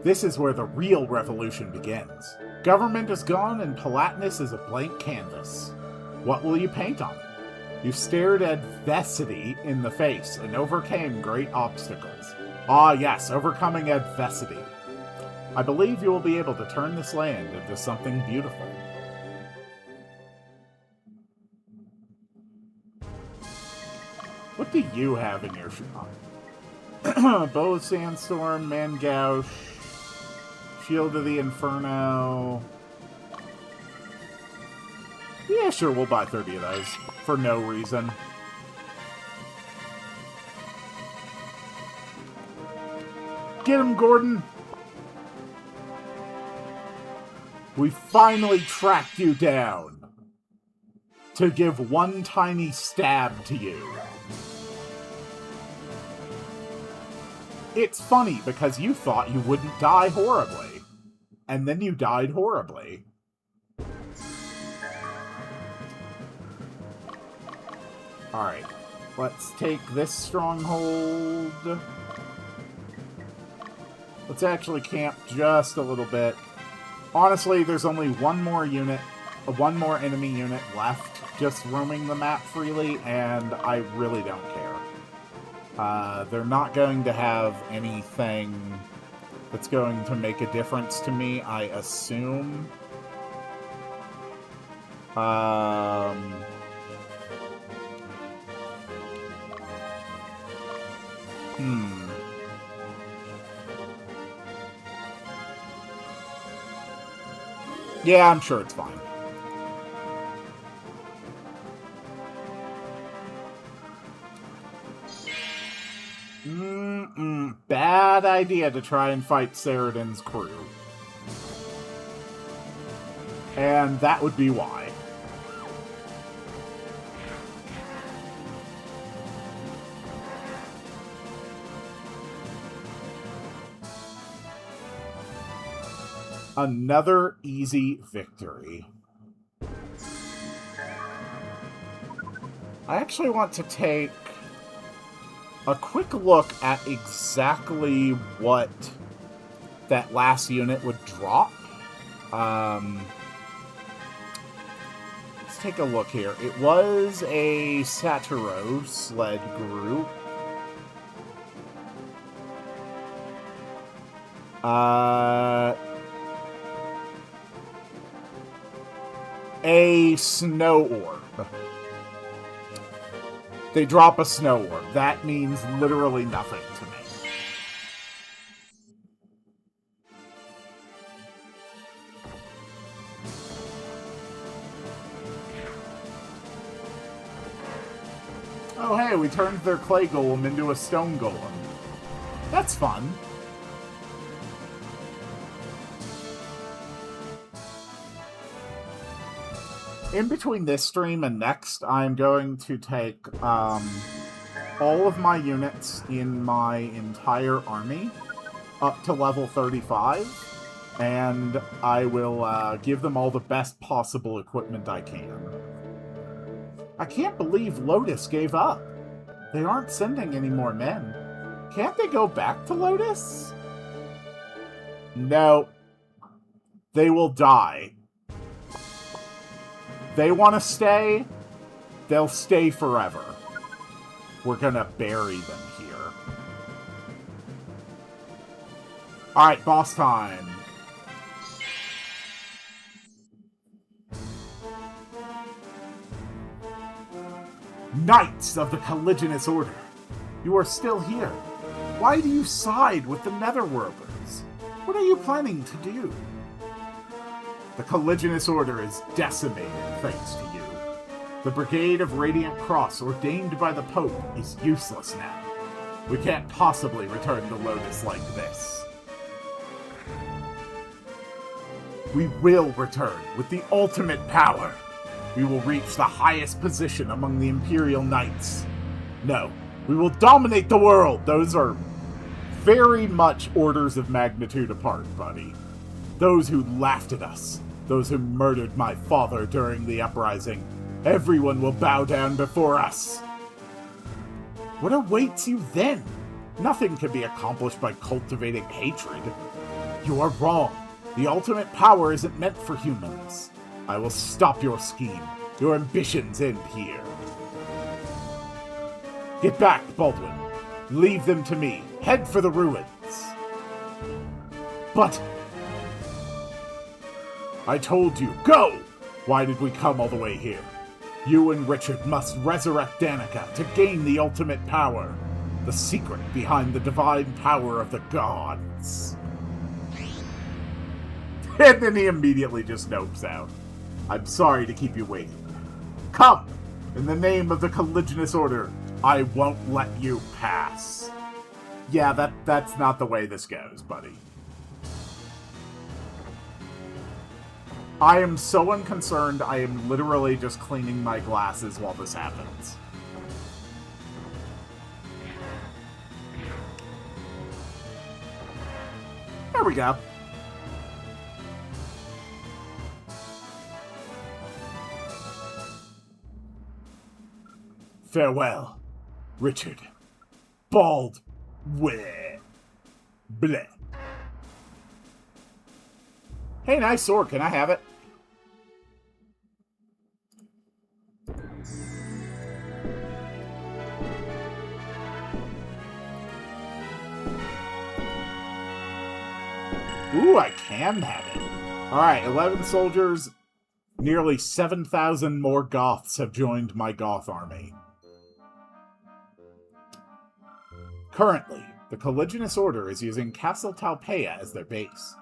This is where the real revolution begins. Government is gone and Palatinus is a blank canvas. What will you paint on it? You stared adversity in the face and overcame great obstacles. Ah yes, overcoming adversity. I believe you will be able to turn this land into something beautiful. What do you have in your shop? Bow of Sandstorm, Mangouche, Shield of the Inferno. Yeah, sure, we'll buy 30 of those. For no reason. Get him, Gordon! We finally tracked you down to give 1 tiny stab to you. It's funny because you thought you wouldn't die horribly. And then you died horribly. Alright, let's take this stronghold. Let's actually camp just a little bit. Honestly, there's only 1 more unit, 1 more enemy unit left just roaming the map freely, and I really don't care. They're not going to have anything that's going to make a difference to me, I assume. Yeah, I'm sure it's fine. Bad idea to try and fight Ceradan's crew. And that would be why. Another easy victory. I actually want to take a quick look at exactly what that last unit would drop. Let's take a look here. It was a Satyros-led group. A snow orb. They drop a snow orb. That means literally nothing to me. Oh, hey, we turned their clay golem into a stone golem. That's fun. In between this stream and next, I'm going to take all of my units in my entire army up to level 35, and I will give them all the best possible equipment I can. I can't believe Lotus gave up. They aren't sending any more men. Can't they go back to Lotus? No. They will die. They want to stay, they'll stay forever. We're gonna bury them here. Alright, boss time. Knights of the Colliginous Order, you are still here. Why do you side with the Netherworlders? What are you planning to do? The Colliginous Order is decimated thanks to you. The Brigade of Radiant Cross, ordained by the Pope, is useless now. We can't possibly return to Lotus like this. We will return with the ultimate power. We will reach the highest position among the Imperial Knights. No, we will dominate the world. Those are very much orders of magnitude apart, buddy. Those who laughed at us, those who murdered my father during the uprising, everyone will bow down before us. What awaits you then? Nothing can be accomplished by cultivating hatred. You are wrong. The ultimate power isn't meant for humans. I will stop your scheme. Your ambitions end here. Get back, Baldwin. Leave them to me. Head for the ruins. But I told you, go! Why did we come all the way here? You and Richard must resurrect Danica to gain the ultimate power. The secret behind the divine power of the gods. And then he immediately just nopes out. I'm sorry to keep you waiting. Come! In the name of the Colliginous Order, I won't let you pass. Yeah, that's not the way this goes, buddy. I am so unconcerned, I am literally just cleaning my glasses while this happens. There we go. Farewell, Richard. Bald. Bleh. Bleh. Hey, nice sword. Can I have it? Ooh, I can have it. Alright, 11 soldiers. Nearly 7,000 more Goths have joined my Goth army. Currently, the Colliginous Order is using Castle Talpeia as their base.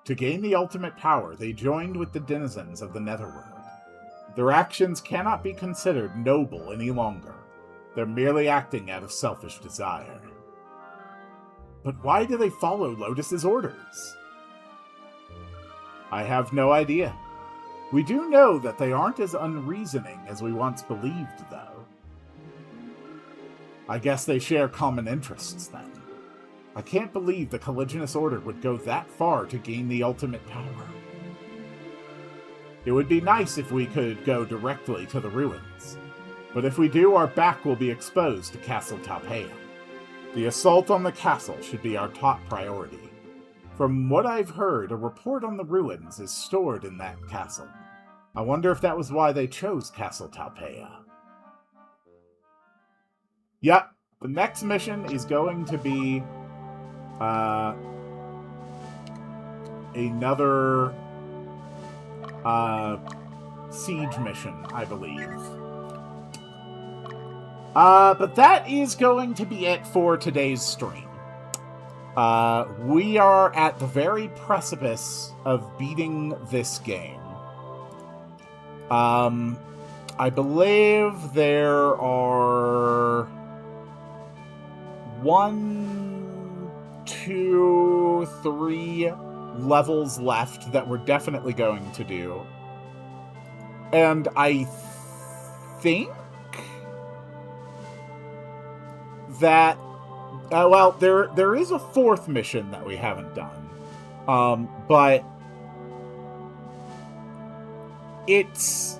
To gain the ultimate power, they joined with the denizens of the Netherworld. Their actions cannot be considered noble any longer. They're merely acting out of selfish desire. But why do they follow Lotus's orders? I have no idea. We do know that they aren't as unreasoning as we once believed, though. I guess they share common interests, then. I can't believe the Colliginous Order would go that far to gain the ultimate power. It would be nice if we could go directly to the ruins. But if we do, our back will be exposed to Castle Talpeia. The assault on the castle should be our top priority. From what I've heard, a report on the ruins is stored in that castle. I wonder if that was why they chose Castle Talpeia. Yep, the next mission is going to be another siege mission, I believe. But that is going to be it for today's stream. We are at the very precipice of beating this game. I believe there are 1, 2, 3 levels left that we're definitely going to do. And I think that well, there is a 4th mission that we haven't done, but it's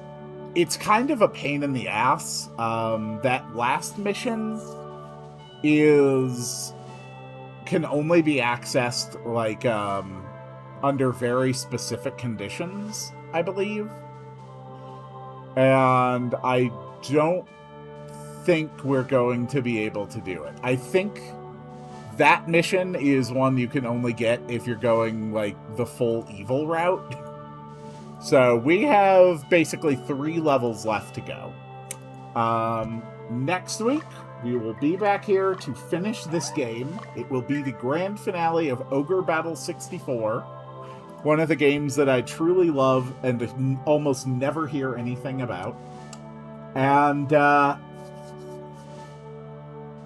kind of a pain in the ass. That last mission can only be accessed like under very specific conditions, I believe, and I don't think we're going to be able to do it. I think that mission is one you can only get if you're going like the full evil route. So we have basically 3 levels left to go. Next week we will be back here to finish this game. It will be the grand finale of Ogre Battle 64, one of the games that I truly love and almost never hear anything about. And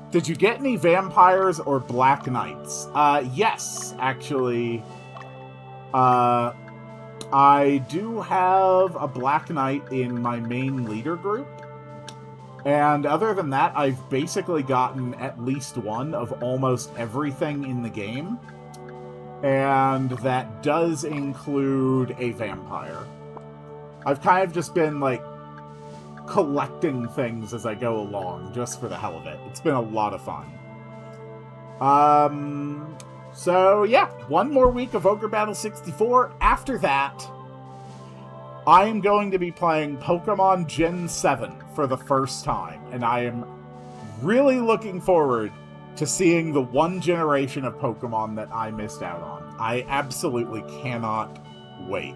did you get any vampires or black knights? Yes, actually. I do have a black knight in my main leader group. And other than that, I've basically gotten at least one of almost everything in the game. And that does include a vampire. I've kind of just been, like, collecting things as I go along, just for the hell of it. It's been a lot of fun. So yeah, 1 more week of Ogre Battle 64. After that, I am going to be playing Pokemon Gen 7 for the first time, and I am really looking forward to seeing the one generation of Pokemon that I missed out on. I absolutely cannot wait.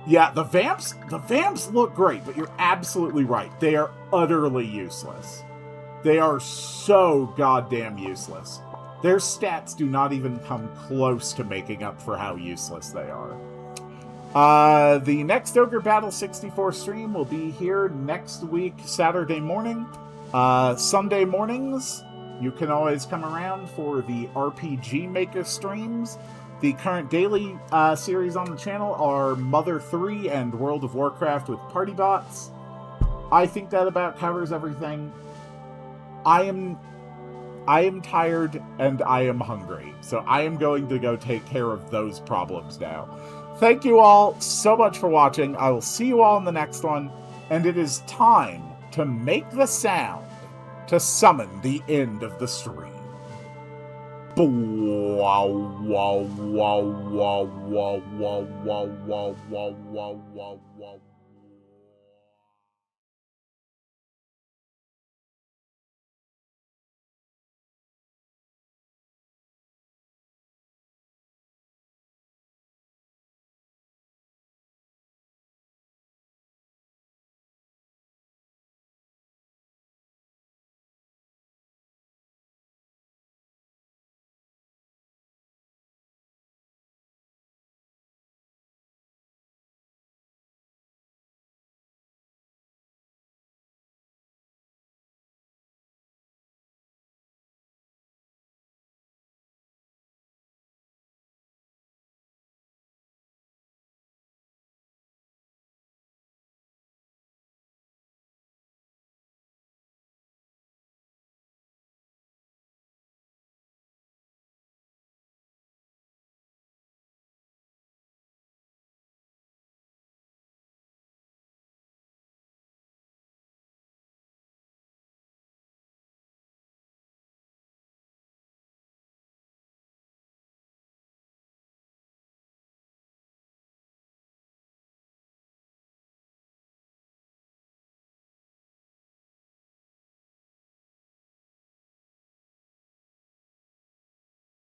Yeah, the Vamps look great, but you're absolutely right. They are utterly useless. They are so goddamn useless. Their stats do not even come close to making up for how useless they are. The next Ogre Battle 64 stream will be here next week, Saturday morning. Sunday mornings, you can always come around for the RPG Maker streams. The current daily series on the channel are Mother 3 and World of Warcraft with party bots. I think that about covers everything. I am tired and I am hungry, so I am going to go take care of those problems now. Thank you all so much for watching. I will see you all in the next one, and it is time to make the sound to summon the end of the stream. Wow, wow, wow, wow, wow, wow, wow, wow, wow, wow, wow, wow.